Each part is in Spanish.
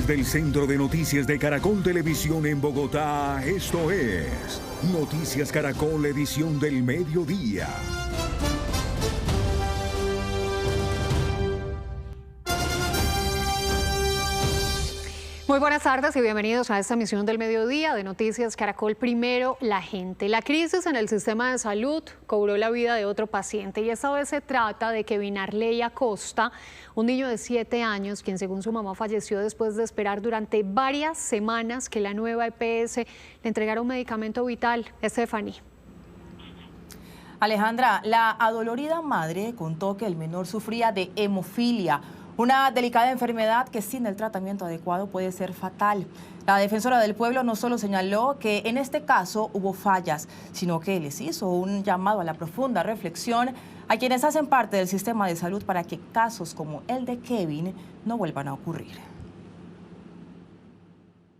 Desde el Centro de Noticias de Caracol Televisión en Bogotá, esto es Noticias Caracol, edición del mediodía. Muy buenas tardes y bienvenidos a esta emisión del mediodía de Noticias Caracol. Primero, la gente. La crisis en el sistema de salud cobró la vida de otro paciente y esta vez se trata de Kevin Arley Acosta, un niño de 7 años, quien según su mamá falleció después de esperar durante varias semanas que la nueva EPS le entregara un medicamento vital. Stephanie. Alejandra, la adolorida madre contó que el menor sufría de hemofilia, una delicada enfermedad que sin el tratamiento adecuado puede ser fatal. La defensora del pueblo no solo señaló que en este caso hubo fallas, sino que les hizo un llamado a la profunda reflexión a quienes hacen parte del sistema de salud para que casos como el de Kevin no vuelvan a ocurrir.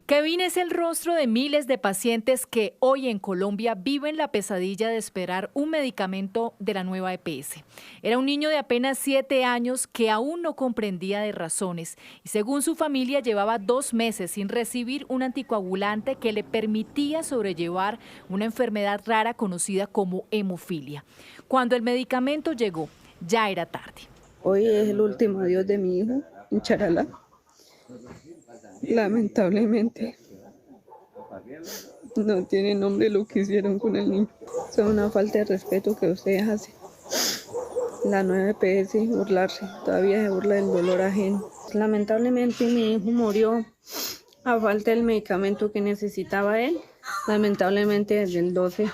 Kevin es el rostro de miles de pacientes que hoy en Colombia viven la pesadilla de esperar un medicamento de la nueva EPS. Era un niño de apenas 7 años que aún no comprendía de razones y según su familia llevaba 2 meses sin recibir un anticoagulante que le permitía sobrellevar una enfermedad rara conocida como hemofilia. Cuando el medicamento llegó, ya era tarde. Hoy es el último adiós de mi hijo, Incharala. Lamentablemente no tiene nombre lo que hicieron con el niño. Es una falta de respeto que ustedes hacen. La nueva EPS, burlarse, todavía se burla del dolor ajeno. Lamentablemente mi hijo murió a falta del medicamento que necesitaba él. Lamentablemente desde el 12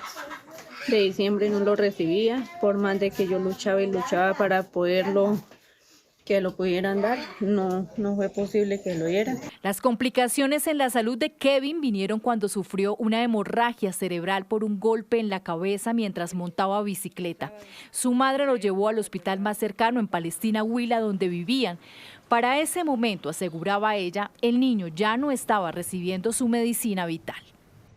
de diciembre no lo recibía, por más de que yo luchaba y luchaba para que lo pudieran dar, no fue posible que lo dieran. Las complicaciones en la salud de Kevin vinieron cuando sufrió una hemorragia cerebral por un golpe en la cabeza mientras montaba bicicleta. Su madre lo llevó al hospital más cercano en Palestina, Huila, donde vivían. Para ese momento, aseguraba ella, el niño ya no estaba recibiendo su medicina vital.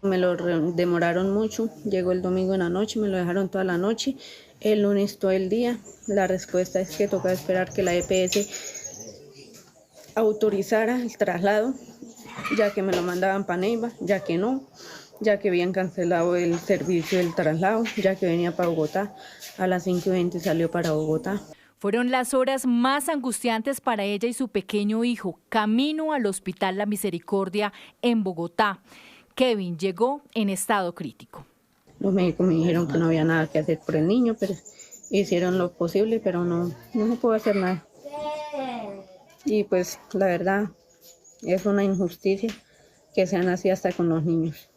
Me lo demoraron mucho, llegó el domingo en la noche, me lo dejaron toda la noche. El lunes todo el día. La respuesta es que toca esperar que la EPS autorizara el traslado, ya que me lo mandaban para Neiva, ya que no, ya que habían cancelado el servicio del traslado, ya que venía para Bogotá. A las 5:20 salió para Bogotá. Fueron las horas más angustiantes para ella y su pequeño hijo, camino al Hospital La Misericordia en Bogotá. Kevin llegó en estado crítico. Los médicos me dijeron que no había nada que hacer por el niño, pero hicieron lo posible, pero no se pudo hacer nada. Y pues la verdad es una injusticia que sean así hasta con los niños.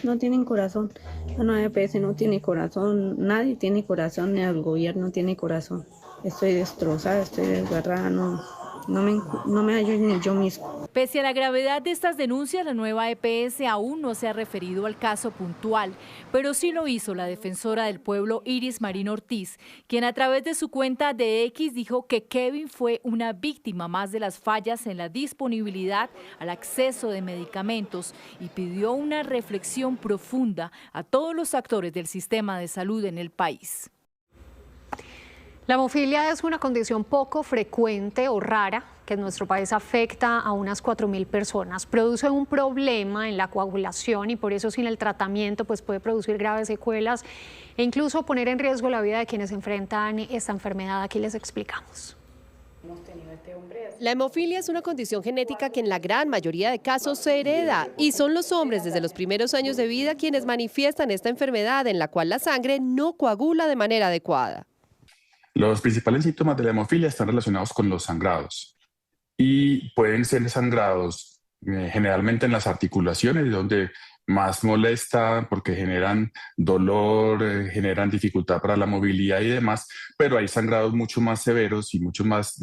No tienen corazón, la nueva EPS no tiene corazón, nadie tiene corazón, ni el gobierno tiene corazón. Estoy destrozada, estoy desgarrada, no me hallo ni yo mismo. Pese a la gravedad de estas denuncias, la nueva EPS aún no se ha referido al caso puntual, pero sí lo hizo la defensora del pueblo Iris Marín Ortiz, quien a través de su cuenta de X dijo que Kevin fue una víctima más de las fallas en la disponibilidad al acceso de medicamentos y pidió una reflexión profunda a todos los actores del sistema de salud en el país. La hemofilia es una condición poco frecuente o rara que en nuestro país afecta a unas 4.000 personas. Produce un problema en la coagulación y por eso sin el tratamiento pues puede producir graves secuelas e incluso poner en riesgo la vida de quienes enfrentan esta enfermedad. Aquí les explicamos. La hemofilia es una condición genética que en la gran mayoría de casos se hereda y son los hombres desde los primeros años de vida quienes manifiestan esta enfermedad en la cual la sangre no coagula de manera adecuada. Los principales síntomas de la hemofilia están relacionados con los sangrados y pueden ser sangrados generalmente en las articulaciones, donde más molesta porque generan dolor, generan dificultad para la movilidad y demás, pero hay sangrados mucho más severos y de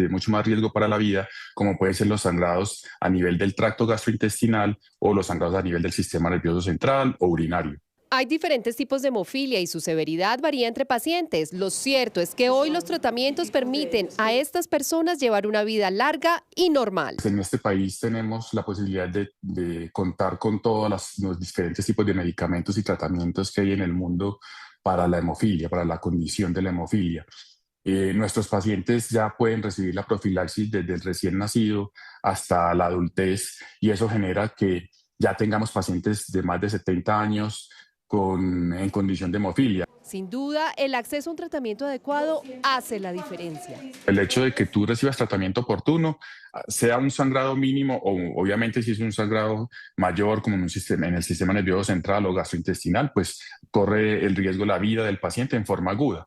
mucho más riesgo para la vida, como pueden ser los sangrados a nivel del tracto gastrointestinal o los sangrados a nivel del sistema nervioso central o urinario. Hay diferentes tipos de hemofilia y su severidad varía entre pacientes. Lo cierto es que hoy los tratamientos permiten a estas personas llevar una vida larga y normal. En este país tenemos la posibilidad de contar con todos los diferentes tipos de medicamentos y tratamientos que hay en el mundo para la hemofilia, para la condición de la hemofilia. Nuestros pacientes ya pueden recibir la profilaxis desde el recién nacido hasta la adultez y eso genera que ya tengamos pacientes de más de 70 años en condición de hemofilia. Sin duda, el acceso a un tratamiento adecuado hace la diferencia. El hecho de que tú recibas tratamiento oportuno, sea un sangrado mínimo o obviamente si es un sangrado mayor como en el sistema nervioso central o gastrointestinal, pues corre el riesgo de la vida del paciente en forma aguda.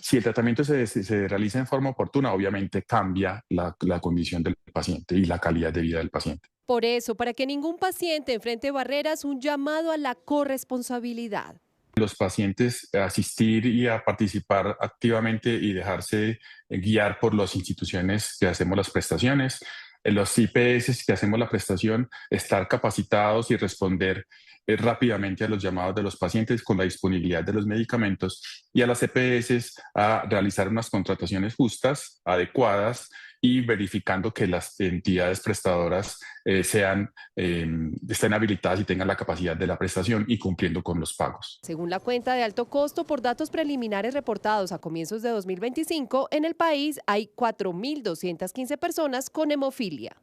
Si el tratamiento se realiza en forma oportuna, obviamente cambia la condición del paciente y la calidad de vida del paciente. Por eso, para que ningún paciente enfrente barreras, un llamado a la corresponsabilidad. Los pacientes asistir y a participar activamente y dejarse guiar por las instituciones que hacemos las prestaciones, los IPS que hacemos la prestación, estar capacitados y responder rápidamente a los llamados de los pacientes con la disponibilidad de los medicamentos y a las EPS a realizar unas contrataciones justas, adecuadas y verificando que las entidades prestadoras estén habilitadas y tengan la capacidad de la prestación y cumpliendo con los pagos. Según la cuenta de alto costo, por datos preliminares reportados a comienzos de 2025, en el país hay 4.215 personas con hemofilia.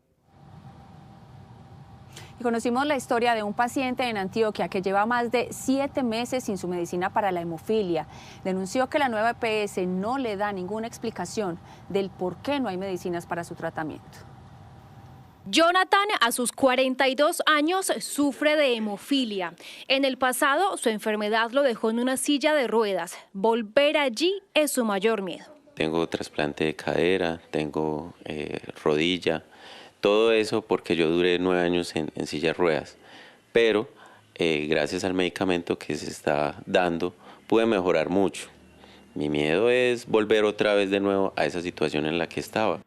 Y conocimos la historia de un paciente en Antioquia que lleva más de 7 meses sin su medicina para la hemofilia. Denunció que la nueva EPS no le da ninguna explicación del por qué no hay medicinas para su tratamiento. Jonathan, a sus 42 años, sufre de hemofilia. En el pasado, su enfermedad lo dejó en una silla de ruedas. Volver allí es su mayor miedo. Tengo trasplante de cadera, tengo rodilla. Todo eso porque yo duré 9 años en silla de ruedas, pero gracias al medicamento que se está dando pude mejorar mucho. Mi miedo es volver otra vez de nuevo a esa situación en la que estaba.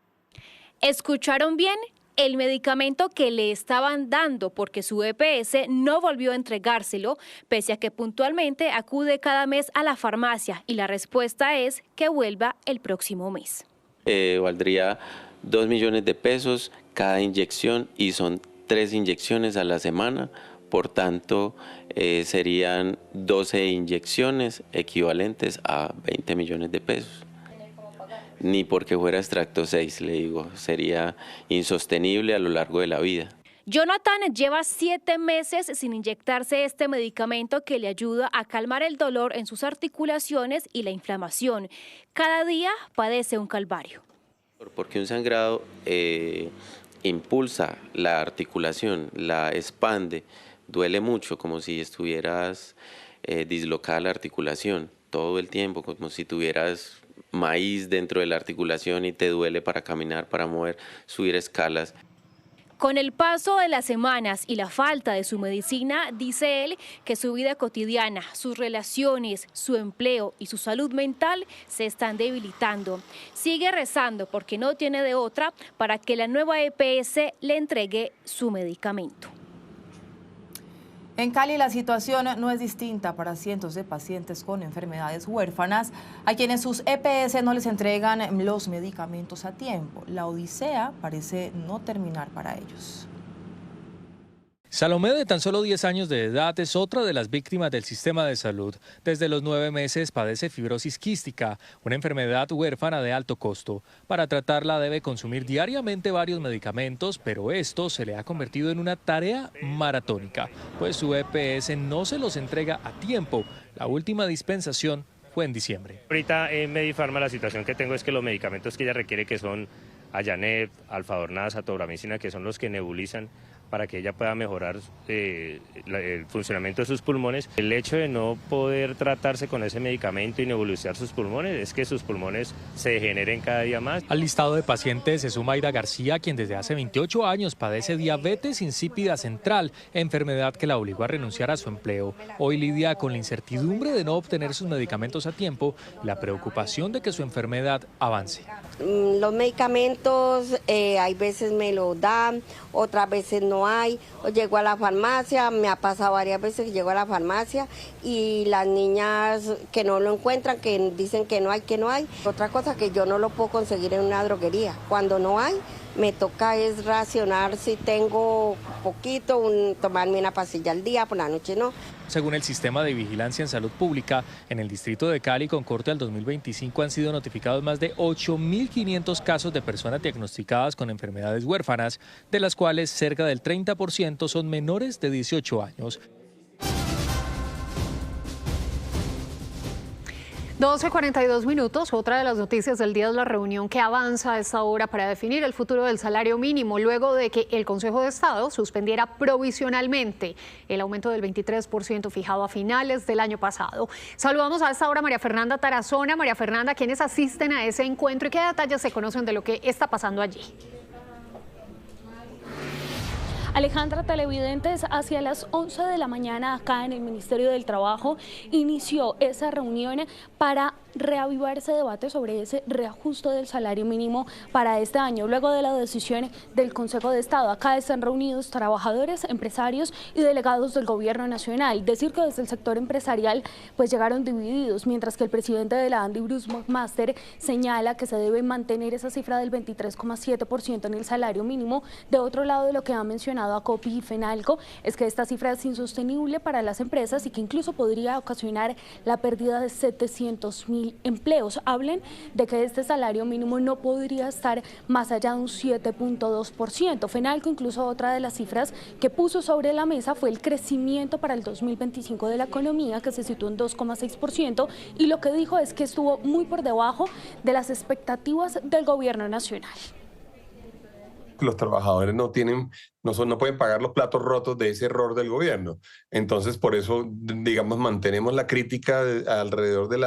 ¿Escucharon bien? El medicamento que le estaban dando porque su EPS no volvió a entregárselo, pese a que puntualmente acude cada mes a la farmacia y la respuesta es que vuelva el próximo mes. Valdría 2 millones de pesos cada inyección y son 3 inyecciones a la semana, por tanto serían 12 inyecciones equivalentes a 20 millones de pesos. Ni porque fuera extracto 6, le digo, sería insostenible a lo largo de la vida. Jonathan lleva 7 meses sin inyectarse este medicamento que le ayuda a calmar el dolor en sus articulaciones y la inflamación. Cada día padece un calvario. Porque un sangrado impulsa la articulación, la expande, duele mucho, como si estuvieras dislocada la articulación todo el tiempo, como si tuvieras maíz dentro de la articulación y te duele para caminar, para mover, subir escalas. Con el paso de las semanas y la falta de su medicina, dice él que su vida cotidiana, sus relaciones, su empleo y su salud mental se están debilitando. Sigue rezando porque no tiene de otra para que la nueva EPS le entregue su medicamento. En Cali la situación no es distinta para cientos de pacientes con enfermedades huérfanas a quienes sus EPS no les entregan los medicamentos a tiempo. La odisea parece no terminar para ellos. Salomé, de tan solo 10 años de edad, es otra de las víctimas del sistema de salud. Desde los 9 meses padece fibrosis quística, una enfermedad huérfana de alto costo. Para tratarla debe consumir diariamente varios medicamentos, pero esto se le ha convertido en una tarea maratónica, pues su EPS no se los entrega a tiempo. La última dispensación fue en diciembre. Ahorita en Medifarma la situación que tengo es que los medicamentos que ella requiere, que son Ayanep, Alfadornaz, Atoramicina, que son los que nebulizan, para que ella pueda mejorar el funcionamiento de sus pulmones. El hecho de no poder tratarse con ese medicamento y nebulizar sus pulmones es que sus pulmones se degeneren cada día más. Al listado de pacientes se suma Aida García, quien desde hace 28 años padece diabetes insípida central, enfermedad que la obligó a renunciar a su empleo. Hoy lidia con la incertidumbre de no obtener sus medicamentos a tiempo y la preocupación de que su enfermedad avance. Los medicamentos hay veces me lo dan, otras veces no hay. Llego a la farmacia, me ha pasado varias veces que llego a la farmacia y las niñas que no lo encuentran, que dicen que no hay. Otra cosa, que yo no lo puedo conseguir en una droguería. Cuando no hay, me toca es racionar si tengo poquito, tomarme una pastilla al día, por la noche no. Según el Sistema de Vigilancia en Salud Pública, en el distrito de Cali, con corte al 2025, han sido notificados más de 8.500 casos de personas diagnosticadas con enfermedades huérfanas, de las cuales cerca del 30% son menores de 18 años. 12:42 minutos. Otra de las noticias del día es la reunión que avanza a esta hora para definir el futuro del salario mínimo, luego de que el Consejo de Estado suspendiera provisionalmente el aumento del 23% fijado a finales del año pasado. Saludamos a esta hora a María Fernanda Tarazona. María Fernanda, ¿quiénes asisten a ese encuentro y qué detalles se conocen de lo que está pasando allí? Alejandra, televidentes, hacia las 11 de la mañana acá en el Ministerio del Trabajo inició esa reunión para reavivar ese debate sobre ese reajuste del salario mínimo para este año, luego de la decisión del Consejo de Estado. Acá están reunidos trabajadores, empresarios y delegados del Gobierno Nacional. Decir que desde el sector empresarial pues llegaron divididos, mientras que el presidente de la ANDI, Bruce McMaster, señala que se debe mantener esa cifra del 23,7% en el salario mínimo. De otro lado, de lo que ha mencionado ACOPI y FENALCO es que esta cifra es insostenible para las empresas y que incluso podría ocasionar la pérdida de 700.000 empleos. Hablan de que este salario mínimo no podría estar más allá de un 7,2%. FENALCO, incluso otra de las cifras que puso sobre la mesa fue el crecimiento para el 2025 de la economía, que se situó en 2,6%, y lo que dijo es que estuvo muy por debajo de las expectativas del Gobierno Nacional. Los trabajadores no pueden pagar los platos rotos de ese error del gobierno. Entonces, por eso, digamos, mantenemos la crítica alrededor de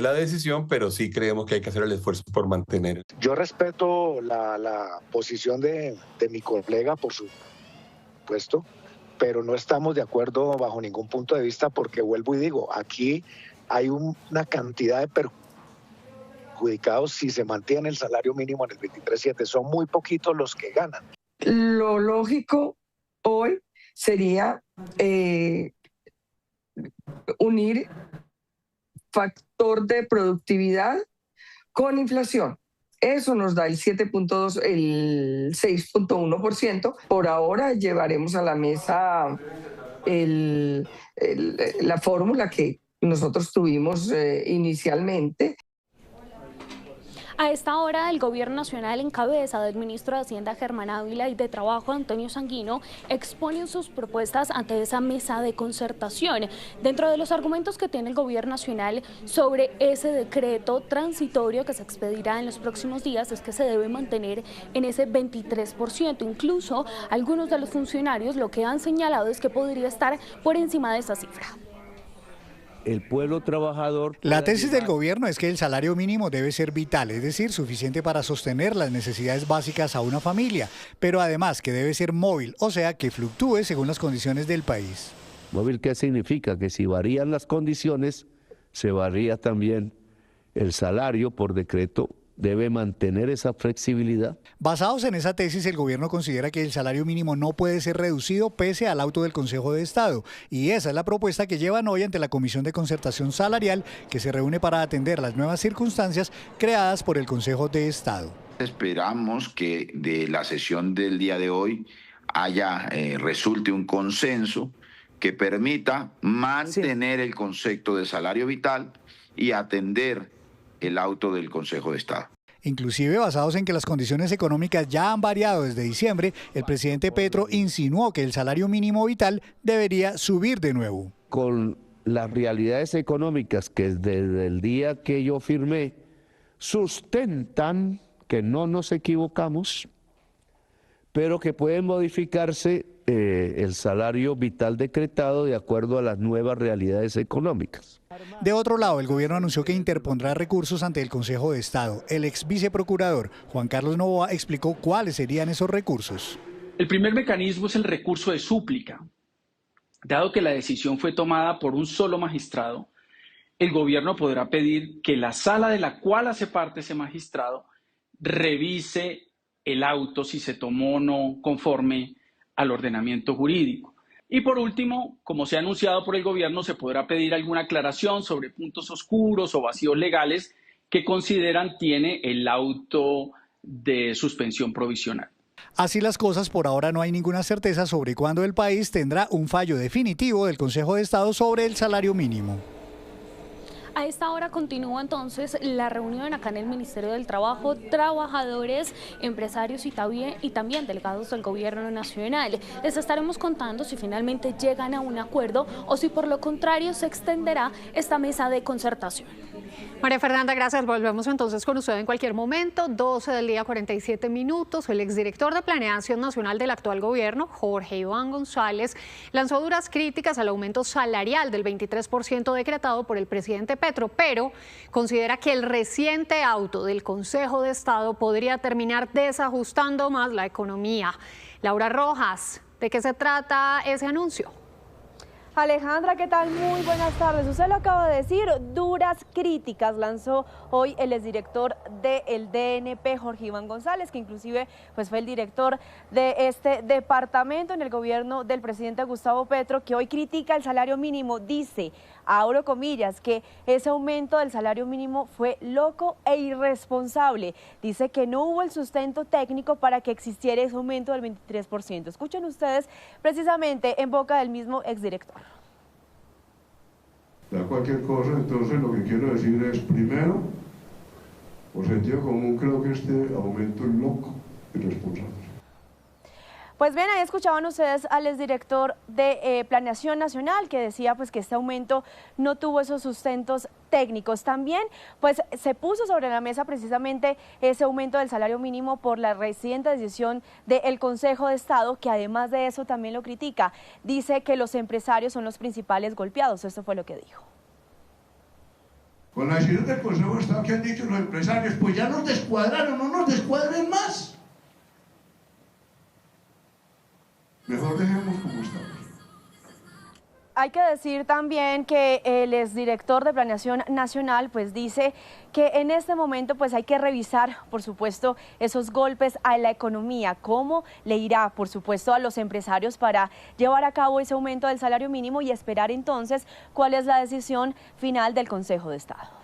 la decisión, pero sí creemos que hay que hacer el esfuerzo por mantener. Yo respeto la posición de mi colega, por supuesto, pero no estamos de acuerdo bajo ningún punto de vista, porque vuelvo y digo, aquí hay una cantidad de perjuicios si se mantiene el salario mínimo en el 23,7, son muy poquitos los que ganan. Lo lógico hoy sería unir factor de productividad con inflación. Eso nos da el 7,2, el 6,1%. Por ahora llevaremos a la mesa la fórmula que nosotros tuvimos inicialmente. A esta hora, el Gobierno Nacional, en cabeza del ministro de Hacienda Germán Ávila y de Trabajo Antonio Sanguino, exponen sus propuestas ante esa mesa de concertación. Dentro de los argumentos que tiene el Gobierno Nacional sobre ese decreto transitorio que se expedirá en los próximos días es que se debe mantener en ese 23%. Incluso algunos de los funcionarios lo que han señalado es que podría estar por encima de esa cifra. El pueblo trabajador... La tesis del gobierno es que el salario mínimo debe ser vital, es decir, suficiente para sostener las necesidades básicas a una familia, pero además que debe ser móvil, o sea, que fluctúe según las condiciones del país. ¿Móvil qué significa? Que si varían las condiciones, se varía también el salario por decreto. Debe mantener esa flexibilidad. Basados en esa tesis, el gobierno considera que el salario mínimo no puede ser reducido pese al auto del Consejo de Estado. Y esa es la propuesta que llevan hoy ante la Comisión de Concertación Salarial, que se reúne para atender las nuevas circunstancias creadas por el Consejo de Estado. Esperamos que de la sesión del día de hoy resulte un consenso que permita mantener el concepto de salario vital y atender el auto del Consejo de Estado. Inclusive, basados en que las condiciones económicas ya han variado desde diciembre, el presidente Petro insinuó que el salario mínimo vital debería subir de nuevo. Con las realidades económicas que desde el día que yo firmé sustentan que no nos equivocamos, pero que puede modificarse el salario vital decretado de acuerdo a las nuevas realidades económicas. De otro lado, el gobierno anunció que interpondrá recursos ante el Consejo de Estado. El ex viceprocurador Juan Carlos Novoa explicó cuáles serían esos recursos. El primer mecanismo es el recurso de súplica. Dado que la decisión fue tomada por un solo magistrado, el gobierno podrá pedir que la sala de la cual hace parte ese magistrado revise el auto si se tomó o no conforme al ordenamiento jurídico. Y por último, como se ha anunciado por el gobierno, se podrá pedir alguna aclaración sobre puntos oscuros o vacíos legales que consideran tiene el auto de suspensión provisional. Así las cosas, por ahora no hay ninguna certeza sobre cuándo el país tendrá un fallo definitivo del Consejo de Estado sobre el salario mínimo. A esta hora continúa entonces la reunión acá en el Ministerio del Trabajo, trabajadores, empresarios y también delegados del Gobierno Nacional. Les estaremos contando si finalmente llegan a un acuerdo o si por lo contrario se extenderá esta mesa de concertación. María Fernanda, gracias. Volvemos entonces con usted en cualquier momento. 12 del día, 47 minutos. El exdirector de Planeación Nacional del actual gobierno, Jorge Iván González, lanzó duras críticas al aumento salarial del 23% decretado por el presidente Petro, pero considera que el reciente auto del Consejo de Estado podría terminar desajustando más la economía. Laura Rojas, ¿de qué se trata ese anuncio? Alejandra, ¿qué tal? Muy buenas tardes. Usted lo acaba de decir, duras críticas lanzó hoy el exdirector del DNP, Jorge Iván González, que inclusive pues, fue el director de este departamento en el gobierno del presidente Gustavo Petro, que hoy critica el salario mínimo. Dice, abro comillas, que ese aumento del salario mínimo fue loco e irresponsable. Dice que no hubo el sustento técnico para que existiera ese aumento del 23%. Escuchen ustedes precisamente en boca del mismo exdirector. Da cualquier cosa, entonces lo que quiero decir es, primero, por sentido común, creo que este aumento es loco y irresponsable. Pues bien, ahí escuchaban ustedes al exdirector de Planeación Nacional que decía pues que este aumento no tuvo esos sustentos técnicos. También pues se puso sobre la mesa precisamente ese aumento del salario mínimo por la reciente decisión del Consejo de Estado, que además de eso también lo critica. Dice que los empresarios son los principales golpeados. Esto fue lo que dijo. Con la decisión del Consejo de Estado que han dicho los empresarios, pues ya nos descuadraron, no nos descuadren más. Mejor dejemos como estamos. Hay que decir también que el exdirector de Planeación Nacional pues dice que en este momento pues hay que revisar, por supuesto, esos golpes a la economía, cómo le irá, por supuesto, a los empresarios para llevar a cabo ese aumento del salario mínimo y esperar entonces cuál es la decisión final del Consejo de Estado.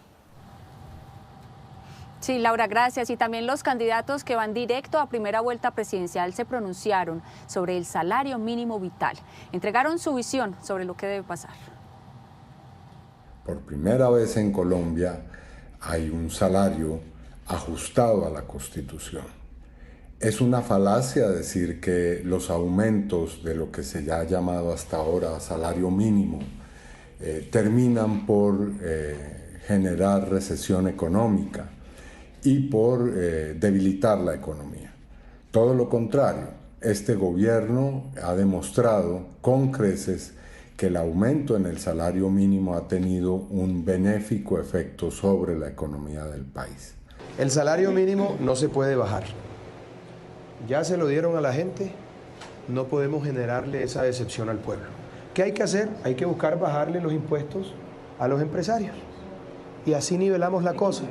Sí, Laura, gracias. Y también los candidatos que van directo a primera vuelta presidencial se pronunciaron sobre el salario mínimo vital. Entregaron su visión sobre lo que debe pasar. Por primera vez en Colombia hay un salario ajustado a la Constitución. Es una falacia decir que los aumentos de lo que se ha llamado hasta ahora salario mínimo terminan por generar recesión económica y por debilitar la economía. Todo lo contrario, este gobierno ha demostrado con creces que el aumento en el salario mínimo ha tenido un benéfico efecto sobre la economía del país. El salario mínimo no se puede bajar. Ya se lo dieron a la gente, no podemos generarle esa decepción al pueblo. ¿Qué hay que hacer? Hay que buscar bajarle los impuestos a los empresarios. Y así nivelamos la cosa.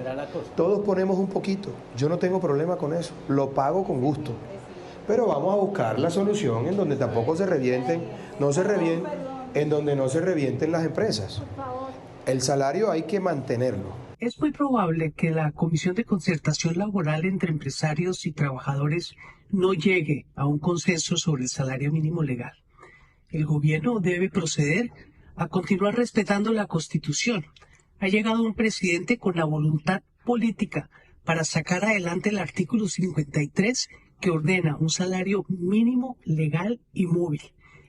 Todos ponemos un poquito. Yo no tengo problema con eso. Lo pago con gusto. Pero vamos a buscar la solución en donde tampoco se revienten, en donde no se revienten las empresas. El salario hay que mantenerlo. Es muy probable que la Comisión de Concertación Laboral entre empresarios y trabajadores no llegue a un consenso sobre el salario mínimo legal. El gobierno debe proceder a continuar respetando la Constitución. Ha llegado un presidente con la voluntad política para sacar adelante el artículo 53 que ordena un salario mínimo legal y móvil.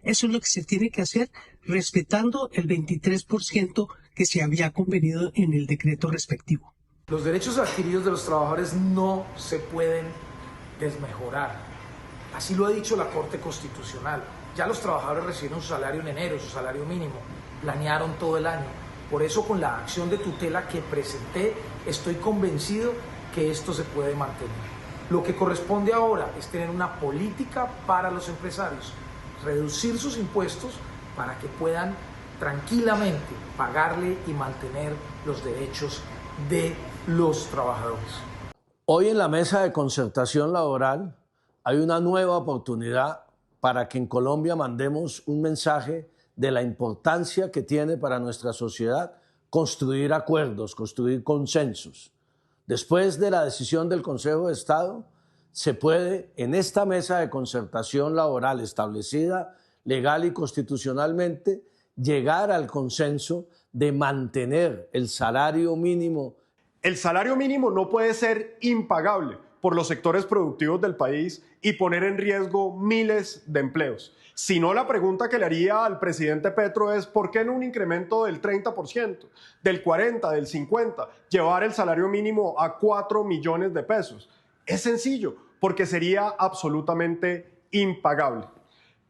Eso es lo que se tiene que hacer respetando el 23% que se había convenido en el decreto respectivo. Los derechos adquiridos de los trabajadores no se pueden desmejorar. Así lo ha dicho la Corte Constitucional. Ya los trabajadores recibieron su salario en enero, su salario mínimo. Planearon todo el año. Por eso, con la acción de tutela que presenté, estoy convencido que esto se puede mantener. Lo que corresponde ahora es tener una política para los empresarios, reducir sus impuestos para que puedan tranquilamente pagarle y mantener los derechos de los trabajadores. Hoy en la mesa de concertación laboral hay una nueva oportunidad para que en Colombia mandemos un mensaje de la importancia que tiene para nuestra sociedad construir acuerdos, construir consensos. Después de la decisión del Consejo de Estado, se puede, en esta mesa de concertación laboral establecida legal y constitucionalmente, llegar al consenso de mantener el salario mínimo. El salario mínimo no puede ser impagable por los sectores productivos del país y poner en riesgo miles de empleos. Si no, la pregunta que le haría al presidente Petro es ¿por qué no un incremento del 30%, del 40%, del 50%, llevar el salario mínimo a 4 millones de pesos? Es sencillo, porque sería absolutamente impagable.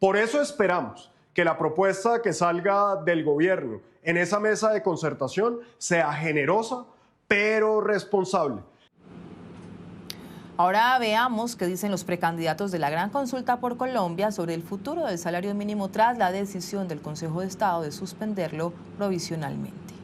Por eso esperamos que la propuesta que salga del gobierno en esa mesa de concertación sea generosa, pero responsable. Ahora veamos qué dicen los precandidatos de la Gran Consulta por Colombia sobre el futuro del salario mínimo tras la decisión del Consejo de Estado de suspenderlo provisionalmente.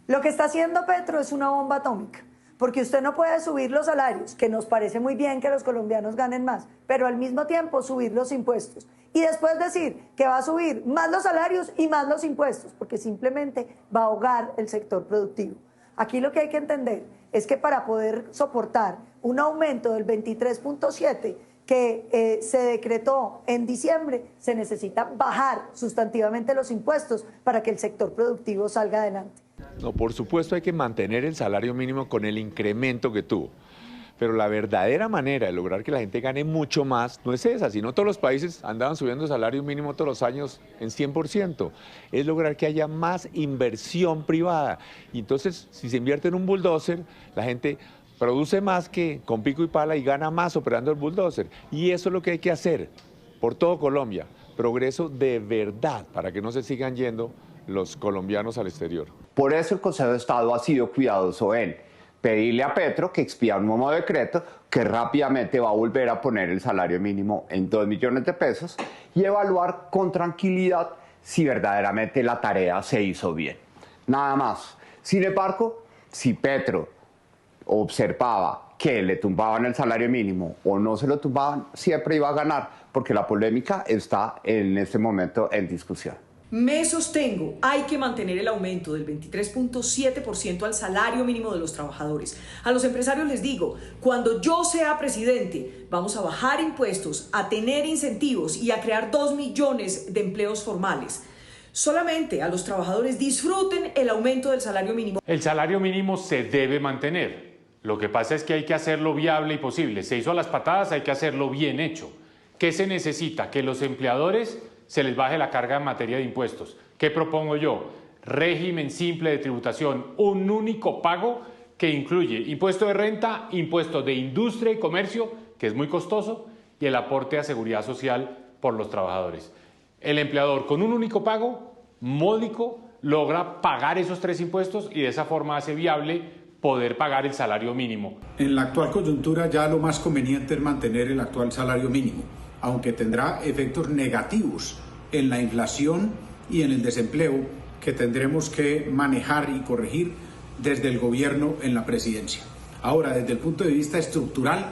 Lo que está haciendo Petro es una bomba atómica, porque usted no puede subir los salarios, que nos parece muy bien que los colombianos ganen más, pero al mismo tiempo subir los impuestos. Y después decir que va a subir más los salarios y más los impuestos, porque simplemente va a ahogar el sector productivo. Aquí lo que hay que entender es que para poder soportar un aumento del 23.7 que se decretó en diciembre, se necesita bajar sustantivamente los impuestos para que el sector productivo salga adelante. No, por supuesto hay que mantener el salario mínimo con el incremento que tuvo. Pero la verdadera manera de lograr que la gente gane mucho más no es esa, sino todos los países andaban subiendo el salario mínimo todos los años en 100%. Es lograr que haya más inversión privada. Y entonces, si se invierte en un bulldozer, la gente produce más que con pico y pala y gana más operando el bulldozer. Y eso es lo que hay que hacer por todo Colombia. Progreso de verdad, para que no se sigan yendo los colombianos al exterior. Por eso el Consejo de Estado ha sido cuidadoso en pedirle a Petro que expida un nuevo decreto que rápidamente va a volver a poner el salario mínimo en 2 millones de pesos y evaluar con tranquilidad si verdaderamente la tarea se hizo bien. Nada más. Sin embargo, si Petro observaba que le tumbaban el salario mínimo o no se lo tumbaban, siempre iba a ganar, porque la polémica está en este momento en discusión. Me sostengo, hay que mantener el aumento del 23.7% al salario mínimo de los trabajadores. A los empresarios les digo, cuando yo sea presidente, vamos a bajar impuestos, a tener incentivos y a crear 2 millones de empleos formales. Solamente a los trabajadores disfruten el aumento del salario mínimo. El salario mínimo se debe mantener. Lo que pasa es que hay que hacerlo viable y posible. Se hizo a las patadas, hay que hacerlo bien hecho. ¿Qué se necesita? Que los empleadores se les baje la carga en materia de impuestos. ¿Qué propongo yo? Régimen simple de tributación, un único pago que incluye impuesto de renta, impuesto de industria y comercio, que es muy costoso, y el aporte a seguridad social por los trabajadores. El empleador con un único pago, módico, logra pagar esos 3 impuestos y de esa forma hace viable poder pagar el salario mínimo. En la actual coyuntura ya lo más conveniente es mantener el actual salario mínimo, aunque tendrá efectos negativos en la inflación y en el desempleo que tendremos que manejar y corregir desde el gobierno en la presidencia. Ahora, desde el punto de vista estructural,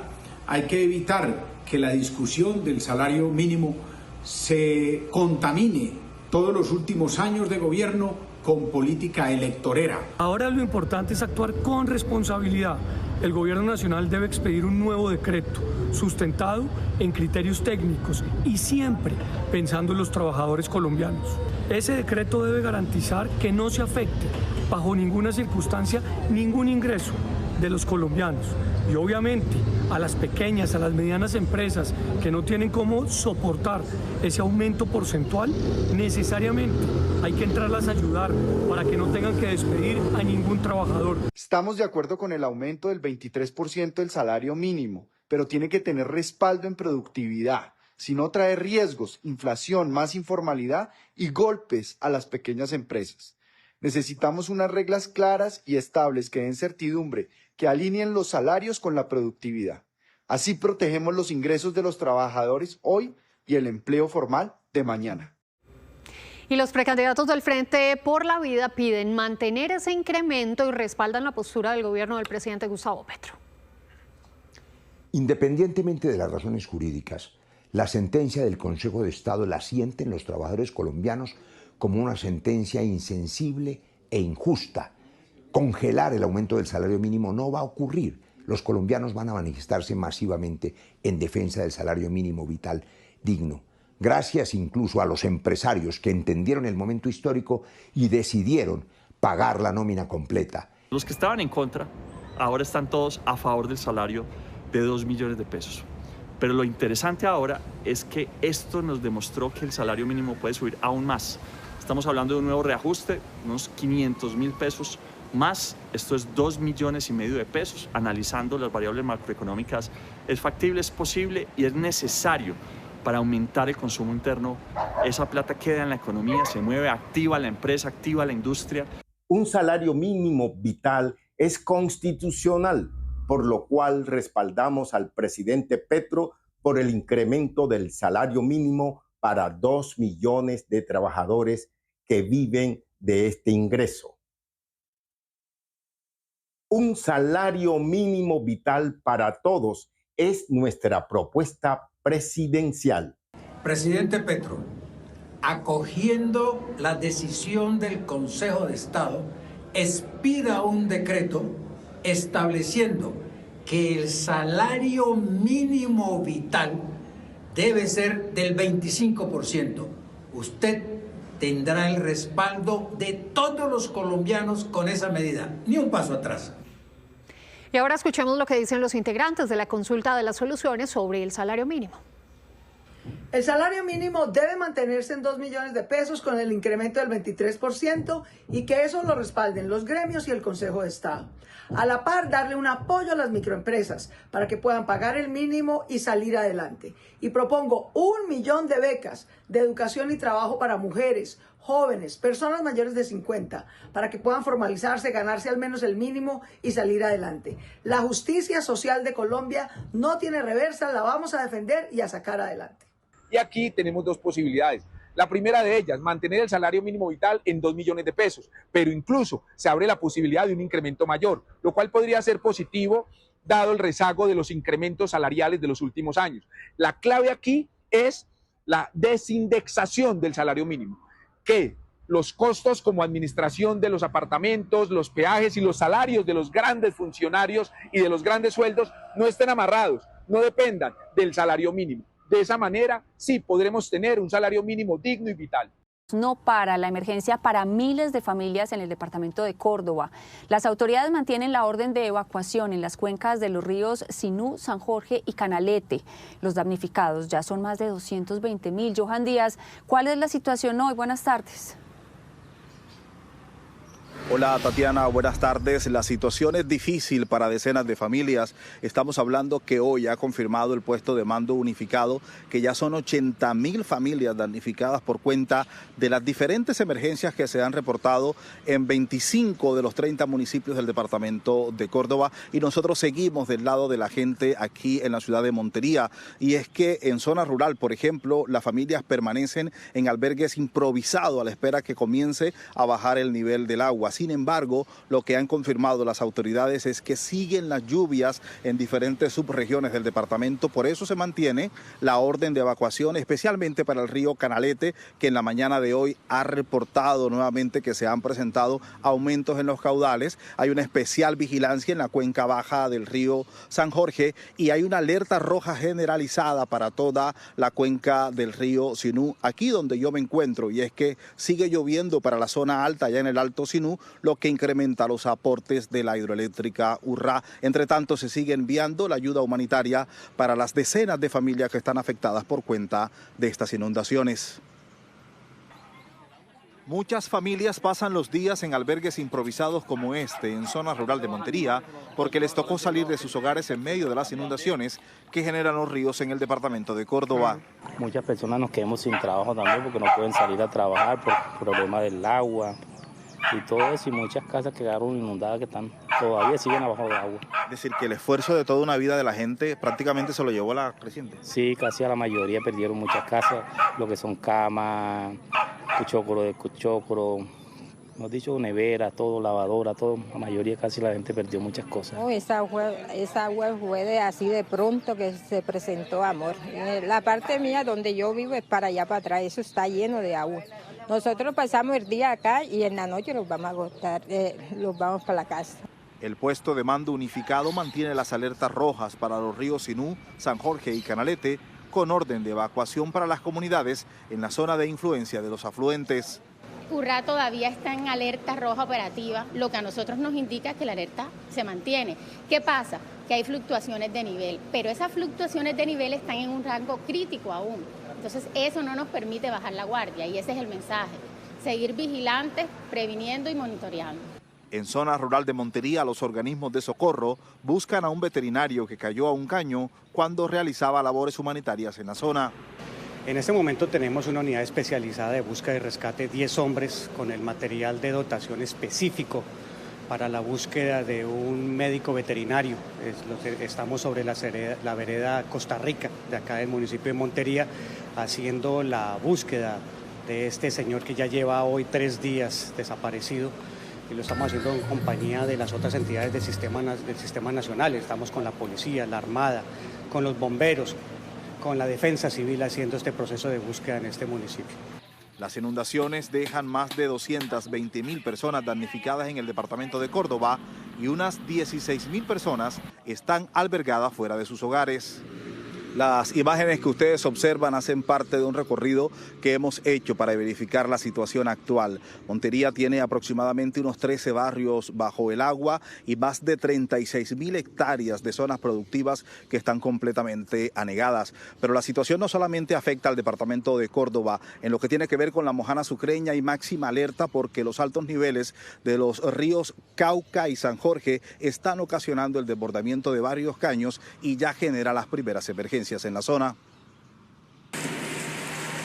hay que evitar que la discusión del salario mínimo se contamine todos los últimos años de gobierno con política electorera. Ahora lo importante es actuar con responsabilidad. El gobierno nacional debe expedir un nuevo decreto sustentado en criterios técnicos y siempre pensando en los trabajadores colombianos. Ese decreto debe garantizar que no se afecte bajo ninguna circunstancia ningún ingreso de los colombianos y obviamente a las pequeñas, a las medianas empresas que no tienen cómo soportar ese aumento porcentual, necesariamente hay que entrarlas a ayudar para que no tengan que despedir a ningún trabajador. Estamos de acuerdo con el aumento del 23% del salario mínimo, pero tiene que tener respaldo en productividad, si no trae riesgos, inflación, más informalidad y golpes a las pequeñas empresas. Necesitamos unas reglas claras y estables que den certidumbre, que alineen los salarios con la productividad. Así protegemos los ingresos de los trabajadores hoy y el empleo formal de mañana. Y los precandidatos del Frente por la Vida piden mantener ese incremento y respaldan la postura del gobierno del presidente Gustavo Petro. Independientemente de las razones jurídicas, la sentencia del Consejo de Estado la sienten los trabajadores colombianos como una sentencia insensible e injusta, congelar el aumento del salario mínimo no va a ocurrir. Los colombianos van a manifestarse masivamente en defensa del salario mínimo vital digno. Gracias incluso a los empresarios que entendieron el momento histórico y decidieron pagar la nómina completa. Los que estaban en contra ahora están todos a favor del salario de 2 millones de pesos. Pero lo interesante ahora es que esto nos demostró que el salario mínimo puede subir aún más. Estamos hablando de un nuevo reajuste, unos 500.000 pesos más. Esto es 2,5 millones de pesos. Analizando las variables macroeconómicas, es factible, es posible y es necesario para aumentar el consumo interno. Esa plata queda en la economía, se mueve, activa la empresa, activa la industria. Un salario mínimo vital es constitucional, por lo cual respaldamos al presidente Petro por el incremento del salario mínimo para 2 millones de trabajadores que viven de este ingreso. Un salario mínimo vital para todos es nuestra propuesta presidencial. Presidente Petro, acogiendo la decisión del Consejo de Estado, expida un decreto estableciendo que el salario mínimo vital debe ser del 25%. Usted tendrá el respaldo de todos los colombianos con esa medida. Ni un paso atrás. Y ahora escuchemos lo que dicen los integrantes de la consulta de las soluciones sobre el salario mínimo. El salario mínimo debe mantenerse en 2 millones de pesos con el incremento del 23% y que eso lo respalden los gremios y el Consejo de Estado. A la par, darle un apoyo a las microempresas para que puedan pagar el mínimo y salir adelante. Y propongo 1 millón de becas de educación y trabajo para mujeres, jóvenes, personas mayores de 50, para que puedan formalizarse, ganarse al menos el mínimo y salir adelante. La justicia social de Colombia no tiene reversa, la vamos a defender y a sacar adelante. Y aquí tenemos dos posibilidades. La primera de ellas, mantener el salario mínimo vital en 2 millones de pesos, pero incluso se abre la posibilidad de un incremento mayor, lo cual podría ser positivo dado el rezago de los incrementos salariales de los últimos años. La clave aquí es la desindexación del salario mínimo, que los costos como administración de los apartamentos, los peajes y los salarios de los grandes funcionarios y de los grandes sueldos no estén amarrados, no dependan del salario mínimo. De esa manera, sí podremos tener un salario mínimo digno y vital. No para la emergencia para miles de familias en el departamento de Córdoba. Las autoridades mantienen la orden de evacuación en las cuencas de los ríos Sinú, San Jorge y Canalete. Los damnificados ya son más de 220.000. Johan Díaz, ¿cuál es la situación hoy? Buenas tardes. Hola Tatiana, buenas tardes. La situación es difícil para decenas de familias. Estamos hablando que hoy ha confirmado el puesto de mando unificado que ya son 80.000 familias damnificadas por cuenta de las diferentes emergencias que se han reportado en 25 de los 30 municipios del departamento de Córdoba, y nosotros seguimos del lado de la gente aquí en la ciudad de Montería. Y es que en zona rural, por ejemplo, las familias permanecen en albergues improvisados a la espera que comience a bajar el nivel del agua. Sin embargo, lo que han confirmado las autoridades es que siguen las lluvias en diferentes subregiones del departamento. Por eso se mantiene la orden de evacuación, especialmente para el río Canalete, que en la mañana de hoy ha reportado nuevamente que se han presentado aumentos en los caudales. Hay una especial vigilancia en la cuenca baja del río San Jorge y hay una alerta roja generalizada para toda la cuenca del río Sinú, aquí donde yo me encuentro, y es que sigue lloviendo para la zona alta, allá en el Alto Sinú, lo que incrementa los aportes de la hidroeléctrica Urrá. Entre tanto, se sigue enviando la ayuda humanitaria para las decenas de familias que están afectadas por cuenta de estas inundaciones. Muchas familias pasan los días en albergues improvisados como este, en zona rural de Montería, porque les tocó salir de sus hogares en medio de las inundaciones que generan los ríos en el departamento de Córdoba. Muchas personas nos quedamos sin trabajo también porque no pueden salir a trabajar por problemas del agua y todo eso, y muchas casas quedaron inundadas que todavía siguen abajo de agua. Es decir, que el esfuerzo de toda una vida de la gente prácticamente se lo llevó a la creciente. Sí, casi a la mayoría perdieron muchas casas, lo que son camas, cuchócoro, hemos dicho nevera, todo, lavadora, todo, la mayoría, casi la gente perdió muchas cosas. Oh, esa agua fue de así de pronto que se presentó, amor. La parte mía donde yo vivo es para allá para atrás, eso está lleno de agua. Nosotros pasamos el día acá y en la noche los vamos a agotar, los vamos para la casa. El puesto de mando unificado mantiene las alertas rojas para los ríos Sinú, San Jorge y Canalete, con orden de evacuación para las comunidades en la zona de influencia de los afluentes. Urrá todavía está en alerta roja operativa, lo que a nosotros nos indica que la alerta se mantiene. ¿Qué pasa? Que hay fluctuaciones de nivel, pero esas fluctuaciones de nivel están en un rango crítico aún. Entonces eso no nos permite bajar la guardia y ese es el mensaje. Seguir vigilantes, previniendo y monitoreando. En zona rural de Montería, los organismos de socorro buscan a un veterinario que cayó a un caño cuando realizaba labores humanitarias en la zona. En este momento tenemos una unidad especializada de búsqueda y rescate, 10 hombres con el material de dotación específico para la búsqueda de un médico veterinario. Estamos sobre la vereda Costa Rica, de acá del municipio de Montería, haciendo la búsqueda de este señor que ya lleva hoy 3 días desaparecido. Y lo estamos haciendo en compañía de las otras entidades del sistema nacional. Estamos con la policía, la armada, con los bomberos, con la defensa civil haciendo este proceso de búsqueda en este municipio. Las inundaciones dejan más de 220.000 personas damnificadas en el departamento de Córdoba y unas 16.000 personas están albergadas fuera de sus hogares. Las imágenes que ustedes observan hacen parte de un recorrido que hemos hecho para verificar la situación actual. Montería tiene aproximadamente unos 13 barrios bajo el agua y más de 36.000 hectáreas de zonas productivas que están completamente anegadas. Pero la situación no solamente afecta al departamento de Córdoba. En lo que tiene que ver con la Mojana Sucreña hay máxima alerta porque los altos niveles de los ríos Cauca y San Jorge están ocasionando el desbordamiento de varios caños y ya genera las primeras emergencias en la zona.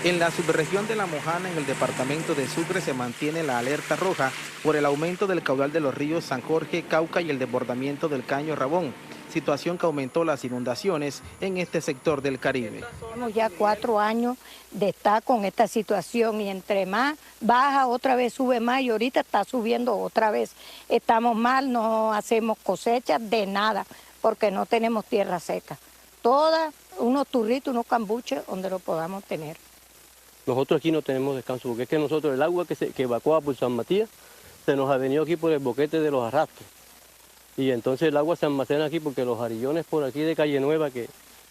En la subregión de La Mojana, en el departamento de Sucre, se mantiene la alerta roja por el aumento del caudal de los ríos San Jorge, Cauca y el desbordamiento del caño Rabón, situación que aumentó las inundaciones en este sector del Caribe. Tenemos ya 4 años de estar con esta situación y entre más baja, otra vez sube más y ahorita está subiendo otra vez. Estamos mal, no hacemos cosechas de nada porque no tenemos tierra seca. Todas, unos turritos, unos cambuches donde lo podamos tener. Nosotros aquí no tenemos descanso porque es que nosotros el agua que evacúa por San Matías se nos ha venido aquí por el boquete de los arrastres. Y entonces el agua se almacena aquí porque los arillones por aquí de Calle Nueva, que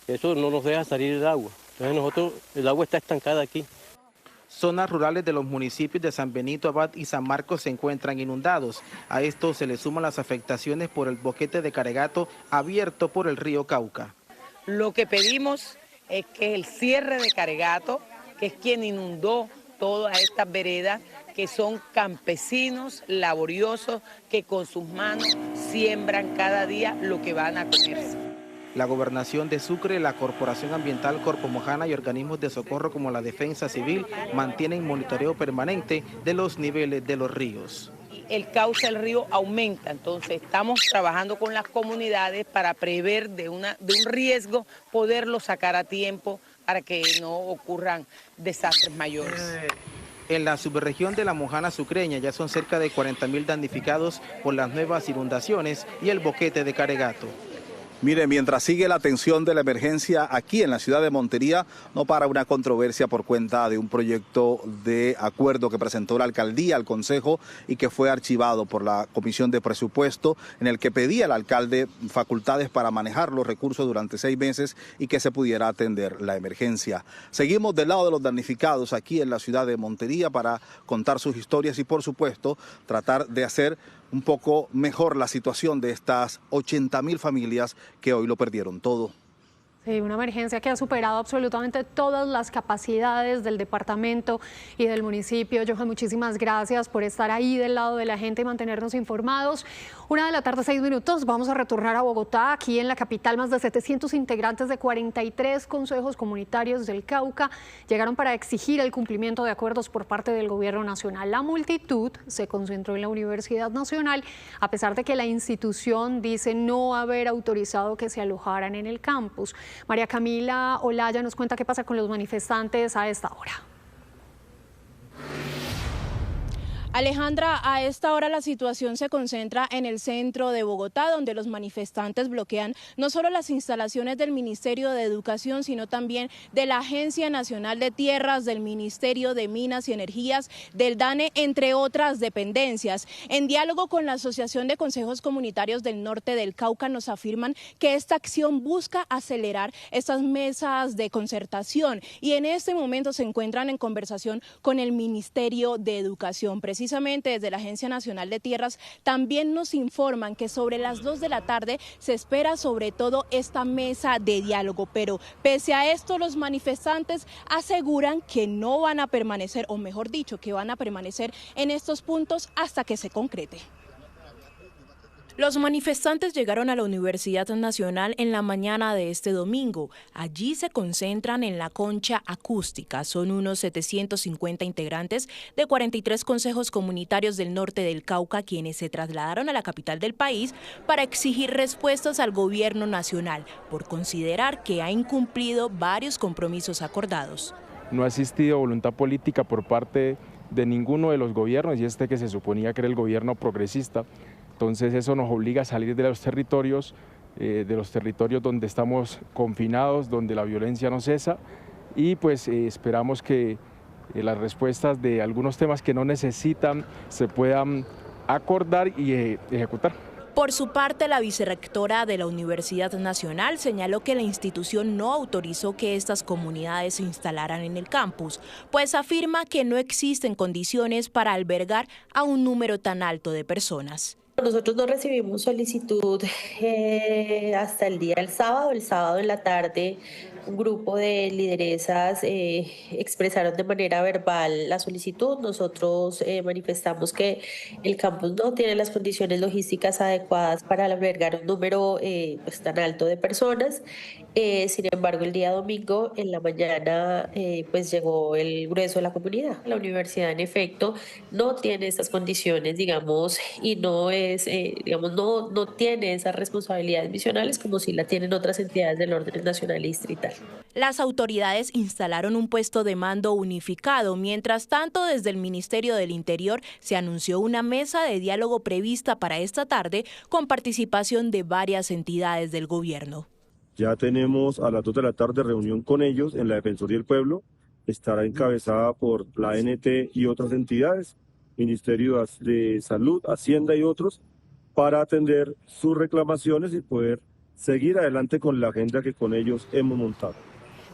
eso no nos deja salir el agua. Entonces el agua está estancada aquí. Zonas rurales de los municipios de San Benito, Abad y San Marcos se encuentran inundados. A esto se le suman las afectaciones por el boquete de Caregato abierto por el río Cauca. Lo que pedimos es que el cierre de Caregato, que es quien inundó todas estas veredas, que son campesinos laboriosos que con sus manos siembran cada día lo que van a comerse. La Gobernación de Sucre, la Corporación Ambiental Corpo Mojana y organismos de socorro como la Defensa Civil mantienen monitoreo permanente de los niveles de los ríos. El cauce del río aumenta, entonces estamos trabajando con las comunidades para prever de un riesgo, poderlo sacar a tiempo para que no ocurran desastres mayores. En la subregión de La Mojana Sucreña ya son cerca de 40.000 damnificados por las nuevas inundaciones y el boquete de Caregato. Mire, mientras sigue la atención de la emergencia aquí en la ciudad de Montería, no para una controversia por cuenta de un proyecto de acuerdo que presentó la alcaldía al consejo y que fue archivado por la Comisión de Presupuesto, en el que pedía al alcalde facultades para manejar los recursos durante 6 meses y que se pudiera atender la emergencia. Seguimos del lado de los damnificados aquí en la ciudad de Montería para contar sus historias y, por supuesto, tratar de hacer un poco mejor la situación de estas 80.000 familias que hoy lo perdieron todo. Sí, una emergencia que ha superado absolutamente todas las capacidades del departamento y del municipio. Johan, muchísimas gracias por estar ahí del lado de la gente y mantenernos informados. 1:06 p.m, vamos a retornar a Bogotá. Aquí en la capital, más de 700 integrantes de 43 consejos comunitarios del Cauca llegaron para exigir el cumplimiento de acuerdos por parte del gobierno nacional. La multitud se concentró en la Universidad Nacional, a pesar de que la institución dice no haber autorizado que se alojaran en el campus. María Camila Olaya nos cuenta qué pasa con los manifestantes a esta hora. Alejandra, a esta hora la situación se concentra en el centro de Bogotá, donde los manifestantes bloquean no solo las instalaciones del Ministerio de Educación, sino también de la Agencia Nacional de Tierras, del Ministerio de Minas y Energías, del DANE, entre otras dependencias. En diálogo con la Asociación de Consejos Comunitarios del Norte del Cauca nos afirman que esta acción busca acelerar estas mesas de concertación y en este momento se encuentran en conversación con el Ministerio de Educación. Precisamente desde la Agencia Nacional de Tierras también nos informan que sobre las 2 de la tarde se espera sobre todo esta mesa de diálogo, pero pese a esto los manifestantes aseguran que no van a permanecer, o mejor dicho, que van a permanecer en estos puntos hasta que se concrete. Los manifestantes llegaron a la Universidad Nacional en la mañana de este domingo. Allí se concentran en la concha acústica. Son unos 750 integrantes de 43 consejos comunitarios del norte del Cauca quienes se trasladaron a la capital del país para exigir respuestas al gobierno nacional por considerar que ha incumplido varios compromisos acordados. No ha existido voluntad política por parte de ninguno de los gobiernos y este que se suponía que era el gobierno progresista. Entonces eso nos obliga a salir de los territorios donde estamos confinados, donde la violencia no cesa y pues esperamos que las respuestas de algunos temas que no necesitan se puedan acordar y ejecutar. Por su parte, la vicerrectora de la Universidad Nacional señaló que la institución no autorizó que estas comunidades se instalaran en el campus, pues afirma que no existen condiciones para albergar a un número tan alto de personas. Nosotros no recibimos solicitud hasta el día del sábado. El sábado en la tarde un grupo de lideresas expresaron de manera verbal la solicitud. Nosotros manifestamos que el campus no tiene las condiciones logísticas adecuadas para albergar un número pues, tan alto de personas. Sin embargo, el día domingo en la mañana pues llegó el grueso de la comunidad. La universidad en efecto no tiene estas condiciones, digamos, y no no tiene esas responsabilidades misionales como si la tienen otras entidades del orden nacional y distrital. Las autoridades instalaron un puesto de mando unificado. Mientras tanto, desde el Ministerio del Interior se anunció una mesa de diálogo prevista para esta tarde con participación de varias entidades del gobierno. Ya tenemos a las 2 de la tarde reunión con ellos en la Defensoría del Pueblo. Estará encabezada por la ANT y otras entidades, Ministerio de Salud, Hacienda y otros, para atender sus reclamaciones y poder seguir adelante con la agenda que con ellos hemos montado.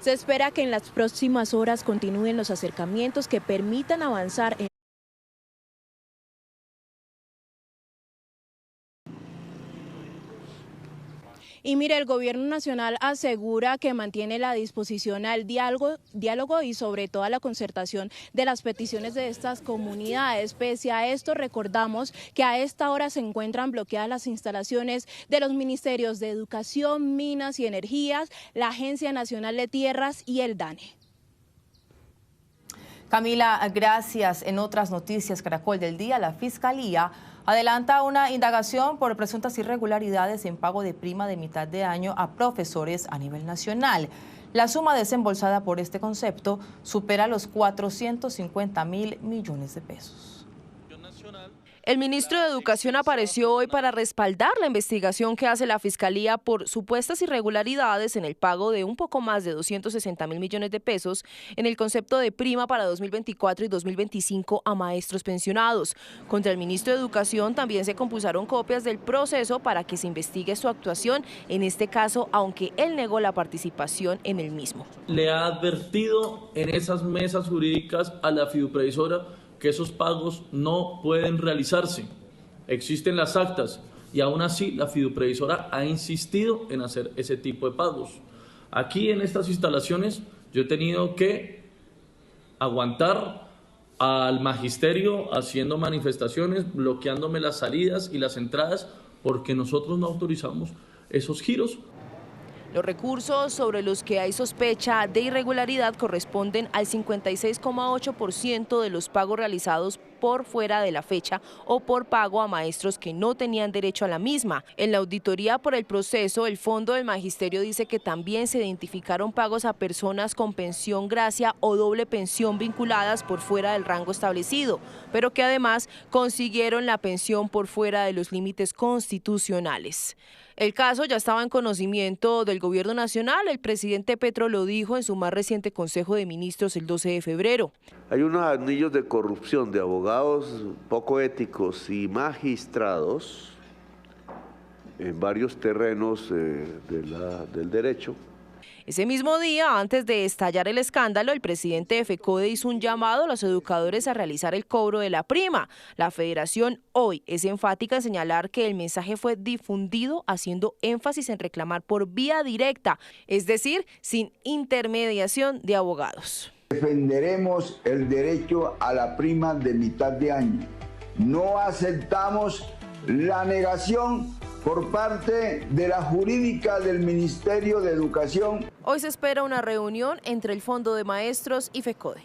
Se espera que en las próximas horas continúen los acercamientos que permitan avanzar en Y mire, el gobierno nacional asegura que mantiene la disposición al diálogo y sobre todo a la concertación de las peticiones de estas comunidades. Pese a esto, recordamos que a esta hora se encuentran bloqueadas las instalaciones de los ministerios de Educación, Minas y Energías, la Agencia Nacional de Tierras y el DANE. Camila, gracias. En otras noticias, Caracol del Día, la Fiscalía adelanta una indagación por presuntas irregularidades en pago de prima de mitad de año a profesores a nivel nacional. La suma desembolsada por este concepto supera los 450.000 millones de pesos. El ministro de Educación apareció hoy para respaldar la investigación que hace la Fiscalía por supuestas irregularidades en el pago de un poco más de 260.000 millones de pesos en el concepto de prima para 2024 y 2025 a maestros pensionados. Contra el ministro de Educación también se compulsaron copias del proceso para que se investigue su actuación en este caso, aunque él negó la participación en el mismo. Le ha advertido en esas mesas jurídicas a la fiduprevisora que esos pagos no pueden realizarse. Existen las actas y aún así la fiduprevisora ha insistido en hacer ese tipo de pagos. Aquí en estas instalaciones yo he tenido que aguantar al magisterio haciendo manifestaciones, bloqueándome las salidas y las entradas porque nosotros no autorizamos esos giros. Los recursos sobre los que hay sospecha de irregularidad corresponden al 56,8% de los pagos realizados por fuera de la fecha o por pago a maestros que no tenían derecho a la misma. En la auditoría por el proceso, el Fondo del Magisterio dice que también se identificaron pagos a personas con pensión gracia o doble pensión vinculadas por fuera del rango establecido, pero que además consiguieron la pensión por fuera de los límites constitucionales. El caso ya estaba en conocimiento del Gobierno Nacional. El presidente Petro lo dijo en su más reciente Consejo de Ministros el 12 de febrero. Hay unos anillos de corrupción de abogados poco éticos y magistrados en varios terrenos del derecho. Ese mismo día, antes de estallar el escándalo, el presidente de FECODE hizo un llamado a los educadores a realizar el cobro de la prima. La federación hoy es enfática en señalar que el mensaje fue difundido haciendo énfasis en reclamar por vía directa, es decir, sin intermediación de abogados. Defenderemos el derecho a la prima de mitad de año. No aceptamos la negación por parte de la jurídica del Ministerio de Educación. Hoy se espera una reunión entre el Fondo de Maestros y FECODE.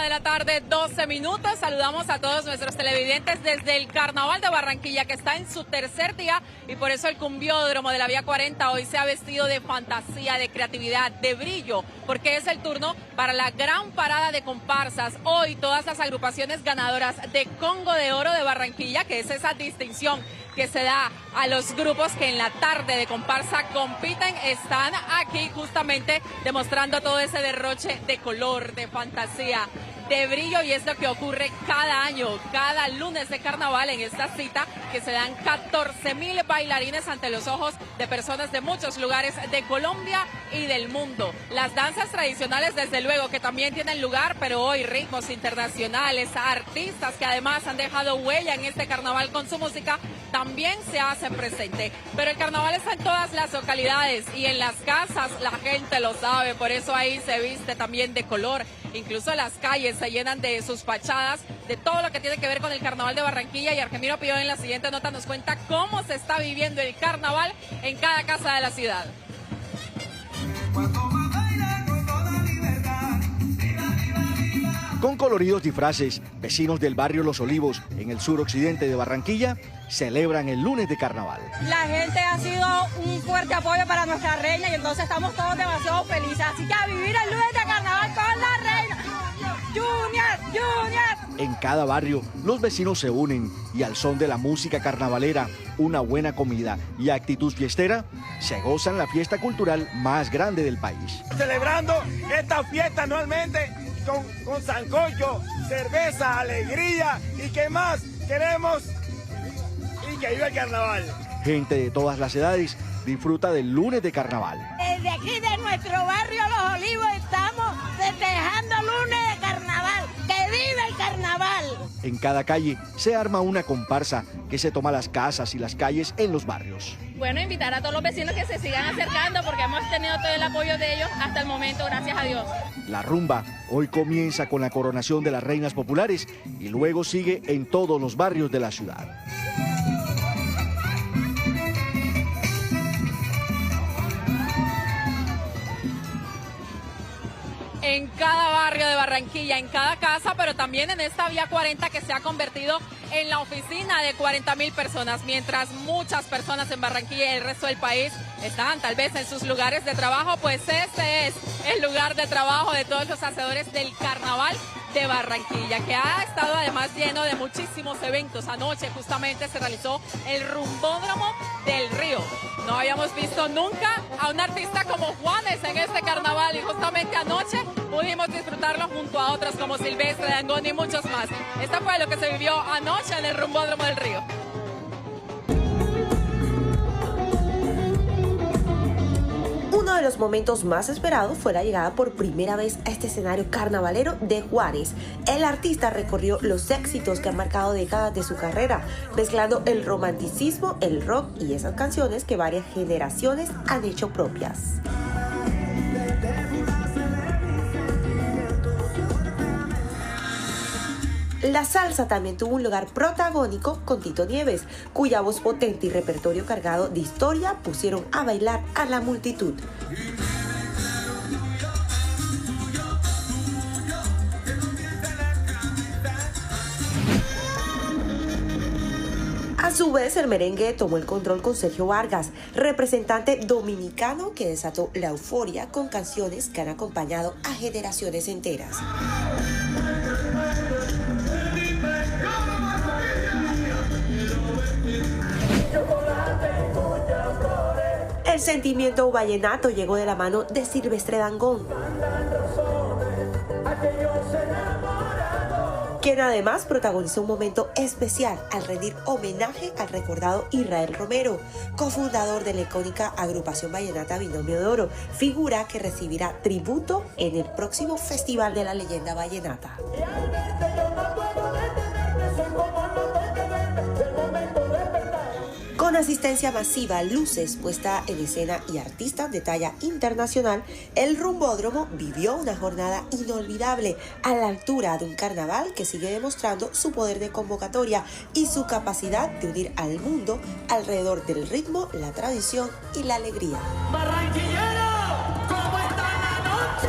De la tarde, 12 minutos. Saludamos a todos nuestros televidentes desde el Carnaval de Barranquilla, que está en su tercer día, y por eso el cumbiódromo de la Vía 40 hoy se ha vestido de fantasía, de creatividad, de brillo, porque es el turno para la gran parada de comparsas. Hoy todas las agrupaciones ganadoras de Congo de Oro de Barranquilla, que es esa distinción que se da a los grupos que en la tarde de comparsa compiten, están aquí justamente demostrando todo ese derroche de color, de fantasía, de brillo, y es lo que ocurre cada año, cada lunes de carnaval en esta cita, que se dan 14.000 bailarines ante los ojos de personas de muchos lugares de Colombia y del mundo. Las danzas tradicionales, desde luego, que también tienen lugar, pero hoy ritmos internacionales, artistas que además han dejado huella en este carnaval con su música, también se hacen presente. Pero el carnaval está en todas las localidades y en las casas la gente lo sabe, por eso ahí se viste también de color. Incluso las calles se llenan de sus fachadas, de todo lo que tiene que ver con el Carnaval de Barranquilla, y Argemiro Pío en la siguiente nota nos cuenta cómo se está viviendo el carnaval en cada casa de la ciudad. Con coloridos disfraces, vecinos del barrio Los Olivos, en el suroccidente de Barranquilla, celebran el lunes de carnaval. La gente ha sido un fuerte apoyo para nuestra reina, y entonces estamos todos demasiado felices. Así que a vivir el lunes de carnaval con la reina. ¡Junior! ¡Junior! En cada barrio, los vecinos se unen y al son de la música carnavalera, una buena comida y actitud fiestera, se gozan la fiesta cultural más grande del país. Celebrando esta fiesta anualmente con sancocho, cerveza, alegría, y qué más queremos, y que viva el carnaval. Gente de todas las edades disfruta del lunes de carnaval. Desde aquí de nuestro barrio Los Olivos estamos festejando lunes de carnaval. ¡Que viva el carnaval! En cada calle se arma una comparsa que se toma las casas y las calles en los barrios. Bueno, invitar a todos los vecinos que se sigan acercando, porque hemos tenido todo el apoyo de ellos hasta el momento, gracias a Dios. La rumba hoy comienza con la coronación de las reinas populares y luego sigue en todos los barrios de la ciudad. En cada barrio de Barranquilla, en cada casa, pero también en esta Vía 40, que se ha convertido en la oficina de 40.000 personas, mientras muchas personas en Barranquilla y el resto del país están tal vez en sus lugares de trabajo, pues este es el lugar de trabajo de todos los hacedores del carnaval de Barranquilla, que ha estado además lleno de muchísimos eventos. Anoche justamente se realizó el Rumbódromo del Río. No habíamos visto nunca a un artista como Juanes en este carnaval, y justamente anoche pudimos disfrutarlo junto a otros como Silvestre, Dangond y muchos más. Esto fue lo que se vivió anoche en el Rumbódromo del Río. Uno de los momentos más esperados fue la llegada por primera vez a este escenario carnavalero de Juanes. El artista recorrió los éxitos que han marcado décadas de su carrera, mezclando el romanticismo, el rock y esas canciones que varias generaciones han hecho propias. La salsa también tuvo un lugar protagónico con Tito Nieves, cuya voz potente y repertorio cargado de historia pusieron a bailar a la multitud. A su vez, el merengue tomó el control con Sergio Vargas, representante dominicano que desató la euforia con canciones que han acompañado a generaciones enteras. El sentimiento vallenato llegó de la mano de Silvestre Dangond, quien además protagonizó un momento especial al rendir homenaje al recordado Israel Romero, cofundador de la icónica agrupación vallenata Binomio de Oro, figura que recibirá tributo en el próximo Festival de la Leyenda Vallenata. Con asistencia masiva, luces, puesta en escena y artistas de talla internacional, el Rumbódromo vivió una jornada inolvidable a la altura de un carnaval que sigue demostrando su poder de convocatoria y su capacidad de unir al mundo alrededor del ritmo, la tradición y la alegría. ¡Barranquillero! ¿Cómo está la noche?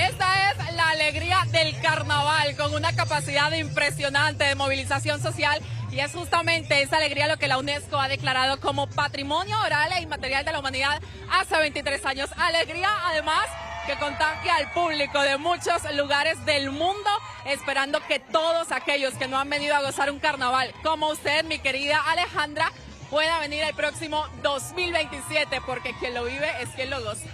Esta es la alegría del carnaval, con una capacidad impresionante de movilización social, y es justamente esa alegría lo que la UNESCO ha declarado como Patrimonio Oral e Inmaterial de la Humanidad hace 23 años. Alegría, además, que contagia al público de muchos lugares del mundo, esperando que todos aquellos que no han venido a gozar un carnaval, como usted, mi querida Alejandra, pueda venir el próximo 2027, porque quien lo vive es quien lo goza.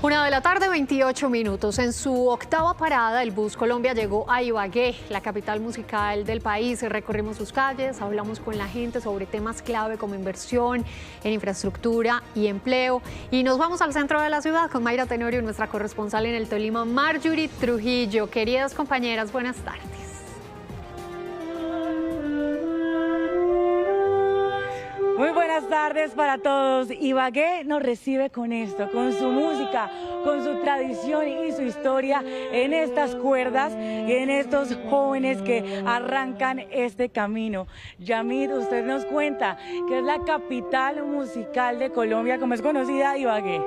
1:28 p.m. En su octava parada, el bus Colombia llegó a Ibagué, la capital musical del país. Recorrimos sus calles, hablamos con la gente sobre temas clave como inversión en infraestructura y empleo. Y nos vamos al centro de la ciudad con Mayra Tenorio, nuestra corresponsal en el Tolima, Marjorie Trujillo. Queridas compañeras, buenas tardes. Muy buenas tardes para todos. Ibagué nos recibe con esto, con su música, con su tradición y su historia en estas cuerdas y en estos jóvenes que arrancan este camino. Yamid, usted nos cuenta que es la capital musical de Colombia, como es conocida Ibagué.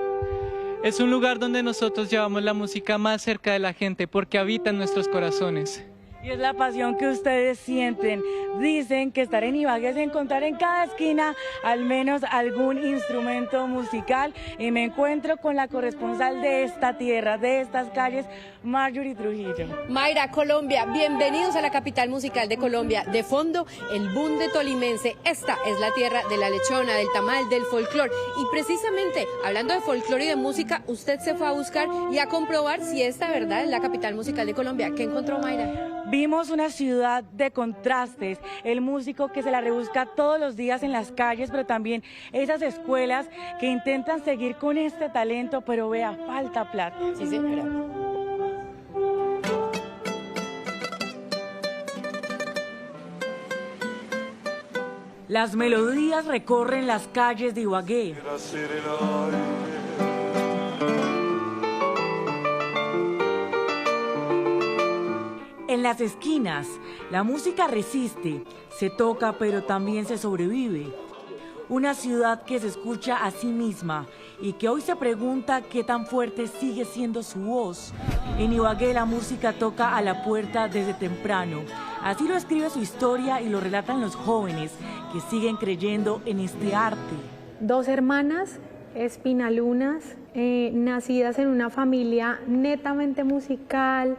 Es un lugar donde nosotros llevamos la música más cerca de la gente porque habita en nuestros corazones. Y es la pasión que ustedes sienten. Dicen que estar en Ibagué es encontrar en cada esquina al menos algún instrumento musical. Y me encuentro con la corresponsal de esta tierra, de estas calles, Marjorie Trujillo. Mayra, Colombia, bienvenidos a la capital musical de Colombia. De fondo, el bunde tolimense. Esta es la tierra de la lechona, del tamal, del folclor. Y precisamente, hablando de folclor y de música, usted se fue a buscar y a comprobar si esta verdad es la capital musical de Colombia. ¿Qué encontró, Mayra? Vimos una ciudad de contrastes, el músico que se la rebusca todos los días en las calles, pero también esas escuelas que intentan seguir con este talento, pero vea, falta plata. Sí, señora. Las melodías recorren las calles de Ibagué. En las esquinas, la música resiste, se toca pero también se sobrevive. Una ciudad que se escucha a sí misma y que hoy se pregunta qué tan fuerte sigue siendo su voz. En Ibagué la música toca a la puerta desde temprano. Así lo escribe su historia y lo relatan los jóvenes que siguen creyendo en este arte. Dos hermanas espinalunas, nacidas en una familia netamente musical,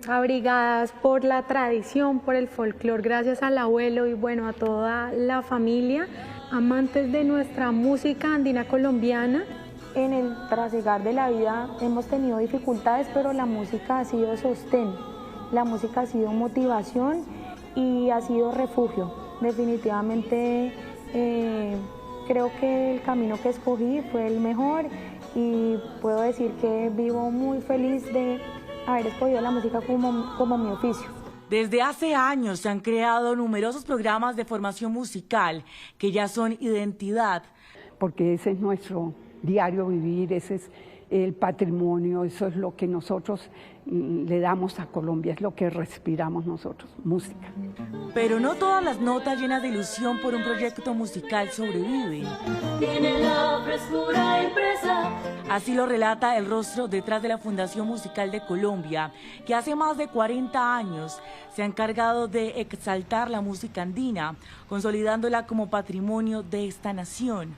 abrigadas por la tradición, por el folclor, gracias al abuelo y bueno, a toda la familia, amantes de nuestra música andina colombiana. En el trasigar de la vida hemos tenido dificultades, pero la música ha sido sostén, la música ha sido motivación y ha sido refugio. Definitivamente creo que el camino que escogí fue el mejor y puedo decir que vivo muy feliz de haber escogido la música como mi oficio. Desde hace años se han creado numerosos programas de formación musical que ya son identidad. Porque ese es nuestro diario vivir, ese es el patrimonio, eso es lo que nosotros le damos a Colombia, es lo que respiramos nosotros, música. Pero no todas las notas llenas de ilusión por un proyecto musical sobreviven. Tiene la frescura impresa. Así lo relata el rostro detrás de la Fundación Musical de Colombia, que hace más de 40 años se ha encargado de exaltar la música andina, consolidándola como patrimonio de esta nación.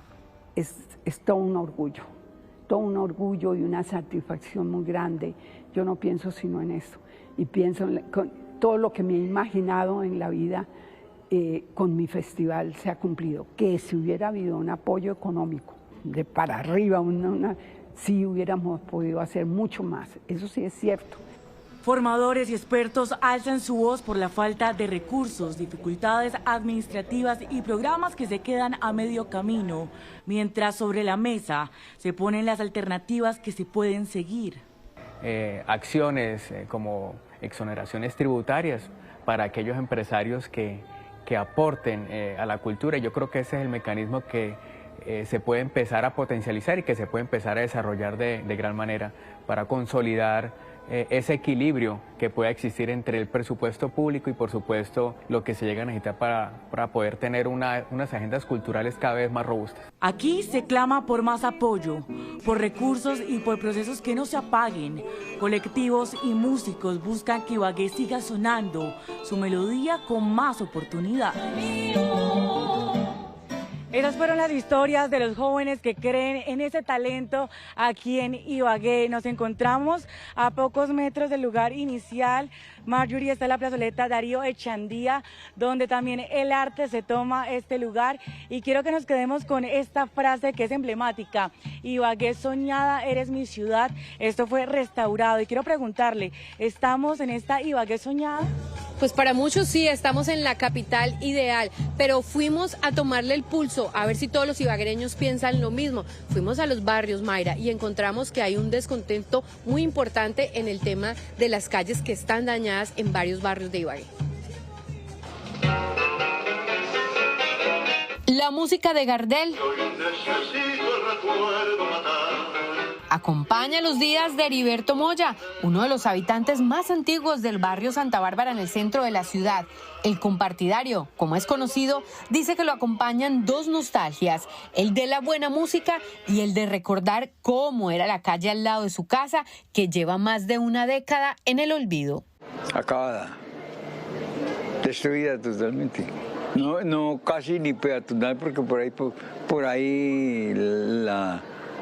Es todo un orgullo y una satisfacción muy grande. Yo no pienso sino en eso, y pienso en todo lo que me he imaginado en la vida con mi festival se ha cumplido. Que si hubiera habido un apoyo económico de para arriba, sí hubiéramos podido hacer mucho más, eso sí es cierto. Formadores y expertos alzan su voz por la falta de recursos, dificultades administrativas y programas que se quedan a medio camino, mientras sobre la mesa se ponen las alternativas que se pueden seguir. Acciones como exoneraciones tributarias para aquellos empresarios que aporten a la cultura. Yo creo que ese es el mecanismo que se puede empezar a potencializar y que se puede empezar a desarrollar de gran manera para consolidar ese equilibrio que pueda existir entre el presupuesto público y por supuesto lo que se llega a necesitar para poder tener unas agendas culturales cada vez más robustas. Aquí se clama por más apoyo, por recursos y por procesos que no se apaguen. Colectivos y músicos buscan que Ibagué siga sonando su melodía con más oportunidad. Esas fueron las historias de los jóvenes que creen en ese talento aquí en Ibagué. Nos encontramos a pocos metros del lugar inicial. Marjorie, está en la plazoleta Darío Echandía, donde también el arte se toma este lugar. Y quiero que nos quedemos con esta frase que es emblemática. Ibagué soñada, eres mi ciudad. Esto fue restaurado. Y quiero preguntarle, ¿estamos en esta Ibagué soñada? Pues para muchos sí, estamos en la capital ideal, pero fuimos a tomarle el pulso, a ver si todos los ibaguereños piensan lo mismo. Fuimos a los barrios, Mayra, y encontramos que hay un descontento muy importante en el tema de las calles que están dañadas en varios barrios de Ibagué. La música de Gardel acompaña los días de Heriberto Moya, uno de los habitantes más antiguos del barrio Santa Bárbara en el centro de la ciudad. El compartidario, como es conocido, dice que lo acompañan dos nostalgias, el de la buena música y el de recordar cómo era la calle al lado de su casa, que lleva más de una década en el olvido. Acabada, destruida totalmente. No casi ni peatonal, porque por ahí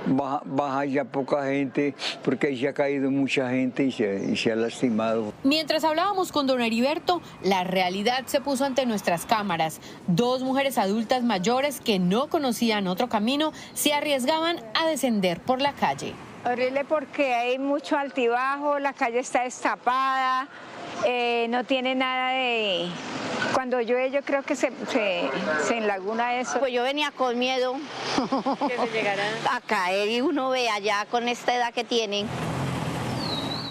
baja ya poca gente, porque ahí se ha caído mucha gente y se ha lastimado. Mientras hablábamos con don Heriberto, la realidad se puso ante nuestras cámaras. Dos mujeres adultas mayores que no conocían otro camino se arriesgaban a descender por la calle. Horrible porque hay mucho altibajo, la calle está destapada, no tiene nada de... Cuando llueve yo creo que se enlaguna eso. Pues yo venía con miedo que se llegara a caer y uno ve allá con esta edad que tienen.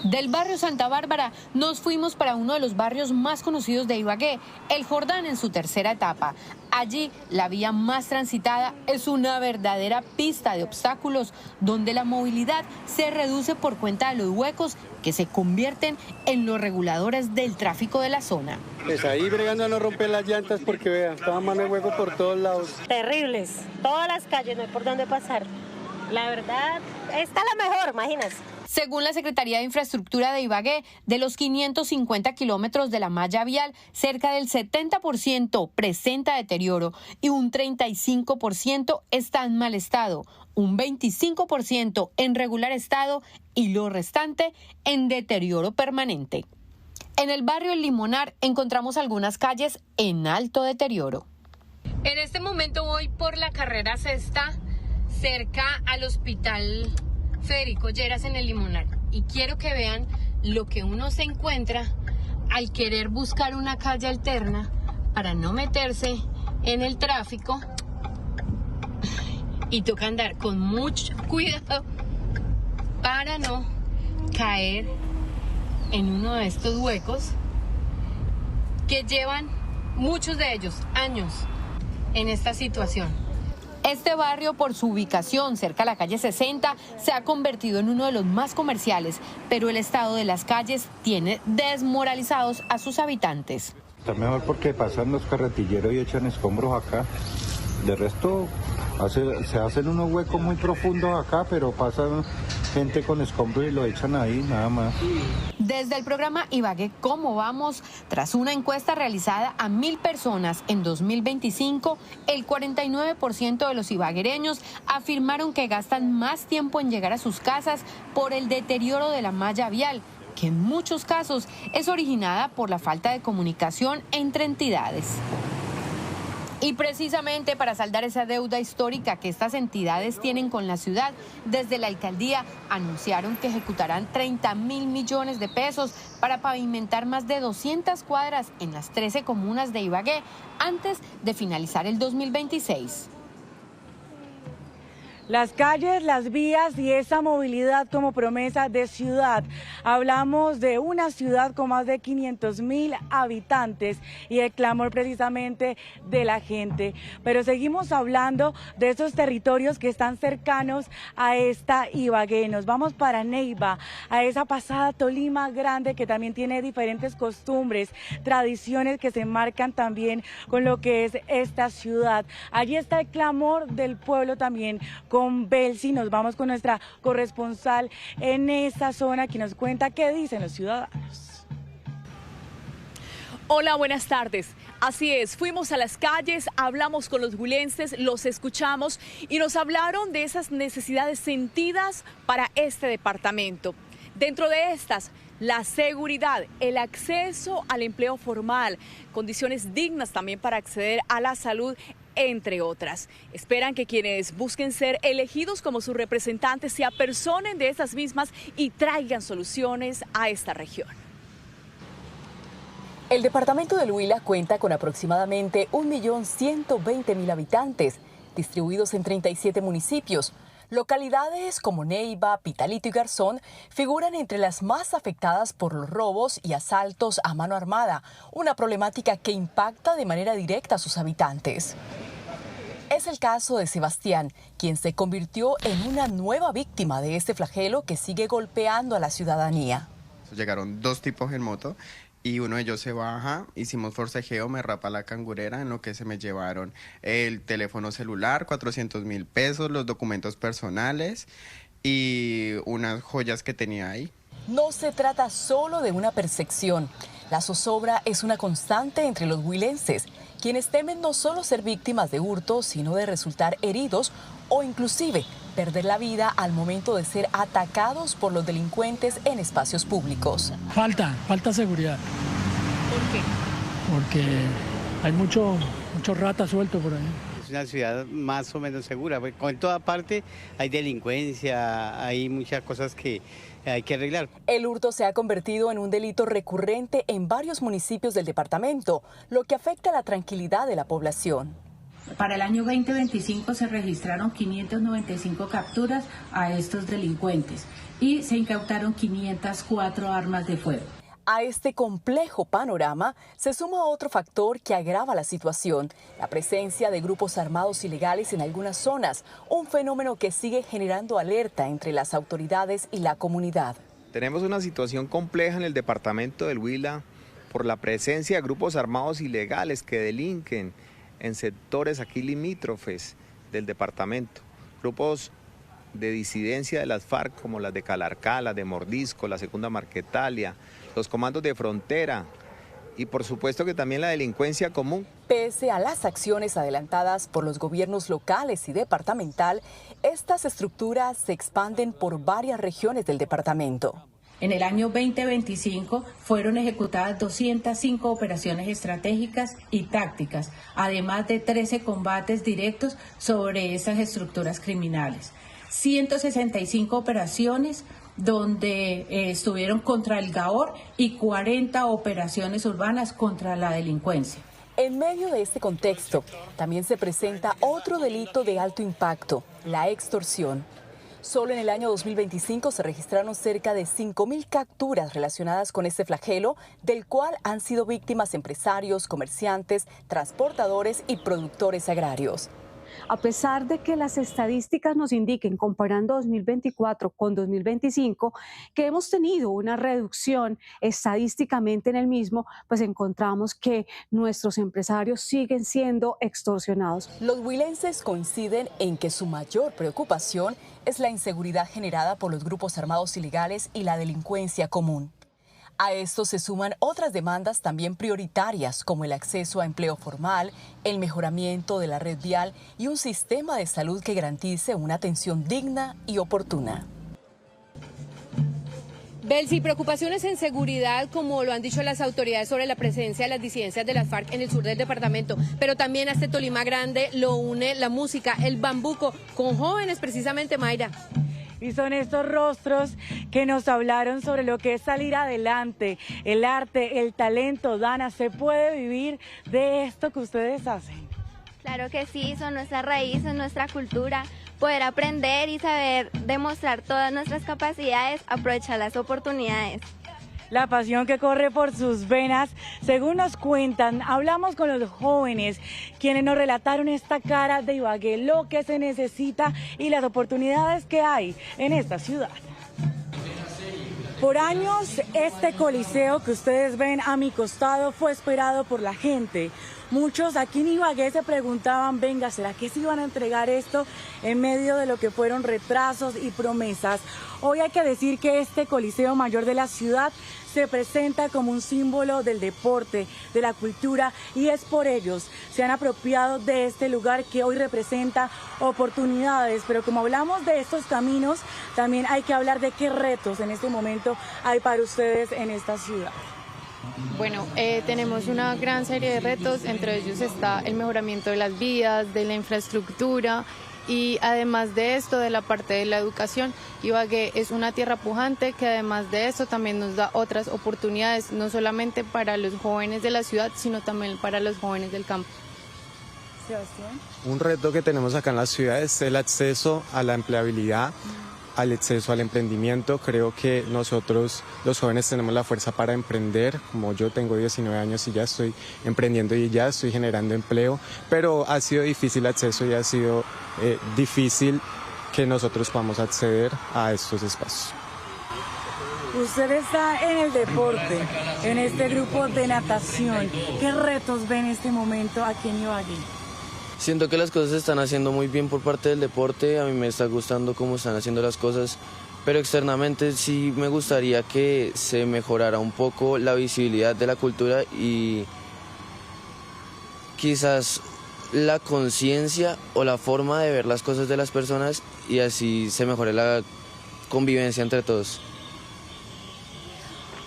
Del barrio Santa Bárbara nos fuimos para uno de los barrios más conocidos de Ibagué, El Jordán, en su tercera etapa. Allí la vía más transitada es una verdadera pista de obstáculos donde la movilidad se reduce por cuenta de los huecos que se convierten en los reguladores del tráfico de la zona. Pues ahí bregando a no romper las llantas porque vean, toda mano de hueco por todos lados. Terribles, todas las calles, no hay por dónde pasar. La verdad, esta es la mejor, imagínense. Según la Secretaría de Infraestructura de Ibagué, de los 550 kilómetros de la malla vial, cerca del 70% presenta deterioro y un 35% está en mal estado, un 25% en regular estado y lo restante en deterioro permanente. En el barrio El Limonar encontramos algunas calles en alto deterioro. En este momento voy por la carrera sexta, cerca al hospital Federico Lleras en El Limonar, y quiero que vean lo que uno se encuentra al querer buscar una calle alterna para no meterse en el tráfico, y toca andar con mucho cuidado para no caer en uno de estos huecos que llevan, muchos de ellos, años en esta situación. Este barrio, por su ubicación cerca a la calle 60, se ha convertido en uno de los más comerciales, pero el estado de las calles tiene desmoralizados a sus habitantes. Está mejor porque pasan los carretilleros y echan escombros acá. De resto, se hacen unos huecos muy profundos acá, pero pasan gente con escombros y lo echan ahí, nada más. Desde el programa Ibagué ¿Cómo vamos? Tras una encuesta realizada a 1000 personas en 2025, el 49% de los ibaguereños afirmaron que gastan más tiempo en llegar a sus casas por el deterioro de la malla vial, que en muchos casos es originada por la falta de comunicación entre entidades. Y precisamente para saldar esa deuda histórica que estas entidades tienen con la ciudad, desde la alcaldía anunciaron que ejecutarán 30.000 millones de pesos para pavimentar más de 200 cuadras en las 13 comunas de Ibagué antes de finalizar el 2026. Las calles, las vías y esa movilidad como promesa de ciudad. Hablamos de una ciudad con más de 500.000 habitantes y el clamor precisamente de la gente. Pero seguimos hablando de esos territorios que están cercanos a esta Ibagué. Nos vamos para Neiva, a esa pasada Tolima grande que también tiene diferentes costumbres, tradiciones que se enmarcan también con lo que es esta ciudad. Allí está el clamor del pueblo también con Belsi. Nos vamos con nuestra corresponsal en esa zona que nos cuenta qué dicen los ciudadanos. Hola, buenas tardes. Así es, fuimos a las calles, hablamos con los huilenses, los escuchamos y nos hablaron de esas necesidades sentidas para este departamento. Dentro de estas, la seguridad, el acceso al empleo formal, condiciones dignas también para acceder a la salud, entre otras. Esperan que quienes busquen ser elegidos como sus representantes se apersonen de estas mismas y traigan soluciones a esta región. El departamento del Huila cuenta con aproximadamente 1.120.000 habitantes, distribuidos en 37 municipios. Localidades como Neiva, Pitalito y Garzón figuran entre las más afectadas por los robos y asaltos a mano armada, una problemática que impacta de manera directa a sus habitantes. Es el caso de Sebastián, quien se convirtió en una nueva víctima de este flagelo que sigue golpeando a la ciudadanía. Llegaron dos tipos en moto y uno de ellos se baja, hicimos forcejeo, me rapa la cangurera, en lo que se me llevaron el teléfono celular, 400.000 pesos, los documentos personales y unas joyas que tenía ahí. No se trata solo de una percepción. La zozobra es una constante entre los huilenses, quienes temen no solo ser víctimas de hurtos, sino de resultar heridos o inclusive perder la vida al momento de ser atacados por los delincuentes en espacios públicos. Falta seguridad. ¿Por qué? Porque hay mucho rata suelto por ahí. Es una ciudad más o menos segura, porque en toda parte hay delincuencia, hay muchas cosas que hay que arreglar. El hurto se ha convertido en un delito recurrente en varios municipios del departamento, lo que afecta a la tranquilidad de la población. Para el año 2025 se registraron 595 capturas a estos delincuentes y se incautaron 504 armas de fuego. A este complejo panorama se suma otro factor que agrava la situación, la presencia de grupos armados ilegales en algunas zonas, un fenómeno que sigue generando alerta entre las autoridades y la comunidad. Tenemos una situación compleja en el departamento del Huila por la presencia de grupos armados ilegales que delinquen en sectores aquí limítrofes del departamento, grupos de disidencia de las FARC como las de Calarcá, las de Mordisco, la Segunda Marquetalia, los comandos de frontera y por supuesto que también la delincuencia común. Pese a las acciones adelantadas por los gobiernos locales y departamental, estas estructuras se expanden por varias regiones del departamento. En el año 2025 fueron ejecutadas 205 operaciones estratégicas y tácticas, además de 13 combates directos sobre esas estructuras criminales. 165 operaciones donde estuvieron contra el GAOR y 40 operaciones urbanas contra la delincuencia. En medio de este contexto, también se presenta otro delito de alto impacto, la extorsión. Solo en el año 2025 se registraron cerca de 5.000 capturas relacionadas con este flagelo, del cual han sido víctimas empresarios, comerciantes, transportadores y productores agrarios. A pesar de que las estadísticas nos indiquen, comparando 2024 con 2025, que hemos tenido una reducción estadísticamente en el mismo, pues encontramos que nuestros empresarios siguen siendo extorsionados. Los huilenses coinciden en que su mayor preocupación es la inseguridad generada por los grupos armados ilegales y la delincuencia común. A esto se suman otras demandas también prioritarias, como el acceso a empleo formal, el mejoramiento de la red vial y un sistema de salud que garantice una atención digna y oportuna. Belsi, preocupaciones en seguridad, como lo han dicho las autoridades, sobre la presencia de las disidencias de las FARC en el sur del departamento, pero también a este Tolima grande lo une la música, el bambuco, con jóvenes precisamente, Mayra. Y son estos rostros que nos hablaron sobre lo que es salir adelante, el arte, el talento. Dana, ¿se puede vivir de esto que ustedes hacen? Claro que sí, son nuestras raíces, nuestra cultura. Poder aprender y saber demostrar todas nuestras capacidades, aprovechar las oportunidades. La pasión que corre por sus venas, según nos cuentan, hablamos con los jóvenes, quienes nos relataron esta cara de Ibagué, lo que se necesita y las oportunidades que hay en esta ciudad. Por años, este coliseo que ustedes ven a mi costado fue esperado por la gente. Muchos aquí en Ibagué se preguntaban, venga, ¿será que se iban a entregar esto en medio de lo que fueron retrasos y promesas? Hoy hay que decir que este Coliseo Mayor de la ciudad se presenta como un símbolo del deporte, de la cultura, y es por ellos. Se han apropiado de este lugar que hoy representa oportunidades, pero como hablamos de estos caminos, también hay que hablar de qué retos en este momento hay para ustedes en esta ciudad. Bueno, tenemos una gran serie de retos, entre ellos está el mejoramiento de las vías, de la infraestructura y además de esto, de la parte de la educación. Ibagué es una tierra pujante que además de eso también nos da otras oportunidades, no solamente para los jóvenes de la ciudad, sino también para los jóvenes del campo. Sebastián. Un reto que tenemos acá en la ciudad es el acceso a la empleabilidad, al acceso al emprendimiento. Creo que nosotros los jóvenes tenemos la fuerza para emprender, como yo tengo 19 años y ya estoy emprendiendo y ya estoy generando empleo, pero ha sido difícil el acceso y ha sido difícil que nosotros podamos acceder a estos espacios. Usted está en el deporte, en este grupo de natación. ¿Qué retos ve en este momento aquí en Ibagué? Siento que las cosas se están haciendo muy bien por parte del deporte, a mí me está gustando cómo están haciendo las cosas, pero externamente sí me gustaría que se mejorara un poco la visibilidad de la cultura y quizás la conciencia o la forma de ver las cosas de las personas y así se mejore la convivencia entre todos.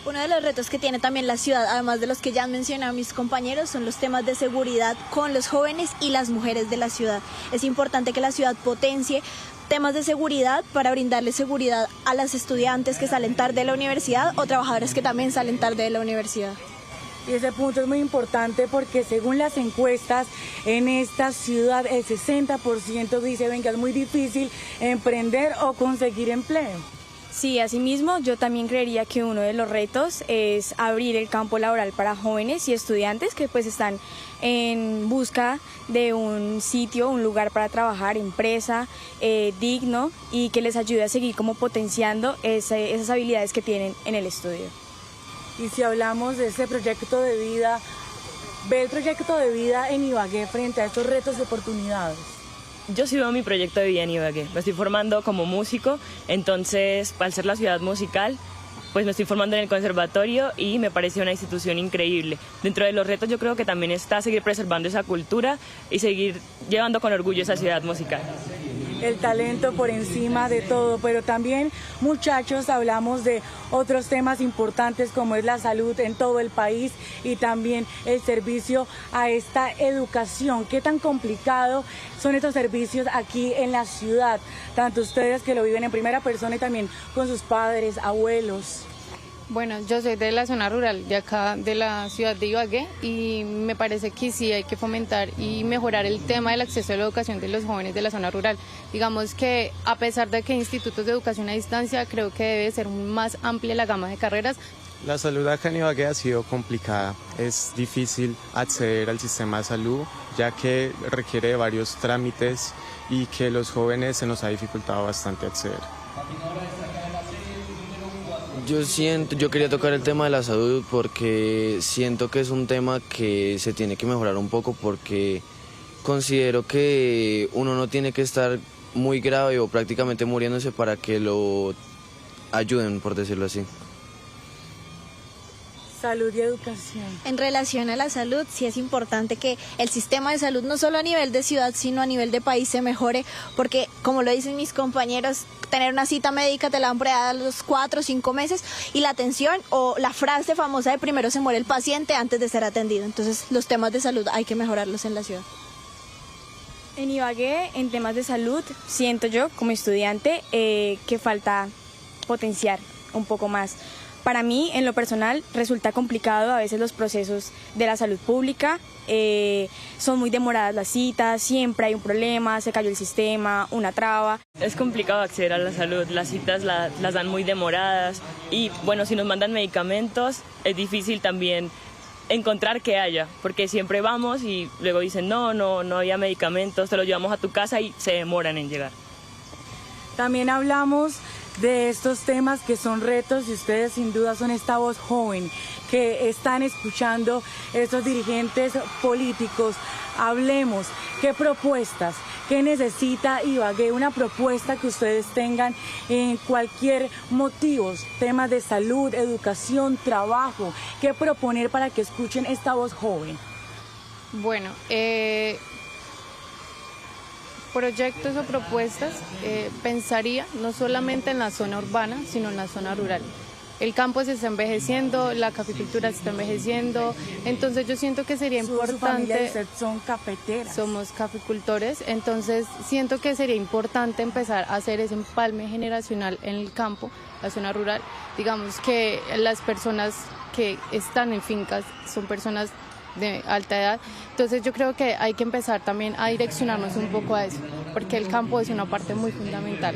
Uno de los retos que tiene también la ciudad, además de los que ya han mencionado mis compañeros, son los temas de seguridad con los jóvenes y las mujeres de la ciudad. Es importante que la ciudad potencie temas de seguridad para brindarle seguridad a las estudiantes que salen tarde de la universidad o trabajadores que también salen tarde de la universidad. Y ese punto es muy importante porque según las encuestas en esta ciudad el 60% dice que es muy difícil emprender o conseguir empleo. Sí, asimismo, yo también creería que uno de los retos es abrir el campo laboral para jóvenes y estudiantes que pues están en busca de un sitio, un lugar para trabajar, empresa, digno y que les ayude a seguir como potenciando esas habilidades que tienen en el estudio. Y si hablamos de ese proyecto de vida, ¿ve el proyecto de vida en Ibagué frente a estos retos y oportunidades? Yo sí veo mi proyecto de vida en Ibagué. Me estoy formando como músico, entonces al ser la ciudad musical, pues me estoy formando en el conservatorio y me parece una institución increíble. Dentro de los retos yo creo que también está seguir preservando esa cultura y seguir llevando con orgullo esa ciudad musical. El talento por encima de todo, pero también, muchachos, hablamos de otros temas importantes como es la salud en todo el país y también el servicio a esta educación. ¿Qué tan complicado son estos servicios aquí en la ciudad? Tanto ustedes que lo viven en primera persona y también con sus padres, abuelos. Bueno, yo soy de la zona rural, de acá de la ciudad de Ibagué, y me parece que sí hay que fomentar y mejorar el tema del acceso a la educación de los jóvenes de la zona rural. Digamos que a pesar de que hay institutos de educación a distancia, creo que debe ser más amplia la gama de carreras. La salud acá en Ibagué ha sido complicada, es difícil acceder al sistema de salud ya que requiere de varios trámites y que los jóvenes se nos ha dificultado bastante acceder. Yo quería tocar el tema de la salud porque siento que es un tema que se tiene que mejorar un poco porque considero que uno no tiene que estar muy grave o prácticamente muriéndose para que lo ayuden, por decirlo así. Salud y educación. En relación a la salud, sí es importante que el sistema de salud, no solo a nivel de ciudad, sino a nivel de país, se mejore, porque, como lo dicen mis compañeros, tener una cita médica te la dan por allá a los 4 o 5 meses, y la atención, o la frase famosa de primero se muere el paciente antes de ser atendido. Entonces, los temas de salud hay que mejorarlos en la ciudad. En Ibagué, en temas de salud, siento yo, como estudiante, que falta potenciar un poco más. Para mí, en lo personal, resulta complicado a veces los procesos de la salud pública, son muy demoradas las citas, siempre hay un problema, se cayó el sistema, una traba. Es complicado acceder a la salud, las citas las dan muy demoradas y bueno, si nos mandan medicamentos es difícil también encontrar que haya, porque siempre vamos y luego dicen no había medicamentos, te los llevamos a tu casa y se demoran en llegar. También hablamos de estos temas que son retos y ustedes sin duda son esta voz joven que están escuchando estos dirigentes políticos. Hablemos, ¿qué propuestas? ¿Qué necesita Ibagué? Una propuesta que ustedes tengan en cualquier motivo, temas de salud, educación, trabajo. ¿Qué proponer para que escuchen esta voz joven? Bueno, proyectos o propuestas, pensaría no solamente en la zona urbana, sino en la zona rural. El campo se está envejeciendo, la caficultura se está envejeciendo, entonces yo siento que sería importante... Su familia y usted son cafeteras. Somos caficultores, entonces siento que sería importante empezar a hacer ese empalme generacional en el campo, la zona rural. Digamos que las personas que están en fincas son personas de alta edad, entonces yo creo que hay que empezar también a direccionarnos un poco a eso, porque el campo es una parte muy fundamental.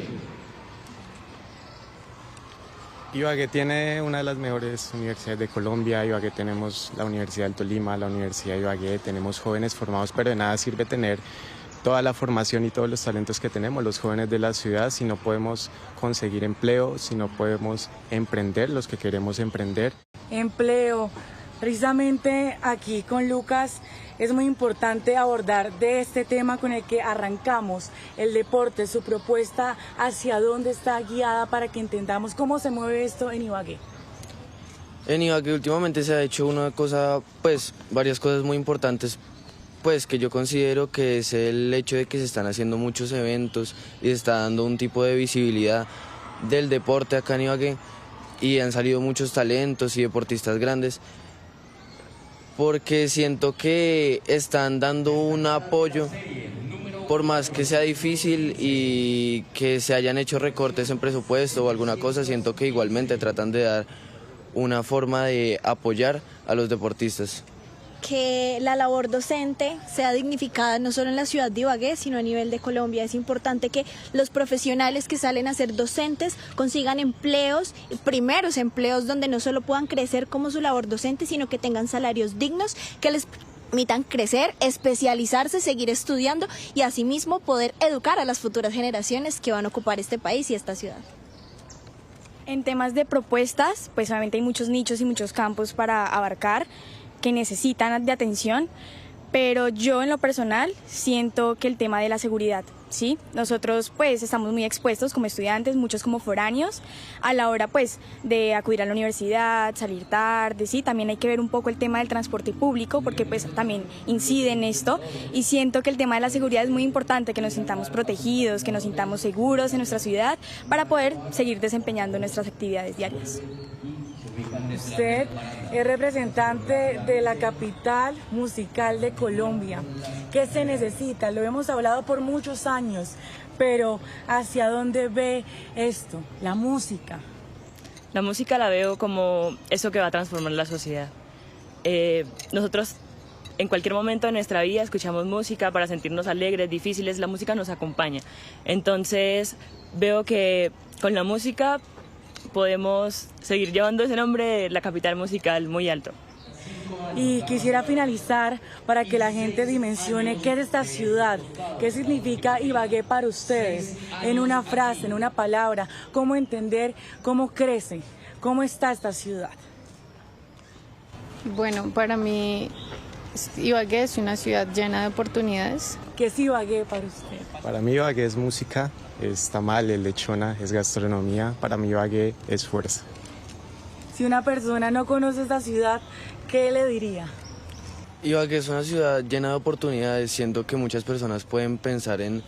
Ibagué tiene una de las mejores universidades de Colombia. Ibagué tenemos la Universidad del Tolima, la Universidad de Ibagué, tenemos jóvenes formados, pero de nada sirve tener toda la formación y todos los talentos que tenemos los jóvenes de la ciudad si no podemos conseguir empleo, si no podemos emprender los que queremos emprender. Empleo. Precisamente aquí con Lucas es muy importante abordar de este tema con el que arrancamos, el deporte, su propuesta, hacia dónde está guiada para que entendamos cómo se mueve esto en Ibagué. En Ibagué últimamente se ha hecho varias cosas muy importantes, que yo considero que es el hecho de que se están haciendo muchos eventos y se está dando un tipo de visibilidad del deporte acá en Ibagué y han salido muchos talentos y deportistas grandes, porque siento que están dando un apoyo, por más que sea difícil y que se hayan hecho recortes en presupuesto o alguna cosa, siento que igualmente tratan de dar una forma de apoyar a los deportistas. Que la labor docente sea dignificada no solo en la ciudad de Ibagué, sino a nivel de Colombia. Es importante que los profesionales que salen a ser docentes consigan empleos, primeros empleos donde no solo puedan crecer como su labor docente, sino que tengan salarios dignos que les permitan crecer, especializarse, seguir estudiando y asimismo poder educar a las futuras generaciones que van a ocupar este país y esta ciudad. En temas de propuestas, pues obviamente hay muchos nichos y muchos campos para abarcar que necesitan de atención, pero yo en lo personal siento que el tema de la seguridad, ¿sí? Nosotros pues estamos muy expuestos como estudiantes, muchos como foráneos, a la hora pues de acudir a la universidad, salir tarde, ¿sí? También hay que ver un poco el tema del transporte público porque pues también incide en esto y siento que el tema de la seguridad es muy importante, que nos sintamos protegidos, que nos sintamos seguros en nuestra ciudad para poder seguir desempeñando nuestras actividades diarias. Usted es representante de la capital musical de Colombia. ¿Qué se necesita? Lo hemos hablado por muchos años, pero ¿hacia dónde ve esto, la música? La música la veo como eso que va a transformar la sociedad. Nosotros en cualquier momento de nuestra vida escuchamos música para sentirnos alegres, difíciles, la música nos acompaña. Entonces veo que con la música podemos seguir llevando ese nombre de la capital musical muy alto. Y quisiera finalizar para que la gente dimensione qué es esta ciudad, qué significa Ibagué para ustedes, en una frase, en una palabra, cómo entender, cómo crece, cómo está esta ciudad. Bueno, para mí Ibagué es una ciudad llena de oportunidades. ¿Qué es Ibagué para usted? Para mí Ibagué es música, es tamales, lechona, es gastronomía. Para mí Ibagué es fuerza. Si una persona no conoce esta ciudad, ¿qué le diría? Ibagué es una ciudad llena de oportunidades. Siento que muchas personas pueden pensar en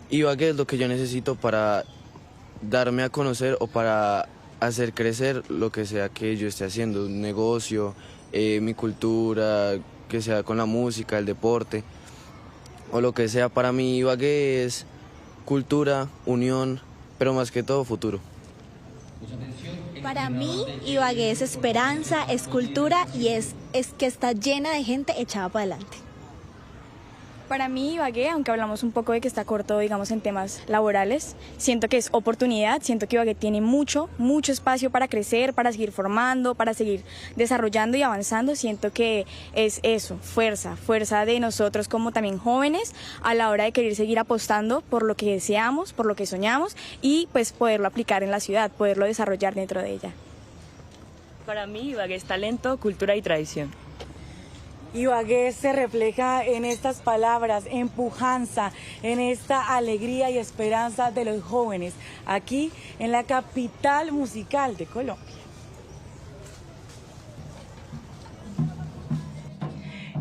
Ibagué es lo que yo necesito para darme a conocer o para hacer crecer lo que sea que yo esté haciendo, un negocio, mi cultura, que sea con la música, el deporte o lo que sea. Para mí Ibagué es cultura, unión, pero más que todo futuro. Para mí Ibagué es esperanza, es cultura y es que está llena de gente echada para adelante. Para mí Ibagué, aunque hablamos un poco de que está corto, digamos, en temas laborales, siento que es oportunidad, siento que Ibagué tiene mucho espacio para crecer, para seguir formando, para seguir desarrollando y avanzando. Siento que es eso, fuerza de nosotros como también jóvenes a la hora de querer seguir apostando por lo que deseamos, por lo que soñamos y pues poderlo aplicar en la ciudad, poderlo desarrollar dentro de ella. Para mí Ibagué es talento, cultura y tradición. Ibagué se refleja en estas palabras, en pujanza, en esta alegría y esperanza de los jóvenes, aquí en la capital musical de Colombia.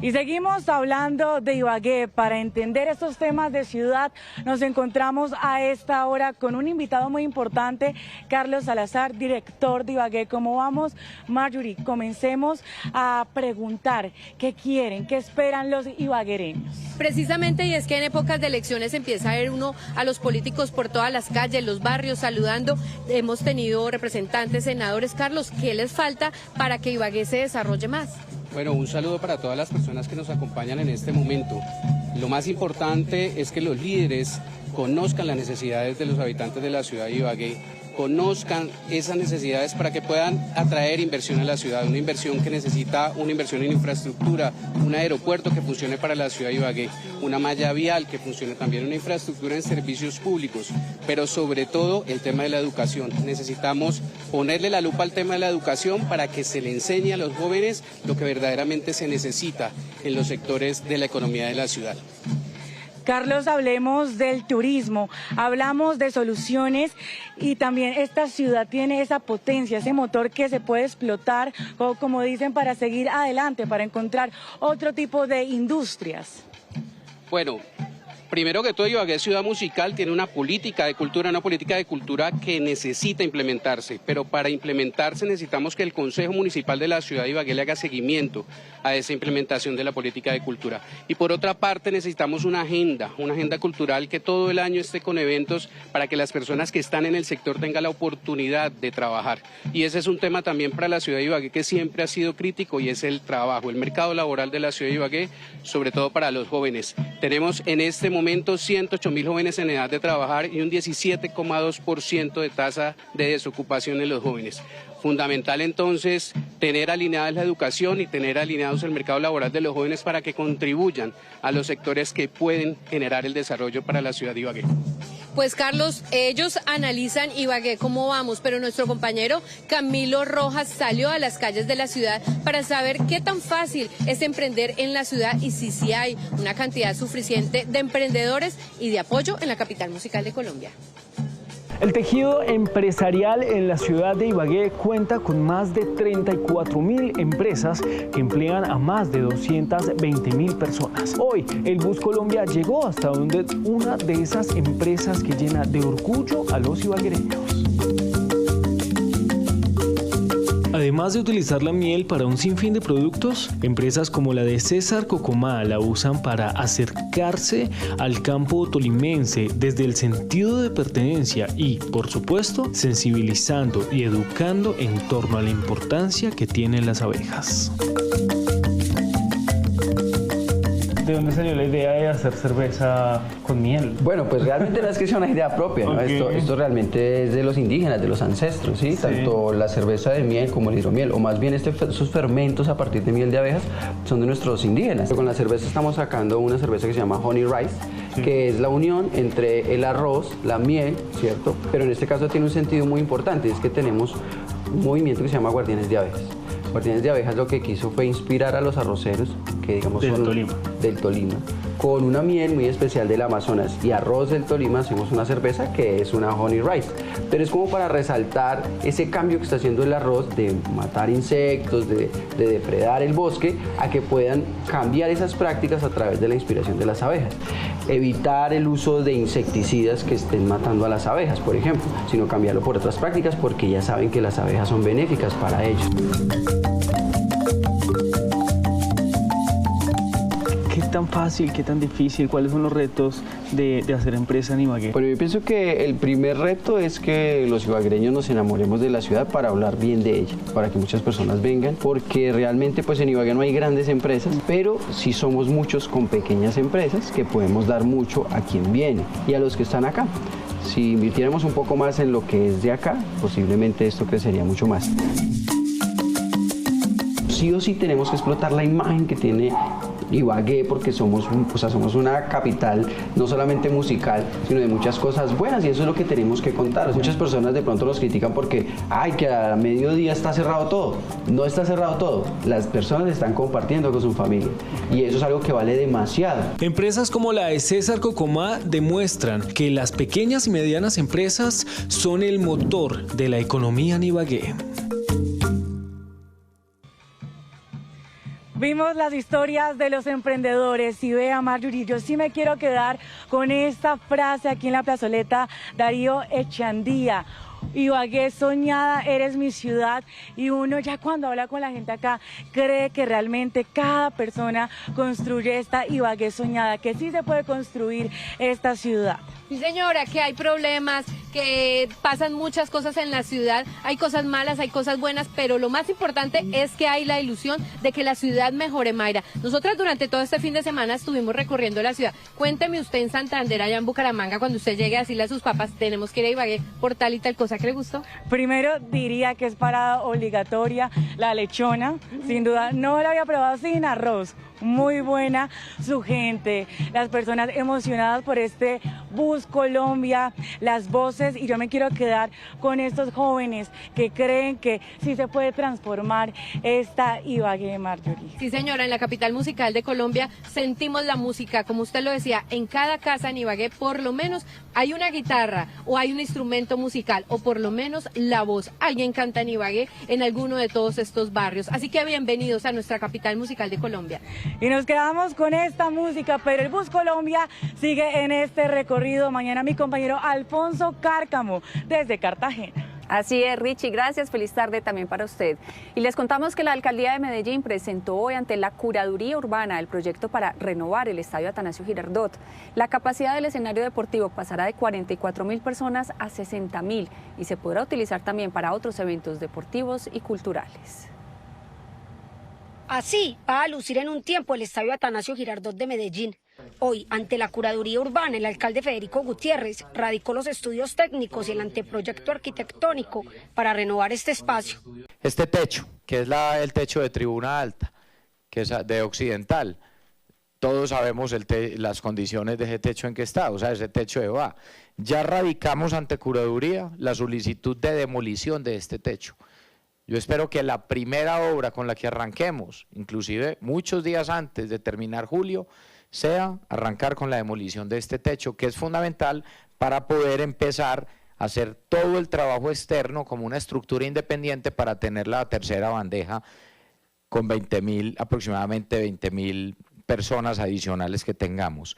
Y seguimos hablando de Ibagué. Para entender estos temas de ciudad, nos encontramos a esta hora con un invitado muy importante, Carlos Salazar, director de Ibagué. ¿Cómo vamos, Marjorie? Comencemos a preguntar qué quieren, qué esperan los ibaguereños. Precisamente, y es que en épocas de elecciones empieza a ver uno a los políticos por todas las calles, los barrios, saludando. Hemos tenido representantes, senadores. Carlos, ¿qué les falta para que Ibagué se desarrolle más? Bueno, un saludo para todas las personas que nos acompañan en este momento. Lo más importante es que los líderes conozcan las necesidades de los habitantes de la ciudad de Ibagué, conozcan esas necesidades para que puedan atraer inversión a la ciudad, una inversión que necesita una inversión en infraestructura, un aeropuerto que funcione para la ciudad de Ibagué, una malla vial que funcione también, una infraestructura en servicios públicos, pero sobre todo el tema de la educación. Necesitamos ponerle la lupa al tema de la educación para que se le enseñe a los jóvenes lo que verdaderamente se necesita en los sectores de la economía de la ciudad. Carlos, hablemos del turismo, hablamos de soluciones y también esta ciudad tiene esa potencia, ese motor que se puede explotar, como dicen, para seguir adelante, para encontrar otro tipo de industrias. Bueno, primero que todo, Ibagué Ciudad Musical tiene una política de cultura que necesita implementarse, pero para implementarse necesitamos que el Consejo Municipal de la ciudad de Ibagué le haga seguimiento a esa implementación de la política de cultura. Y por otra parte necesitamos una agenda cultural que todo el año esté con eventos para que las personas que están en el sector tengan la oportunidad de trabajar. Y ese es un tema también para la ciudad de Ibagué que siempre ha sido crítico y es el trabajo, el mercado laboral de la ciudad de Ibagué, sobre todo para los jóvenes. Tenemos en este momento 108.000 jóvenes en edad de trabajar y un 17,2% de tasa de desocupación en los jóvenes. Fundamental entonces tener alineada la educación y tener alineados el mercado laboral de los jóvenes para que contribuyan a los sectores que pueden generar el desarrollo para la ciudad de Ibagué. Pues Carlos, ellos analizan Ibagué cómo vamos, pero nuestro compañero Camilo Rojas salió a las calles de la ciudad para saber qué tan fácil es emprender en la ciudad y si hay una cantidad suficiente de emprendedores y de apoyo en la capital musical de Colombia. El tejido empresarial en la ciudad de Ibagué cuenta con más de 34.000 empresas que emplean a más de 220.000 personas. Hoy, el Bus Colombia llegó hasta donde una de esas empresas que llena de orgullo a los ibaguereños. Además de utilizar la miel para un sinfín de productos, empresas como la de César Cocomá la usan para acercarse al campo tolimense desde el sentido de pertenencia y, por supuesto, sensibilizando y educando en torno a la importancia que tienen las abejas. ¿De dónde salió la idea de hacer cerveza con miel? Bueno, pues realmente no es que sea una idea propia, ¿no? Okay. Esto realmente es de los indígenas, de los ancestros, ¿sí? Tanto la cerveza de miel como el hidromiel, o más bien esos fermentos a partir de miel de abejas son de nuestros indígenas. Con la cerveza estamos sacando una cerveza que se llama Honey Rice, que es la unión entre el arroz, la miel, ¿cierto? Pero en este caso tiene un sentido muy importante, es que tenemos un movimiento que se llama Guardianes de Abejas. Guardianes de Abejas lo que quiso fue inspirar a los arroceros, que digamos del Tolima, con una miel muy especial del Amazonas y arroz del Tolima hacemos una cerveza que es una Honey Rice. Pero es como para resaltar ese cambio que está haciendo el arroz de matar insectos, de depredar el bosque, a que puedan cambiar esas prácticas a través de la inspiración de las abejas. Evitar el uso de insecticidas que estén matando a las abejas, por ejemplo, sino cambiarlo por otras prácticas porque ya saben que las abejas son benéficas para ellos. ¿Qué tan fácil, qué tan difícil? ¿Cuáles son los retos de hacer empresa en Ibagué? Bueno, yo pienso que el primer reto es que los ibaguereños nos enamoremos de la ciudad para hablar bien de ella, para que muchas personas vengan, porque realmente pues en Ibagué no hay grandes empresas, pero sí somos muchos con pequeñas empresas que podemos dar mucho a quien viene y a los que están acá. Si invirtiéramos un poco más en lo que es de acá, posiblemente esto crecería mucho más. Sí o sí tenemos que explotar la imagen que tiene Ibagué porque somos una capital no solamente musical, sino de muchas cosas buenas y eso es lo que tenemos que contar. Muchas personas de pronto nos critican porque, que a mediodía está cerrado todo. No está cerrado todo. Las personas están compartiendo con su familia y eso es algo que vale demasiado. Empresas como la de César Cocomá demuestran que las pequeñas y medianas empresas son el motor de la economía en Ibagué. Vimos las historias de los emprendedores y vea, Marjorie, yo sí me quiero quedar con esta frase aquí en la plazoleta Darío Echandía. Ibagué soñada, eres mi ciudad, y uno ya cuando habla con la gente acá cree que realmente cada persona construye esta Ibagué soñada, que sí se puede construir esta ciudad. Sí, señora, que hay problemas, que pasan muchas cosas en la ciudad, hay cosas malas, hay cosas buenas, pero lo más importante es que hay la ilusión de que la ciudad mejore, Mayra. Nosotras durante todo este fin de semana estuvimos recorriendo la ciudad. Cuénteme usted en Santander, allá en Bucaramanga, cuando usted llegue a decirle a sus papás, tenemos que ir a Ibagué por tal y tal cosa, ¿qué le gustó? Primero diría que es parada obligatoria la lechona, sin duda, no la había probado sin arroz. Muy buena su gente, las personas emocionadas por este Bus Colombia, las voces, y yo me quiero quedar con estos jóvenes que creen que sí se puede transformar esta Ibagué, Marjorie. Sí, señora, en la capital musical de Colombia sentimos la música, como usted lo decía, en cada casa en Ibagué por lo menos hay una guitarra o hay un instrumento musical o por lo menos la voz. Alguien canta en Ibagué en alguno de todos estos barrios, así que bienvenidos a nuestra capital musical de Colombia. Y nos quedamos con esta música, pero el Bus Colombia sigue en este recorrido. Mañana mi compañero Alfonso Cárcamo desde Cartagena. Así es, Richie, gracias, feliz tarde también para usted. Y les contamos que la Alcaldía de Medellín presentó hoy ante la Curaduría Urbana el proyecto para renovar el Estadio Atanasio Girardot. La capacidad del escenario deportivo pasará de 44.000 personas a 60.000 y se podrá utilizar también para otros eventos deportivos y culturales. Así va a lucir en un tiempo el Estadio Atanasio Girardot de Medellín. Hoy, ante la Curaduría Urbana, el alcalde Federico Gutiérrez radicó los estudios técnicos y el anteproyecto arquitectónico para renovar este espacio. Este techo, que es el techo de tribuna alta, que es de occidental, todos sabemos las condiciones de ese techo en que está, o sea, ese techo de va. Ya radicamos ante Curaduría la solicitud de demolición de este techo. Yo espero que la primera obra con la que arranquemos, inclusive muchos días antes de terminar julio, sea arrancar con la demolición de este techo, que es fundamental para poder empezar a hacer todo el trabajo externo como una estructura independiente para tener la tercera bandeja con aproximadamente 20.000 personas adicionales que tengamos.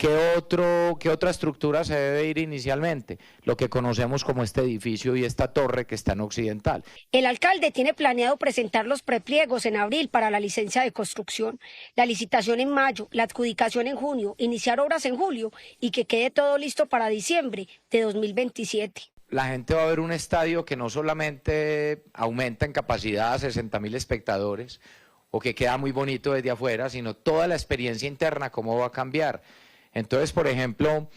¿Qué otra estructura se debe ir inicialmente? Lo que conocemos como este edificio y esta torre que está en Occidental. El alcalde tiene planeado presentar los prepliegos en abril para la licencia de construcción, la licitación en mayo, la adjudicación en junio, iniciar obras en julio y que quede todo listo para diciembre de 2027. La gente va a ver un estadio que no solamente aumenta en capacidad a 60.000 espectadores o que queda muy bonito desde afuera, sino toda la experiencia interna, cómo va a cambiar. Entonces, por ejemplo,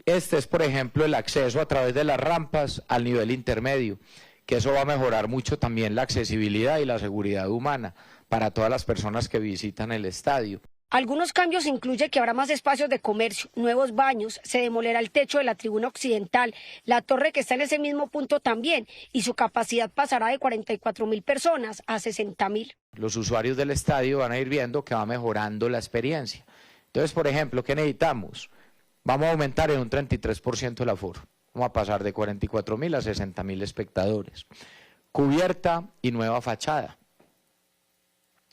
este es, por ejemplo, el acceso a través de las rampas al nivel intermedio, que eso va a mejorar mucho también la accesibilidad y la seguridad humana para todas las personas que visitan el estadio. Algunos cambios incluyen que habrá más espacios de comercio, nuevos baños, se demolerá el techo de la tribuna occidental, la torre que está en ese mismo punto también, y su capacidad pasará de 44.000 personas a 60.000. Los usuarios del estadio van a ir viendo que va mejorando la experiencia. Entonces, por ejemplo, ¿qué necesitamos? Vamos a aumentar en un 33% el aforo. Vamos a pasar de 44.000 a 60.000 espectadores. Cubierta y nueva fachada.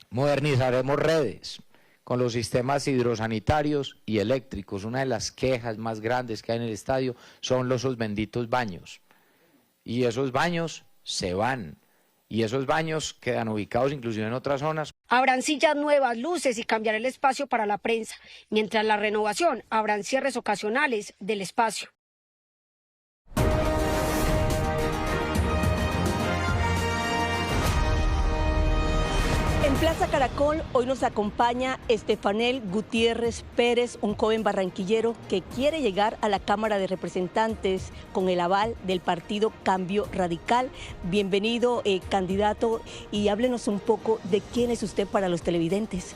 Modernizaremos redes con los sistemas hidrosanitarios y eléctricos. Una de las quejas más grandes que hay en el estadio son esos benditos baños. Y esos baños se van. Y esos baños quedan ubicados inclusive en otras zonas. Habrán sillas nuevas, luces y cambiar el espacio para la prensa. Mientras la renovación, habrán cierres ocasionales del espacio. En Plaza Caracol hoy nos acompaña Estefanel Gutiérrez Pérez, un joven barranquillero que quiere llegar a la Cámara de Representantes con el aval del partido Cambio Radical. Bienvenido, candidato, y háblenos un poco de quién es usted para los televidentes.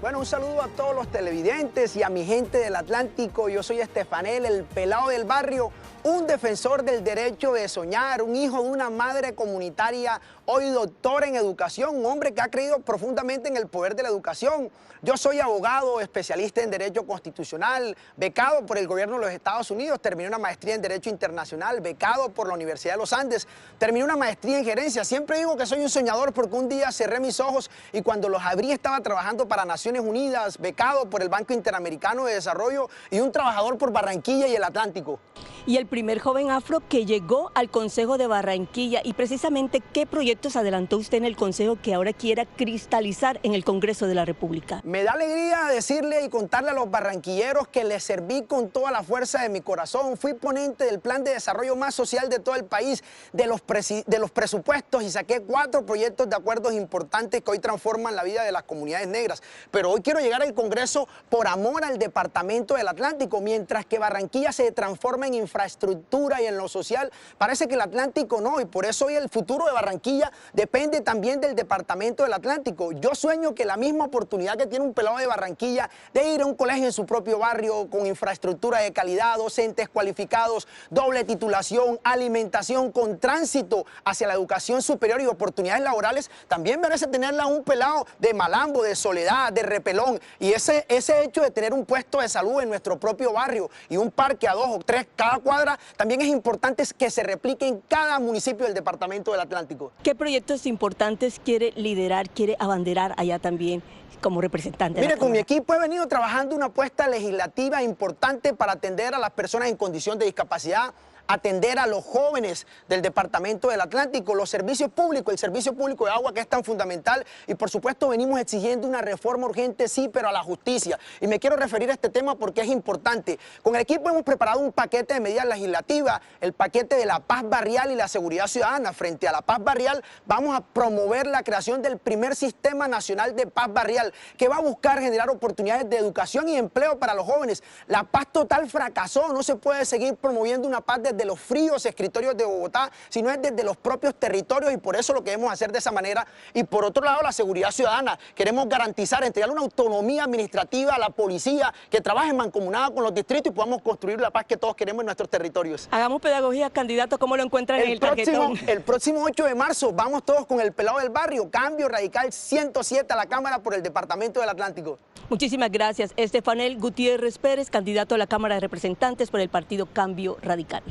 Bueno, un saludo a todos los televidentes y a mi gente del Atlántico. Yo soy Estefanel, el pelado del barrio, un defensor del derecho de soñar, un hijo de una madre comunitaria, hoy doctor en educación, un hombre que ha creído profundamente en el poder de la educación. Yo soy abogado, especialista en Derecho Constitucional, becado por el gobierno de los Estados Unidos, terminé una maestría en Derecho Internacional, becado por la Universidad de los Andes, terminé una maestría en Gerencia. Siempre digo que soy un soñador porque un día cerré mis ojos y cuando los abrí estaba trabajando para Naciones Unidas, becado por el Banco Interamericano de Desarrollo y un trabajador por Barranquilla y el Atlántico. Y el primer joven afro que llegó al Consejo de Barranquilla, y precisamente ¿qué proyectos adelantó usted en el Consejo que ahora quiera cristalizar en el Congreso de la República? Me da alegría decirle y contarle a los barranquilleros que les serví con toda la fuerza de mi corazón. Fui ponente del plan de desarrollo más social de todo el país, de los presupuestos, y saqué 4 proyectos de acuerdos importantes que hoy transforman la vida de las comunidades negras. Pero hoy quiero llegar al Congreso por amor al departamento del Atlántico, mientras que Barranquilla se transforma en infraestructura y en lo social, parece que el Atlántico no, y por eso hoy el futuro de Barranquilla depende también del departamento del Atlántico. Yo sueño que la misma oportunidad que tiene un pelado de Barranquilla de ir a un colegio en su propio barrio con infraestructura de calidad, docentes cualificados, doble titulación, alimentación, con tránsito hacia la educación superior y oportunidades laborales, también merece tenerla un pelado de Malambo, de Soledad, de Repelón. Y ese hecho de tener un puesto de salud en nuestro propio barrio y un parque a 2 o 3 cada cuadra, también es importante que se replique en cada municipio del departamento del Atlántico. ¿Qué proyectos importantes quiere liderar, quiere abanderar allá también como representante? Mire, con mi equipo he venido trabajando una apuesta legislativa importante para atender a las personas en condición de discapacidad, atender a los jóvenes del departamento del Atlántico, los servicios públicos, el servicio público de agua que es tan fundamental, y por supuesto venimos exigiendo una reforma urgente, sí, pero a la justicia. Y me quiero referir a este tema porque es importante. Con el equipo hemos preparado un paquete de medidas legislativas, el paquete de la paz barrial y la seguridad ciudadana. Frente a la paz barrial vamos a promover la creación del primer sistema nacional de paz barrial, que va a buscar generar oportunidades de educación y empleo para los jóvenes. La paz total fracasó, no se puede seguir promoviendo una paz desde los fríos escritorios de Bogotá, sino es desde los propios territorios, y por eso lo queremos hacer de esa manera. Y por otro lado, la seguridad ciudadana. Queremos garantizar, entregar una autonomía administrativa a la policía que trabaje mancomunada con los distritos y podamos construir la paz que todos queremos en nuestros territorios. Hagamos pedagogía, candidato, ¿cómo lo encuentran en el tarjetón? El próximo 8 de marzo vamos todos con el pelado del barrio, Cambio Radical 107 a la Cámara por el departamento del Atlántico. Muchísimas gracias. Estefanel Gutiérrez Pérez, candidato a la Cámara de Representantes por el partido Cambio Radical.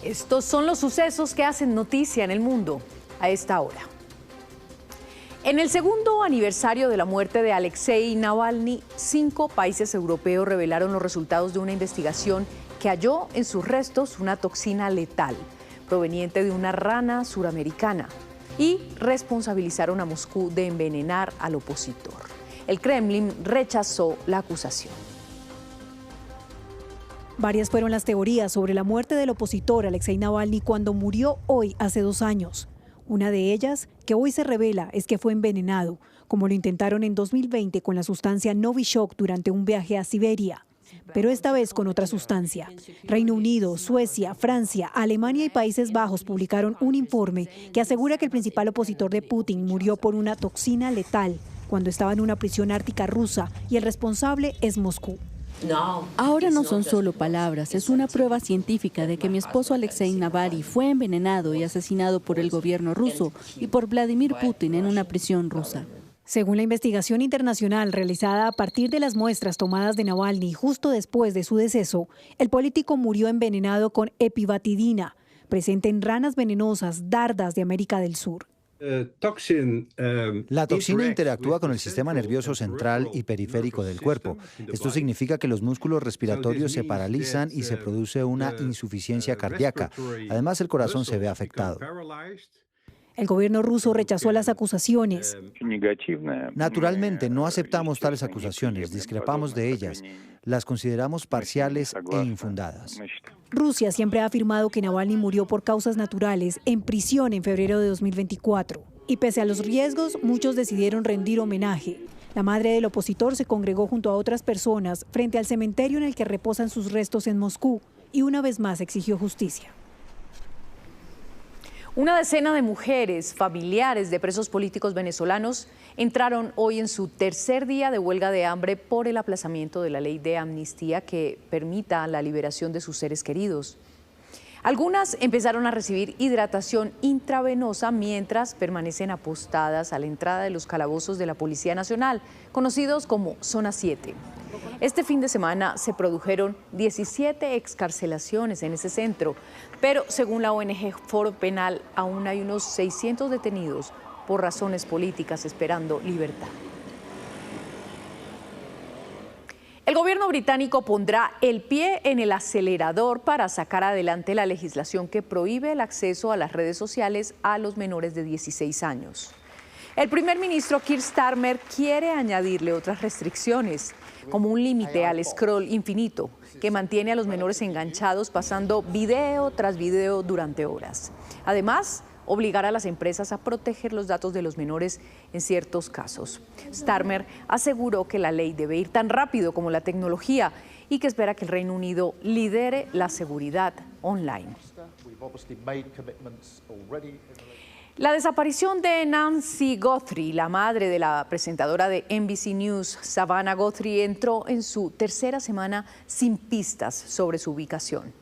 Estos son los sucesos que hacen noticia en el mundo a esta hora. En el segundo aniversario de la muerte de Alexei Navalny, 5 países europeos revelaron los resultados de una investigación que halló en sus restos una toxina letal proveniente de una rana suramericana y responsabilizaron a Moscú de envenenar al opositor. El Kremlin rechazó la acusación. Varias fueron las teorías sobre la muerte del opositor Alexei Navalny cuando murió hoy hace 2 años. Una de ellas, que hoy se revela, es que fue envenenado, como lo intentaron en 2020 con la sustancia Novichok durante un viaje a Siberia. Pero esta vez con otra sustancia. Reino Unido, Suecia, Francia, Alemania y Países Bajos publicaron un informe que asegura que el principal opositor de Putin murió por una toxina letal cuando estaba en una prisión ártica rusa y el responsable es Moscú. Ahora no son solo palabras, es una prueba científica de que mi esposo Alexei Navalny fue envenenado y asesinado por el gobierno ruso y por Vladimir Putin en una prisión rusa. Según la investigación internacional realizada a partir de las muestras tomadas de Navalny justo después de su deceso, el político murió envenenado con epibatidina, presente en ranas venenosas dardas de América del Sur. La toxina interactúa con el sistema nervioso central y periférico del cuerpo. Esto significa que los músculos respiratorios se paralizan y se produce una insuficiencia cardíaca. Además, el corazón se ve afectado. El gobierno ruso rechazó las acusaciones. Naturalmente, no aceptamos tales acusaciones, discrepamos de ellas. Las consideramos parciales e infundadas. Rusia siempre ha afirmado que Navalny murió por causas naturales en prisión en febrero de 2024. Y pese a los riesgos, muchos decidieron rendir homenaje. La madre del opositor se congregó junto a otras personas frente al cementerio en el que reposan sus restos en Moscú y una vez más exigió justicia. Una decena de mujeres, familiares de presos políticos venezolanos, entraron hoy en su tercer día de huelga de hambre por el aplazamiento de la ley de amnistía que permita la liberación de sus seres queridos. Algunas empezaron a recibir hidratación intravenosa mientras permanecen apostadas a la entrada de los calabozos de la Policía Nacional, conocidos como Zona 7. Este fin de semana se produjeron 17 excarcelaciones en ese centro, pero según la ONG Foro Penal, aún hay unos 600 detenidos por razones políticas esperando libertad. El gobierno británico pondrá el pie en el acelerador para sacar adelante la legislación que prohíbe el acceso a las redes sociales a los menores de 16 años. El primer ministro Keir Starmer quiere añadirle otras restricciones, como un límite al scroll infinito, que mantiene a los menores enganchados pasando video tras video durante horas. Además, obligar a las empresas a proteger los datos de los menores en ciertos casos. Starmer aseguró que la ley debe ir tan rápido como la tecnología y que espera que el Reino Unido lidere la seguridad online. La desaparición de Nancy Guthrie, la madre de la presentadora de NBC News, Savannah Guthrie, entró en su tercera semana sin pistas sobre su ubicación.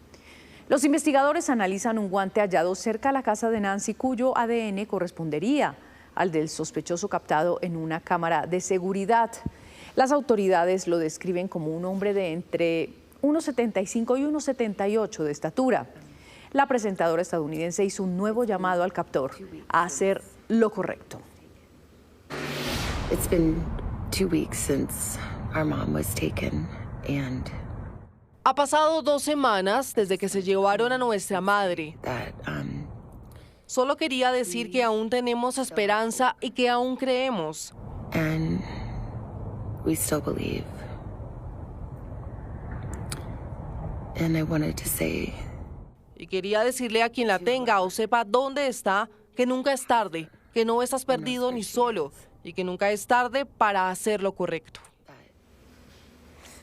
Los investigadores analizan un guante hallado cerca a la casa de Nancy, cuyo ADN correspondería al del sospechoso captado en una cámara de seguridad. Las autoridades lo describen como un hombre de entre 1,75 y 1,78 de estatura. La presentadora estadounidense hizo un nuevo llamado al captor a hacer lo correcto. It's been 2 weeks since our mom was taken and ha pasado 2 semanas desde que se llevaron a nuestra madre. Solo quería decir que aún tenemos esperanza y que aún creemos. And we still believe. And I wanted to say. Y quería decirle a quien la tenga o sepa dónde está, que nunca es tarde, que no estás perdido ni solo y que nunca es tarde para hacer lo correcto.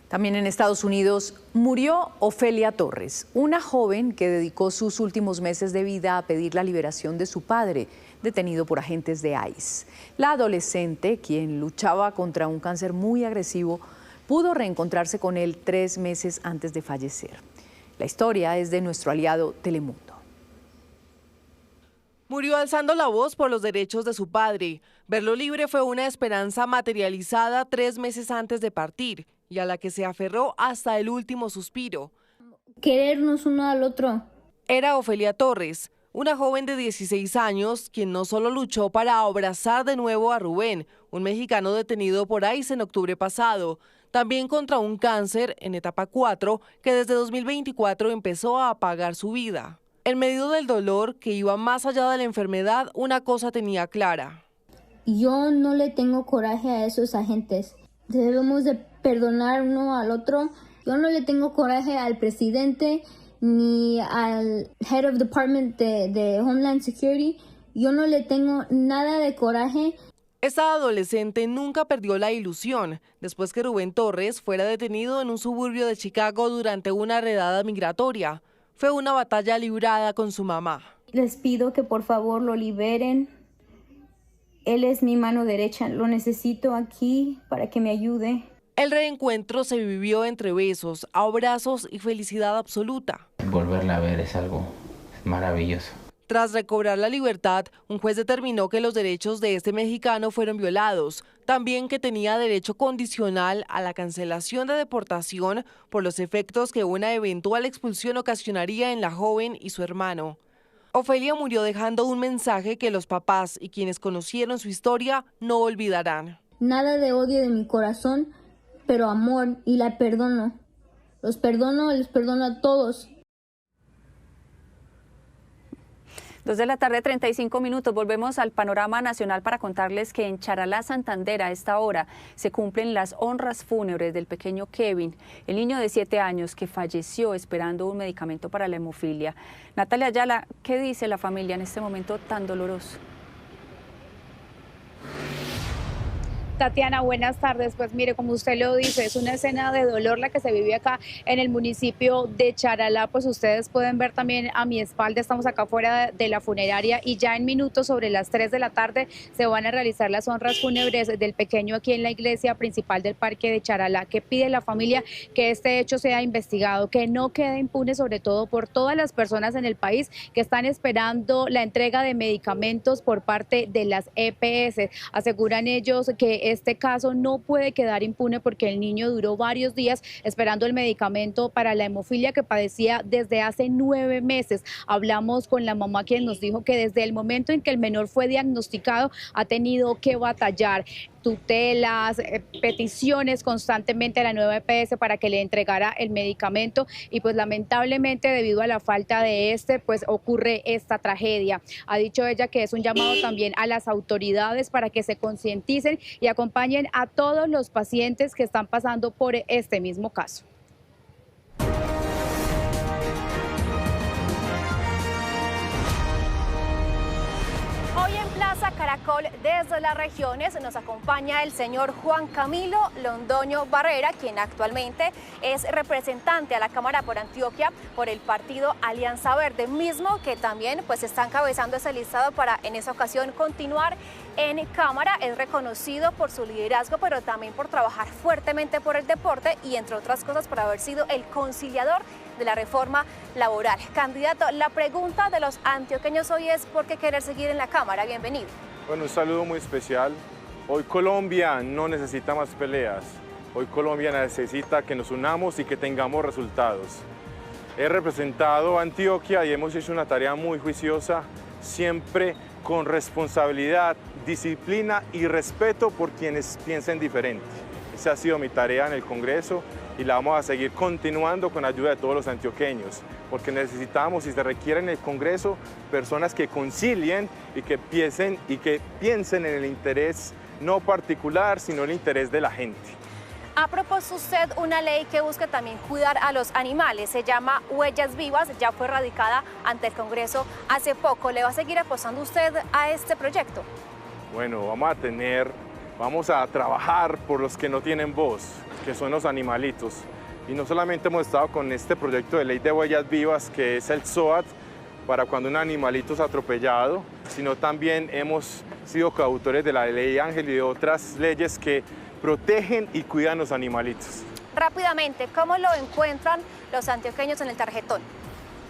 También en Estados Unidos murió Ofelia Torres, una joven que dedicó sus últimos meses de vida a pedir la liberación de su padre, detenido por agentes de ICE. La adolescente, quien luchaba contra un cáncer muy agresivo, pudo reencontrarse con él 3 meses antes de fallecer. La historia es de nuestro aliado Telemundo. Murió alzando la voz por los derechos de su padre. Verlo libre fue una esperanza materializada 3 meses antes de partir y a la que se aferró hasta el último suspiro. Querernos uno al otro. Era Ofelia Torres, Una joven de 16 años, quien no solo luchó para abrazar de nuevo a Rubén, un mexicano detenido por ICE en octubre pasado, también contra un cáncer en etapa 4 que desde 2024 empezó a apagar su vida. En medio del dolor que iba más allá de la enfermedad, una cosa tenía clara. Yo no le tengo coraje a esos agentes. Debemos de perdonar uno al otro. Yo no le tengo coraje al presidente ni al Head of Department de Homeland Security. Yo no le tengo nada de coraje. Esta adolescente nunca perdió la ilusión después que Rubén Torres fuera detenido en un suburbio de Chicago durante una redada migratoria. Fue una batalla librada con su mamá. Les pido que por favor lo liberen. Él es mi mano derecha, lo necesito aquí para que me ayude. El reencuentro se vivió entre besos, abrazos y felicidad absoluta. Volverla a ver es algo maravilloso. Tras recobrar la libertad, un juez determinó que los derechos de este mexicano fueron violados, también que tenía derecho condicional a la cancelación de deportación por los efectos que una eventual expulsión ocasionaría en la joven y su hermano. Ofelia murió dejando un mensaje que los papás y quienes conocieron su historia no olvidarán. Nada de odio de mi corazón, pero amor, y la perdono. Les perdono a todos. 2 de la tarde, 35 minutos. Volvemos al panorama nacional para contarles que en Charalá, Santander, a esta hora se cumplen las honras fúnebres del pequeño Kevin, el niño de 7 años que falleció esperando un medicamento para la hemofilia. Natalia Ayala, ¿qué dice la familia en este momento tan doloroso? Tatiana, buenas tardes. Pues mire, como usted lo dice, es una escena de dolor la que se vive acá en el municipio de Charalá. Pues ustedes pueden ver también a mi espalda, estamos acá fuera de la funeraria y ya en minutos, sobre las 3 de la tarde, se van a realizar las honras fúnebres del pequeño aquí en la iglesia principal del parque de Charalá. Que pide la familia que este hecho sea investigado, que no quede impune, sobre todo por todas las personas en el país que están esperando la entrega de medicamentos por parte de las EPS. Aseguran ellos que este caso no puede quedar impune porque el niño duró varios días esperando el medicamento para la hemofilia que padecía desde hace 9 meses. Hablamos con la mamá, quien nos dijo que desde el momento en que el menor fue diagnosticado ha tenido que batallar tutelas, peticiones constantemente a la nueva EPS para que le entregara el medicamento y pues lamentablemente debido a la falta de pues ocurre esta tragedia. Ha dicho ella que es un llamado también a las autoridades para que se concienticen y acompañen a todos los pacientes que están pasando por este mismo caso. Hoy en Plaza Caracol, desde las regiones, nos acompaña el señor Juan Camilo Londoño Barrera, quien actualmente es representante a la Cámara por Antioquia por el partido Alianza Verde, mismo que también pues está encabezando ese listado para en esa ocasión continuar en Cámara. Es reconocido por su liderazgo, pero también por trabajar fuertemente por el deporte y entre otras cosas por haber sido el conciliador de la reforma laboral. Candidato, la pregunta de los antioqueños hoy es ¿por qué querer seguir en la Cámara? Bienvenido. Bueno, un saludo muy especial. Hoy Colombia no necesita más peleas. Hoy Colombia necesita que nos unamos y que tengamos resultados. He representado a Antioquia y hemos hecho una tarea muy juiciosa, siempre con responsabilidad, disciplina y respeto por quienes piensen diferente. Esa ha sido mi tarea en el Congreso y la vamos a seguir continuando con ayuda de todos los antioqueños, porque necesitamos y se requiere en el Congreso personas que concilien y que piensen en el interés no particular, sino el interés de la gente. Ha propuesto usted una ley que busca también cuidar a los animales, se llama Huellas Vivas, ya fue radicada ante el Congreso hace poco. ¿Le va a seguir apostando usted a este proyecto? Bueno, vamos a trabajar por los que no tienen voz, que son los animalitos. Y no solamente hemos estado con este proyecto de ley de Huellas Vivas, que es el SOAT, para cuando un animalito es atropellado, sino también hemos sido coautores de la ley Ángel y de otras leyes que protegen y cuidan los animalitos. Rápidamente, ¿cómo lo encuentran los antioqueños en el tarjetón?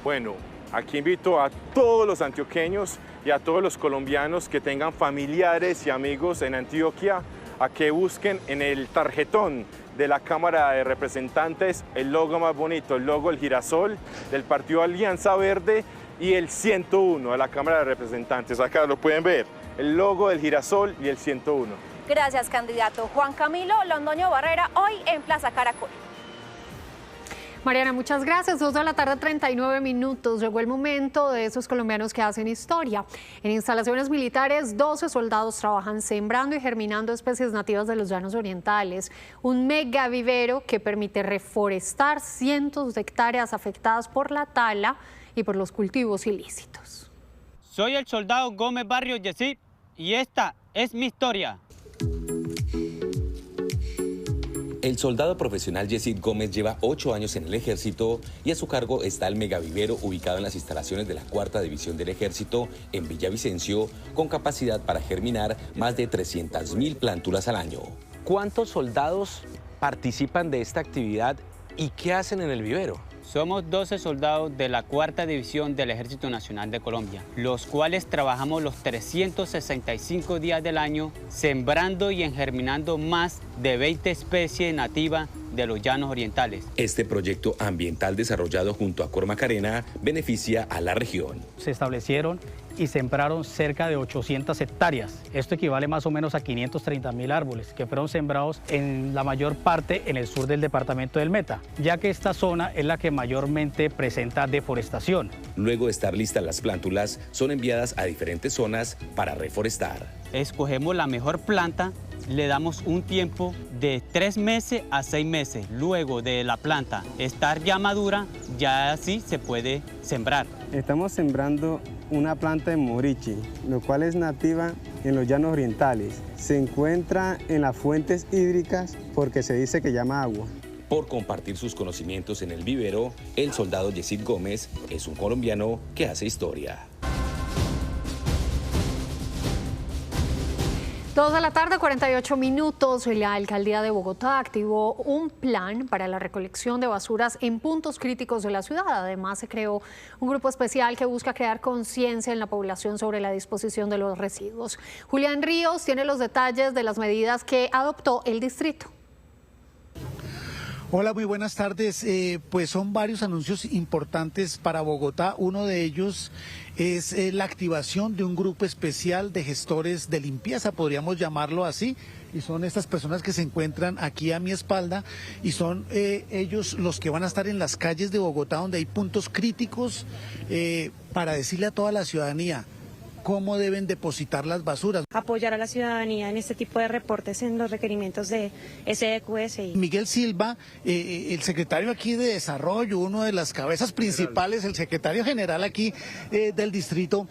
Bueno, aquí invito a todos los antioqueños y a todos los colombianos que tengan familiares y amigos en Antioquia a que busquen en el tarjetón de la Cámara de Representantes el logo más bonito, el logo del girasol del Partido Alianza Verde, y el 101 a la Cámara de Representantes. Acá lo pueden ver, el logo del girasol y el 101. Gracias, candidato Juan Camilo Londoño Barrera, hoy en Plaza Caracol. Mariana, muchas gracias. 2:39 p.m. Llegó el momento de esos colombianos que hacen historia. En instalaciones militares, 12 soldados trabajan sembrando y germinando especies nativas de los llanos orientales. Un mega vivero que permite reforestar cientos de hectáreas afectadas por la tala y por los cultivos ilícitos. Soy el soldado Gómez Barrios Yesid y esta es mi historia. El soldado profesional Yesid Gómez lleva 8 años en el ejército y a su cargo está el megavivero ubicado en las instalaciones de la 4ª División del Ejército en Villavicencio, con capacidad para germinar más de 300.000 plántulas al año. ¿Cuántos soldados participan de esta actividad y qué hacen en el vivero? Somos 12 soldados de la 4ª División del Ejército Nacional de Colombia, los cuales trabajamos los 365 días del año sembrando y germinando más de 20 especies nativas de los llanos orientales. Este proyecto ambiental desarrollado junto a Cormacarena beneficia a la región. Se establecieron y sembraron cerca de 800 hectáreas. Esto equivale más o menos a 530.000 árboles que fueron sembrados en la mayor parte en el sur del departamento del Meta, ya que esta zona es la que mayormente presenta deforestación. Luego de estar listas las plántulas, son enviadas a diferentes zonas para reforestar. Escogemos la mejor planta, le damos un tiempo de 3 meses a 6 meses. Luego de la planta estar ya madura, ya así se puede sembrar. Estamos sembrando una planta de morichi, lo cual es nativa en los llanos orientales. Se encuentra en las fuentes hídricas porque se dice que llama agua. Por compartir sus conocimientos en el vivero, el soldado Yesid Gómez es un colombiano que hace historia. 2:48 p.m. La alcaldía de Bogotá activó un plan para la recolección de basuras en puntos críticos de la ciudad. Además, se creó un grupo especial que busca crear conciencia en la población sobre la disposición de los residuos. Julián Ríos tiene los detalles de las medidas que adoptó el distrito. Hola, muy buenas tardes. Pues son varios anuncios importantes para Bogotá. Uno de ellos es la activación de un grupo especial de gestores de limpieza, podríamos llamarlo así, y son estas personas que se encuentran aquí a mi espalda y son ellos los que van a estar en las calles de Bogotá donde hay puntos críticos para decirle a toda la ciudadanía cómo deben depositar las basuras. Apoyar a la ciudadanía en este tipo de reportes en los requerimientos de SEQSI. Miguel Silva, el secretario aquí de Desarrollo, uno de las cabezas principales, el secretario general aquí del distrito,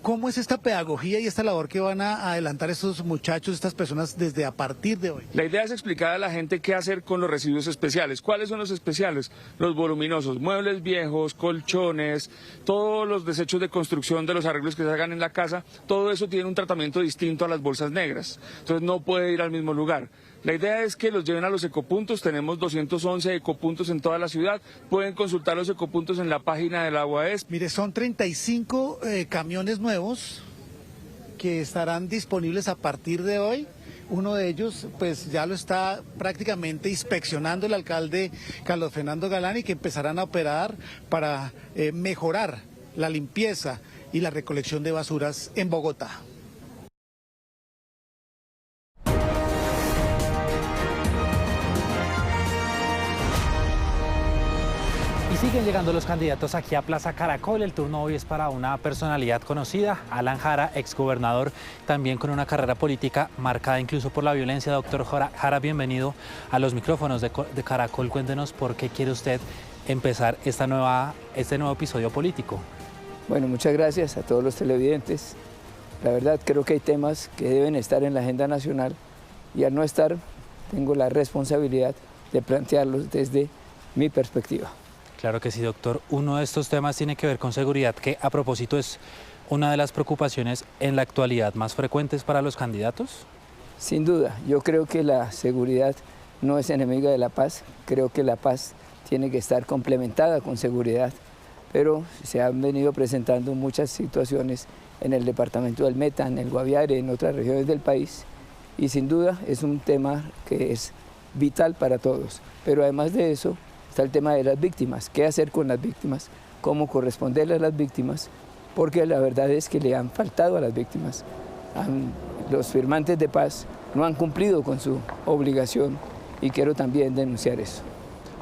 ¿cómo es esta pedagogía y esta labor que van a adelantar estos muchachos, estas personas desde a partir de hoy? La idea es explicar a la gente qué hacer con los residuos especiales. ¿Cuáles son los especiales? Los voluminosos, muebles viejos, colchones, todos los desechos de construcción de los arreglos que se hagan en la casa, todo eso tiene un tratamiento distinto a las bolsas negras, entonces no puede ir al mismo lugar. La idea es que los lleven a los ecopuntos, tenemos 211 ecopuntos en toda la ciudad, pueden consultar los ecopuntos en la página del Aguaes. Mire, son 35 camiones nuevos que estarán disponibles a partir de hoy. Uno de ellos pues ya lo está prácticamente inspeccionando el alcalde Carlos Fernando Galán y que empezarán a operar para mejorar la limpieza y la recolección de basuras en Bogotá. Y siguen llegando los candidatos aquí a Plaza Caracol. El turno hoy es para una personalidad conocida, Alan Jara, exgobernador, también con una carrera política marcada incluso por la violencia. Doctor Jara, bienvenido a los micrófonos de Caracol. Cuéntenos por qué quiere usted empezar este nuevo episodio político. Bueno, muchas gracias a todos los televidentes. La verdad creo que hay temas que deben estar en la agenda nacional y al no estar tengo la responsabilidad de plantearlos desde mi perspectiva. Claro que sí, doctor. Uno de estos temas tiene que ver con seguridad, que a propósito es una de las preocupaciones en la actualidad más frecuentes para los candidatos. Sin duda, yo creo que la seguridad no es enemiga de la paz. Creo que la paz tiene que estar complementada con seguridad. Pero se han venido presentando muchas situaciones en el departamento del Meta, en el Guaviare, en otras regiones del país, y sin duda es un tema que es vital para todos. Pero además de eso está el tema de las víctimas, qué hacer con las víctimas, cómo corresponderle a las víctimas, porque la verdad es que le han faltado a las víctimas. Los firmantes de paz no han cumplido con su obligación y quiero también denunciar eso.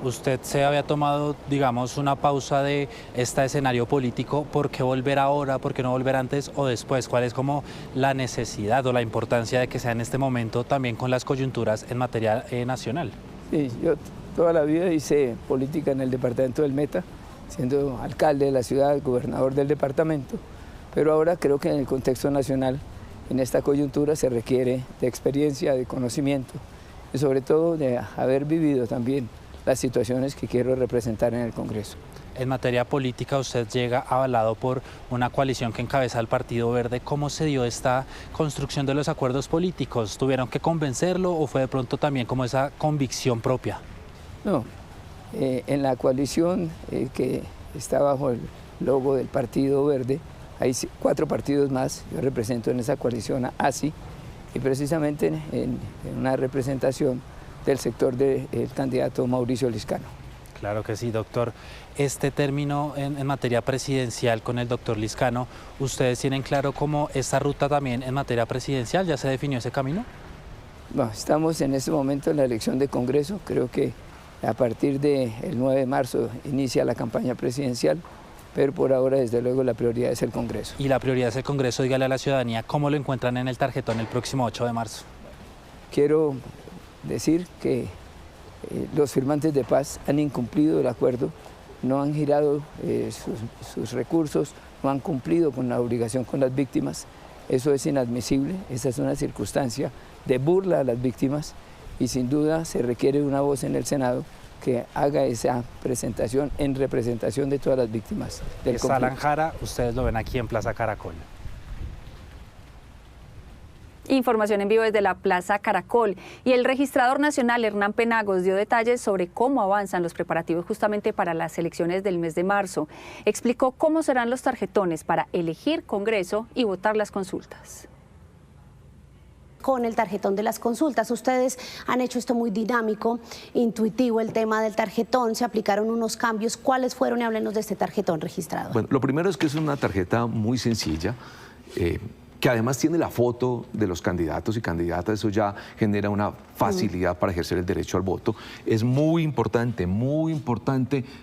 Usted se había tomado, digamos, una pausa de este escenario político. ¿Por qué volver ahora? ¿Por qué no volver antes o después? ¿Cuál es como la necesidad o la importancia de que sea en este momento también con las coyunturas en materia nacional? Sí, yo toda la vida hice política en el departamento del Meta, siendo alcalde de la ciudad, gobernador del departamento, pero ahora creo que en el contexto nacional, en esta coyuntura, se requiere de experiencia, de conocimiento y sobre todo de haber vivido también las situaciones que quiero representar en el Congreso. En materia política, usted llega avalado por una coalición que encabeza el Partido Verde. ¿Cómo se dio esta construcción de los acuerdos políticos? ¿Tuvieron que convencerlo o fue de pronto también como esa convicción propia? No, en la coalición que está bajo el logo del Partido Verde, hay 4 partidos más. Yo represento en esa coalición a ASI y precisamente en una representación del sector del candidato Mauricio Liscano. Claro que sí, doctor. Este término en materia presidencial con el doctor Liscano, ¿ustedes tienen claro cómo esta ruta también en materia presidencial ya se definió ese camino? No, estamos en este momento en la elección de Congreso. Creo que a partir del 9 de marzo inicia la campaña presidencial, pero por ahora, desde luego, la prioridad es el Congreso. Y la prioridad es el Congreso. Dígale a la ciudadanía cómo lo encuentran en el tarjetón el próximo 8 de marzo. Quiero decir que los firmantes de paz han incumplido el acuerdo, no han girado sus recursos, no han cumplido con la obligación con las víctimas. Eso es inadmisible, esa es una circunstancia de burla a las víctimas y sin duda se requiere una voz en el Senado que haga esa presentación en representación de todas las víctimas del conflicto. Alan Jara, ustedes lo ven aquí en Plaza Caracol. Información en vivo desde la Plaza Caracol. Y el registrador nacional Hernán Penagos dio detalles sobre cómo avanzan los preparativos justamente para las elecciones del mes de marzo. Explicó cómo serán los tarjetones para elegir Congreso y votar las consultas. Con el tarjetón de las consultas, ustedes han hecho esto muy dinámico, intuitivo, el tema del tarjetón, se aplicaron unos cambios. ¿Cuáles fueron? Y háblenos de este tarjetón registrado. Bueno, lo primero es que es una tarjeta muy sencilla, que además tiene la foto de los candidatos y candidatas. Eso ya genera una facilidad para ejercer el derecho al voto. Es muy importante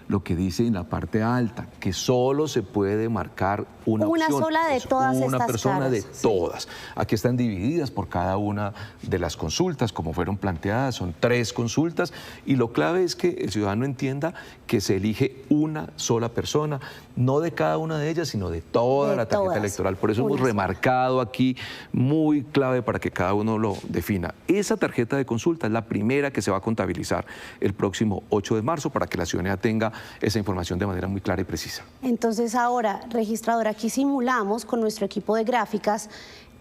lo que dice en la parte alta, que solo se puede marcar una opción. Una sola de todas estas Una persona caras, de sí. todas. Aquí están divididas por cada una de las consultas, como fueron planteadas, son 3 consultas, y lo clave es que el ciudadano entienda que se elige una sola persona, no de cada una de ellas, sino de toda la tarjeta electoral. Por eso hemos remarcado aquí, muy clave para que cada uno lo defina. Esa tarjeta de consulta es la primera que se va a contabilizar el próximo 8 de marzo para que la ciudadanía tenga esa información de manera muy clara y precisa. Entonces ahora, registrador, aquí simulamos con nuestro equipo de gráficas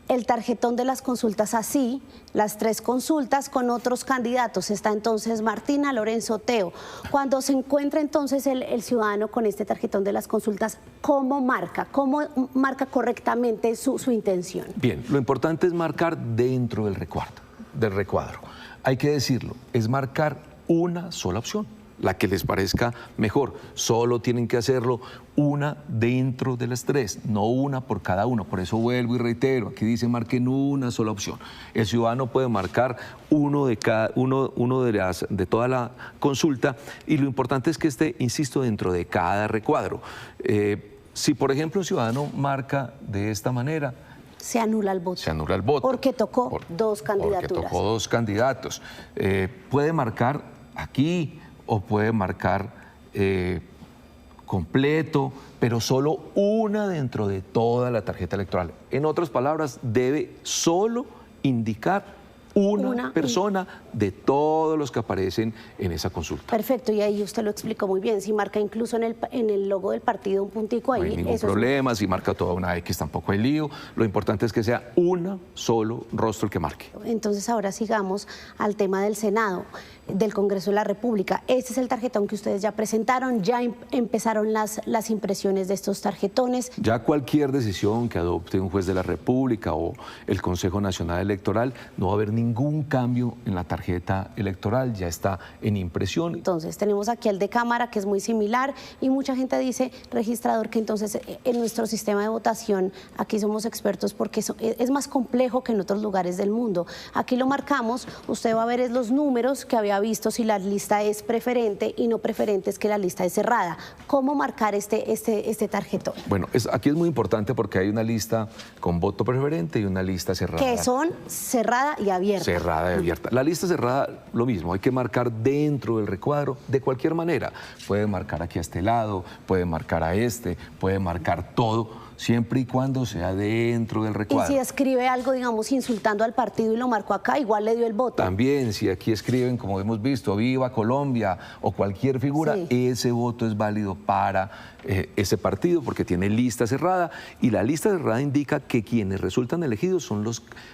el tarjetón de las consultas así, las 3 consultas con otros candidatos. Está entonces Martina, Lorenzo, Teo. Cuando se encuentra entonces el ciudadano con este tarjetón de las consultas, ¿cómo marca correctamente su intención? Bien, lo importante es marcar dentro del recuadro. Hay que decirlo, es marcar una sola opción, la que les parezca mejor. Solo tienen que hacerlo una dentro de las 3, no una por cada uno. Por eso vuelvo y reitero, aquí dice marquen una sola opción. El ciudadano puede marcar uno de toda la consulta, y lo importante es que esté, insisto, dentro de cada recuadro. Si por ejemplo un ciudadano marca de esta manera, se anula el voto. Se anula el voto. Porque tocó 2 candidaturas. Porque tocó 2 candidatos. Puede marcar aquí o puede marcar completo, pero solo una dentro de toda la tarjeta electoral. En otras palabras, debe solo indicar una persona de todos los que aparecen en esa consulta. Perfecto, y ahí usted lo explicó muy bien. Si marca incluso en el logo del partido un puntico ahí. No hay ningún problema, si marca toda una X tampoco hay lío. Lo importante es que sea un solo rostro el que marque. Entonces ahora sigamos al tema del Senado. del Congreso de la República. Este es el tarjetón que ustedes ya presentaron, ya empezaron las impresiones de estos tarjetones. Ya cualquier decisión que adopte un juez de la República o el Consejo Nacional Electoral, no va a haber ningún cambio en la tarjeta electoral, ya está en impresión. Entonces tenemos aquí el de cámara, que es muy similar, y mucha gente dice, registrador, que entonces en nuestro sistema de votación, aquí somos expertos porque es más complejo que en otros lugares del mundo. Aquí lo marcamos, usted va a ver los números que había visto, si la lista es preferente y no preferente es que la lista es cerrada. ¿Cómo marcar este tarjetón? Bueno, aquí es muy importante porque hay una lista con voto preferente y una lista cerrada. Que son cerrada y abierta. Cerrada y abierta. La lista cerrada, lo mismo, hay que marcar dentro del recuadro de cualquier manera. Puede marcar aquí a este lado, puede marcar a este, puede marcar todo, siempre y cuando sea dentro del recuadro. Y si escribe algo, digamos, insultando al partido y lo marcó acá, igual le dio el voto. También, si aquí escriben, como hemos visto, Viva Colombia o cualquier figura, ese voto es válido para ese partido porque tiene lista cerrada, y la lista cerrada indica que quienes resultan elegidos son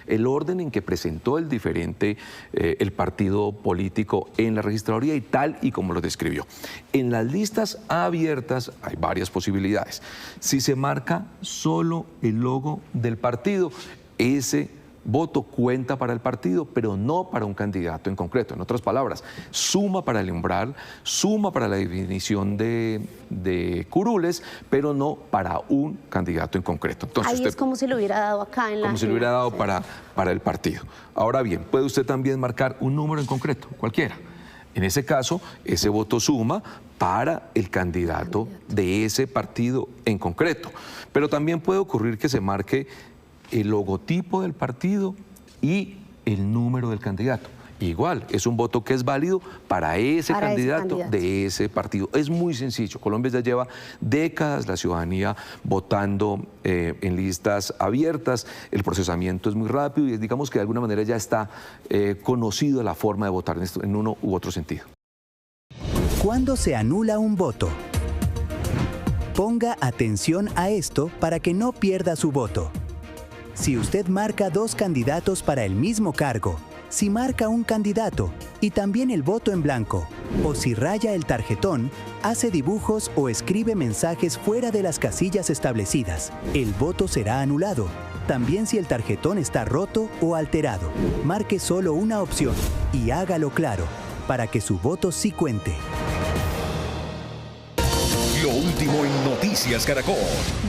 el orden en que presentó el diferente, el partido político en la registraduría y tal y como lo describió. En las listas abiertas hay varias posibilidades. Si se marca solo el logo del partido, ese voto cuenta para el partido, pero no para un candidato en concreto. En otras palabras, suma para el umbral, suma para la definición de curules, pero no para un candidato en concreto. Entonces, ahí es como si lo hubiera dado acá en la... Como si lo hubiera dado para el partido. Ahora bien, puede usted también marcar un número en concreto, cualquiera. En ese caso, ese voto suma para el candidato de ese partido en concreto. Pero también puede ocurrir que se marque el logotipo del partido y el número del candidato. Igual, es un voto que es válido para ese candidato de ese partido. Es muy sencillo. Colombia ya lleva décadas la ciudadanía votando en listas abiertas. El procesamiento es muy rápido y digamos que de alguna manera ya está conocido la forma de votar en uno u otro sentido. ¿Cuándo se anula un voto? Ponga atención a esto para que no pierda su voto. Si usted marca dos candidatos para el mismo cargo, si marca un candidato y también el voto en blanco, o si raya el tarjetón, hace dibujos o escribe mensajes fuera de las casillas establecidas, el voto será anulado. También si el tarjetón está roto o alterado, marque solo una opción y hágalo claro, para que su voto sí cuente. Lo último en Noticias Caracol.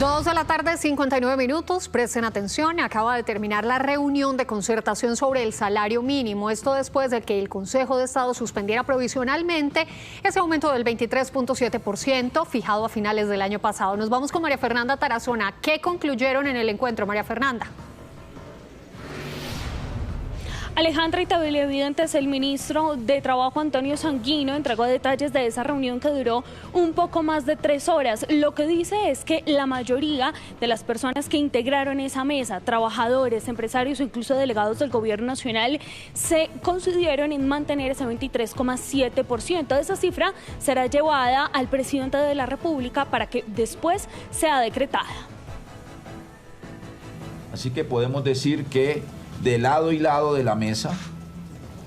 2:59 p.m. Presten atención, acaba de terminar la reunión de concertación sobre el salario mínimo. Esto después de que el Consejo de Estado suspendiera provisionalmente ese aumento del 23.7% fijado a finales del año pasado. Nos vamos con María Fernanda Tarazona. ¿Qué concluyeron en el encuentro, María Fernanda? Alejandra, y televidentes, el ministro de Trabajo, Antonio Sanguino, entregó detalles de esa reunión que duró un poco más de 3 horas. Lo que dice es que la mayoría de las personas que integraron esa mesa, trabajadores, empresarios o incluso delegados del gobierno nacional, se coincidieron en mantener ese 23.7%. Esa cifra será llevada al presidente de la República para que después sea decretada. Así que podemos decir que de lado y lado de la mesa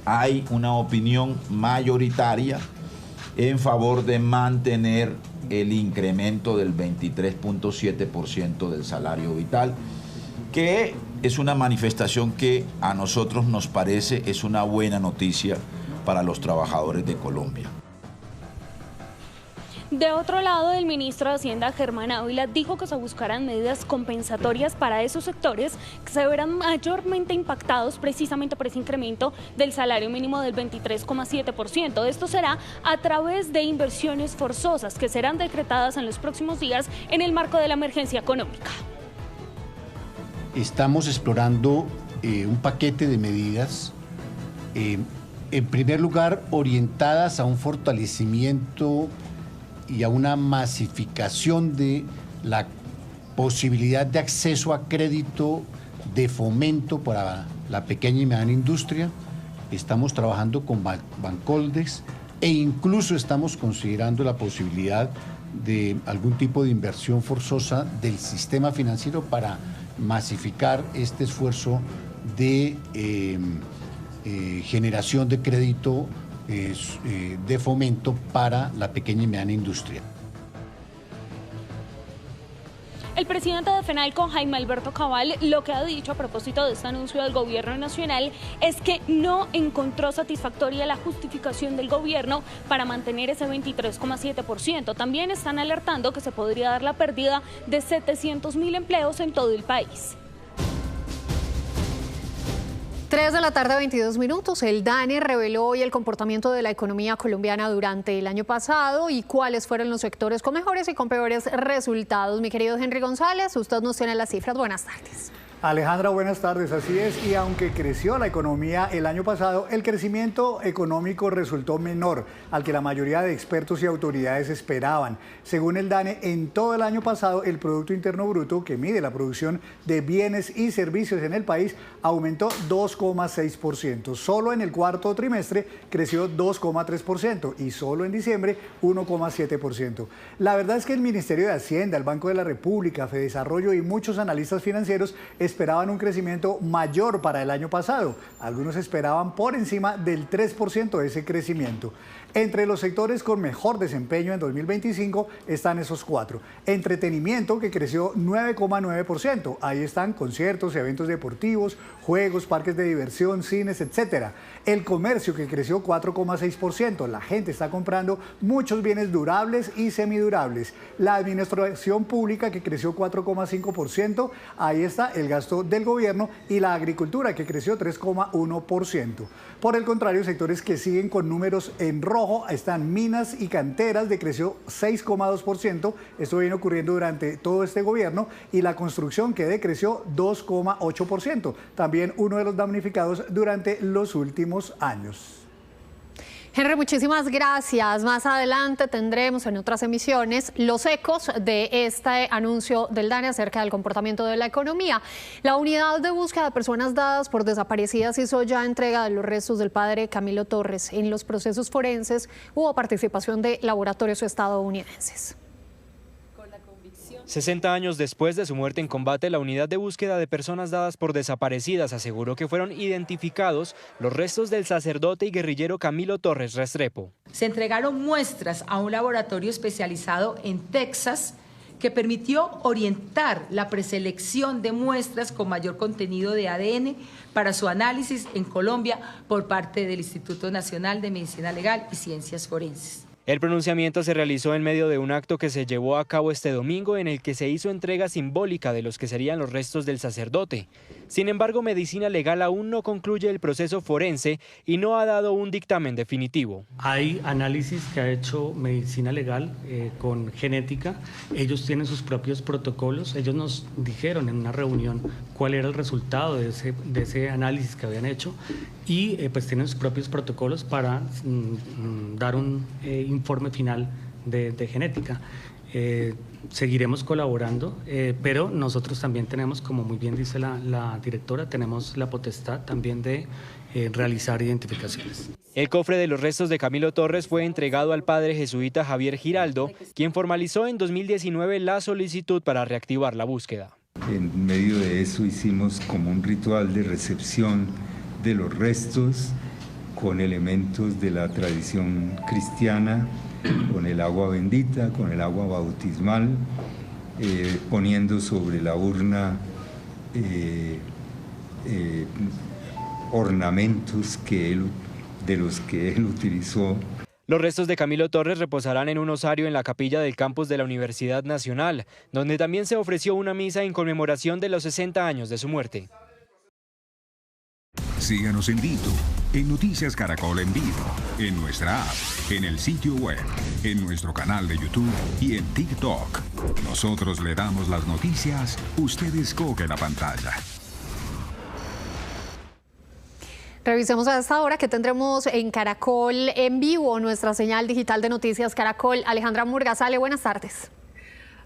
hay una opinión mayoritaria en favor de mantener el incremento del 23.7% del salario vital, que es una manifestación que a nosotros nos parece es una buena noticia para los trabajadores de Colombia. De otro lado, el ministro de Hacienda, Germán Ávila, dijo que se buscarán medidas compensatorias para esos sectores que se verán mayormente impactados precisamente por ese incremento del salario mínimo del 23.7%. Esto será a través de inversiones forzosas que serán decretadas en los próximos días en el marco de la emergencia económica. Estamos explorando un paquete de medidas, en primer lugar, orientadas a un fortalecimiento y a una masificación de la posibilidad de acceso a crédito de fomento para la pequeña y mediana industria. Estamos trabajando con Bancoldex e incluso estamos considerando la posibilidad de algún tipo de inversión forzosa del sistema financiero para masificar este esfuerzo de generación de crédito de fomento para la pequeña y mediana industria. El presidente de FENALCO, Jaime Alberto Cabal, lo que ha dicho a propósito de este anuncio del gobierno nacional es que no encontró satisfactoria la justificación del gobierno para mantener ese 23,7%. También están alertando que se podría dar la pérdida de 700.000 empleos en todo el país. 3 de la tarde, 22 minutos. El DANE reveló hoy el comportamiento de la economía colombiana durante el año pasado y cuáles fueron los sectores con mejores y con peores resultados. Mi querido Henry González, usted nos tiene las cifras. Buenas tardes. Alejandra, buenas tardes. Así es, y aunque creció la economía el año pasado, el crecimiento económico resultó menor al que la mayoría de expertos y autoridades esperaban. Según el DANE, en todo el año pasado, el Producto Interno Bruto, que mide la producción de bienes y servicios en el país, aumentó 2,6%. Solo en el cuarto trimestre creció 2,3% y solo en diciembre 1,7%. La verdad es que el Ministerio de Hacienda, el Banco de la República, Fedesarrollo y muchos analistas financieros esperaban un crecimiento mayor para el año pasado. Algunos esperaban por encima del 3% de ese crecimiento. Entre los sectores con mejor desempeño en 2025 están esos cuatro. Entretenimiento, que creció 9,9%. Ahí están conciertos, eventos deportivos, juegos, parques de diversión, cines, etc. El comercio, que creció 4,6%. La gente está comprando muchos bienes durables y semidurables. La administración pública, que creció 4,5%. Ahí está el gasto del gobierno, y la agricultura, que creció 3,1%. Por el contrario, sectores que siguen con números en rojo están minas y canteras, decreció 6,2%. Esto viene ocurriendo durante todo este gobierno, y la construcción, que decreció 2,8%. También uno de los damnificados durante los últimos años. Henry, muchísimas gracias. Más adelante tendremos en otras emisiones los ecos de este anuncio del DANE acerca del comportamiento de la economía. La unidad de búsqueda de personas dadas por desaparecidas hizo ya entrega de los restos del padre Camilo Torres. En los procesos forenses hubo participación de laboratorios estadounidenses. 60 años después de su muerte en combate, la unidad de búsqueda de personas dadas por desaparecidas aseguró que fueron identificados los restos del sacerdote y guerrillero Camilo Torres Restrepo. Se entregaron muestras a un laboratorio especializado en Texas que permitió orientar la preselección de muestras con mayor contenido de ADN para su análisis en Colombia por parte del Instituto Nacional de Medicina Legal y Ciencias Forenses. El pronunciamiento se realizó en medio de un acto que se llevó a cabo este domingo en el que se hizo entrega simbólica de los que serían los restos del sacerdote. Sin embargo, Medicina Legal aún no concluye el proceso forense y no ha dado un dictamen definitivo. Hay análisis que ha hecho Medicina Legal con genética. Ellos tienen sus propios protocolos. Ellos nos dijeron en una reunión cuál era el resultado de ese análisis que habían hecho, y pues tienen sus propios protocolos para dar un informe final de genética. Seguiremos colaborando, pero nosotros también tenemos, como muy bien dice la directora, tenemos la potestad también de realizar identificaciones. El cofre de los restos de Camilo Torres fue entregado al padre jesuita Javier Giraldo, quien formalizó en 2019 la solicitud para reactivar la búsqueda. En medio de eso hicimos como un ritual de recepción de los restos con elementos de la tradición cristiana, con el agua bendita, con el agua bautismal, poniendo sobre la urna ornamentos de los que él utilizó. Los restos de Camilo Torres reposarán en un osario en la capilla del campus de la Universidad Nacional, donde también se ofreció una misa en conmemoración de los 60 años de su muerte. Síganos en YouTube, en Noticias Caracol en vivo, en nuestra app, en el sitio web, en nuestro canal de YouTube y en TikTok. Nosotros le damos las noticias, usted escoge la pantalla. Revisemos a esta hora que tendremos en Caracol en vivo nuestra señal digital de Noticias Caracol. Alejandra Murgasale, buenas tardes.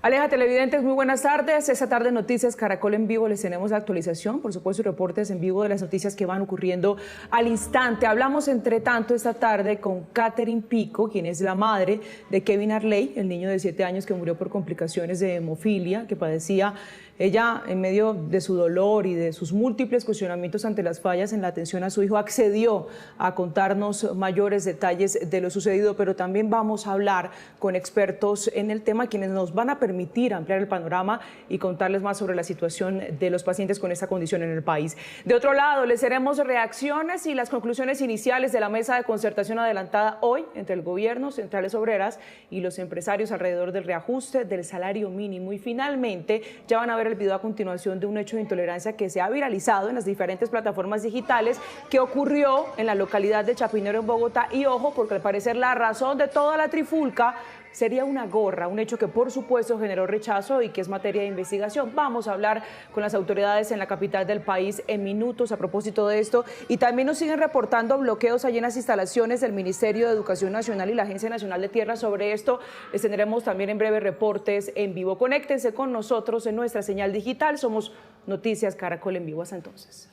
Aleja, televidentes, muy buenas tardes. Esta tarde Noticias Caracol en vivo les tenemos la actualización, por supuesto, y reportes en vivo de las noticias que van ocurriendo al instante. Hablamos, entre tanto, esta tarde con Catherine Pico, quien es la madre de Kevin Arley, el niño de 7 años que murió por complicaciones de hemofilia, que padecía Ella, en medio de su dolor y de sus múltiples cuestionamientos ante las fallas en la atención a su hijo, accedió a contarnos mayores detalles de lo sucedido, pero también vamos a hablar con expertos en el tema, quienes nos van a permitir ampliar el panorama y contarles más sobre la situación de los pacientes con esta condición en el país. De otro lado, les haremos reacciones y las conclusiones iniciales de la mesa de concertación adelantada hoy entre el gobierno, centrales obreras y los empresarios alrededor del reajuste del salario mínimo. Y finalmente, ya van a ver el video a continuación de un hecho de intolerancia que se ha viralizado en las diferentes plataformas digitales que ocurrió en la localidad de Chapinero, en Bogotá. Y ojo, porque al parecer la razón de toda la trifulca sería una gorra, un hecho que por supuesto generó rechazo y que es materia de investigación. Vamos a hablar con las autoridades en la capital del país en minutos a propósito de esto, y también nos siguen reportando bloqueos allí en las instalaciones del Ministerio de Educación Nacional y la Agencia Nacional de Tierra. Sobre esto les tendremos también en breve reportes en vivo. Conéctense con nosotros en nuestra señal digital. Somos Noticias Caracol en vivo. Hasta entonces.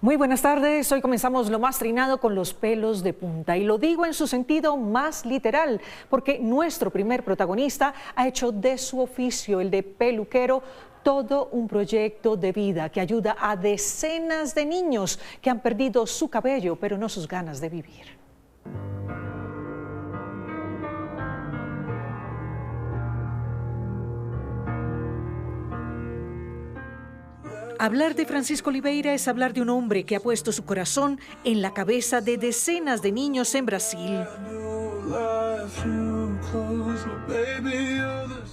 Muy buenas tardes, hoy comenzamos lo más trinado con los pelos de punta, y lo digo en su sentido más literal, porque nuestro primer protagonista ha hecho de su oficio, el de peluquero, todo un proyecto de vida que ayuda a decenas de niños que han perdido su cabello, pero no sus ganas de vivir. Hablar de Francisco Oliveira es hablar de un hombre que ha puesto su corazón en la cabeza de decenas de niños en Brasil.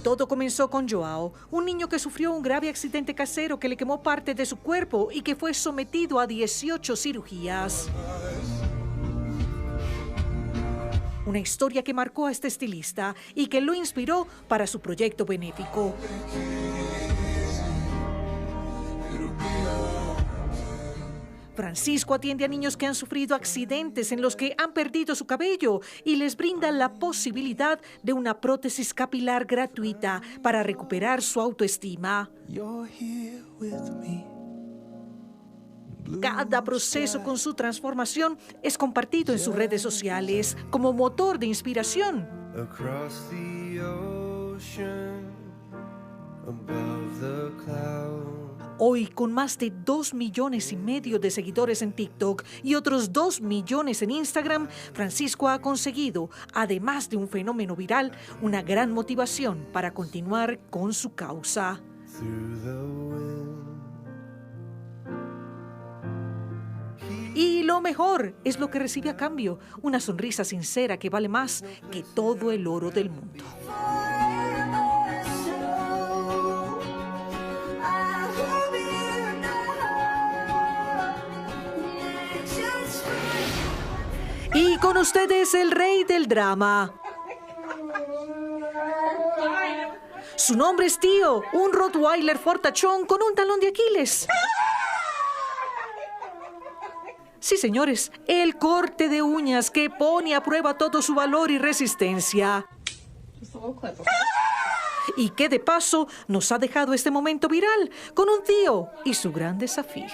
Todo comenzó con Joao, un niño que sufrió un grave accidente casero que le quemó parte de su cuerpo y que fue sometido a 18 cirugías. Una historia que marcó a este estilista y que lo inspiró para su proyecto benéfico. Francisco atiende a niños que han sufrido accidentes en los que han perdido su cabello y les brinda la posibilidad de una prótesis capilar gratuita para recuperar su autoestima. Cada proceso con su transformación es compartido en sus redes sociales como motor de inspiración. Hoy, con más de 2,5 millones de seguidores en TikTok y otros 2 millones en Instagram, Francisco ha conseguido, además de un fenómeno viral, una gran motivación para continuar con su causa. Y lo mejor es lo que recibe a cambio, una sonrisa sincera que vale más que todo el oro del mundo. Y con ustedes el rey del drama. Su nombre es Tío, un rottweiler fortachón con un talón de Aquiles. Sí, señores, el corte de uñas que pone a prueba todo su valor y resistencia. Y que de paso nos ha dejado este momento viral con un tío y su gran desafío.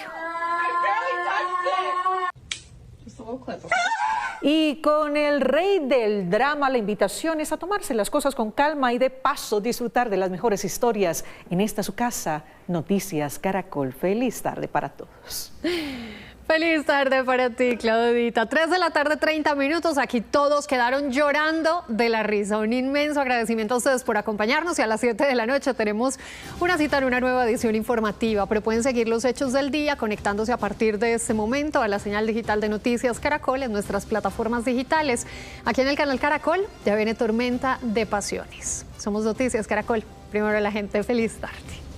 Y con el rey del drama, la invitación es a tomarse las cosas con calma y de paso disfrutar de las mejores historias en esta su casa, Noticias Caracol. Feliz tarde para todos. Feliz tarde para ti, Claudita. 3 de la tarde, 30 minutos. Aquí todos quedaron llorando de la risa. Un inmenso agradecimiento a ustedes por acompañarnos, y a las 7 de la noche tenemos una cita en una nueva edición informativa. Pero pueden seguir los hechos del día conectándose a partir de este momento a la señal digital de Noticias Caracol en nuestras plataformas digitales. Aquí en el canal Caracol ya viene Tormenta de Pasiones. Somos Noticias Caracol. Primero la gente. Feliz tarde.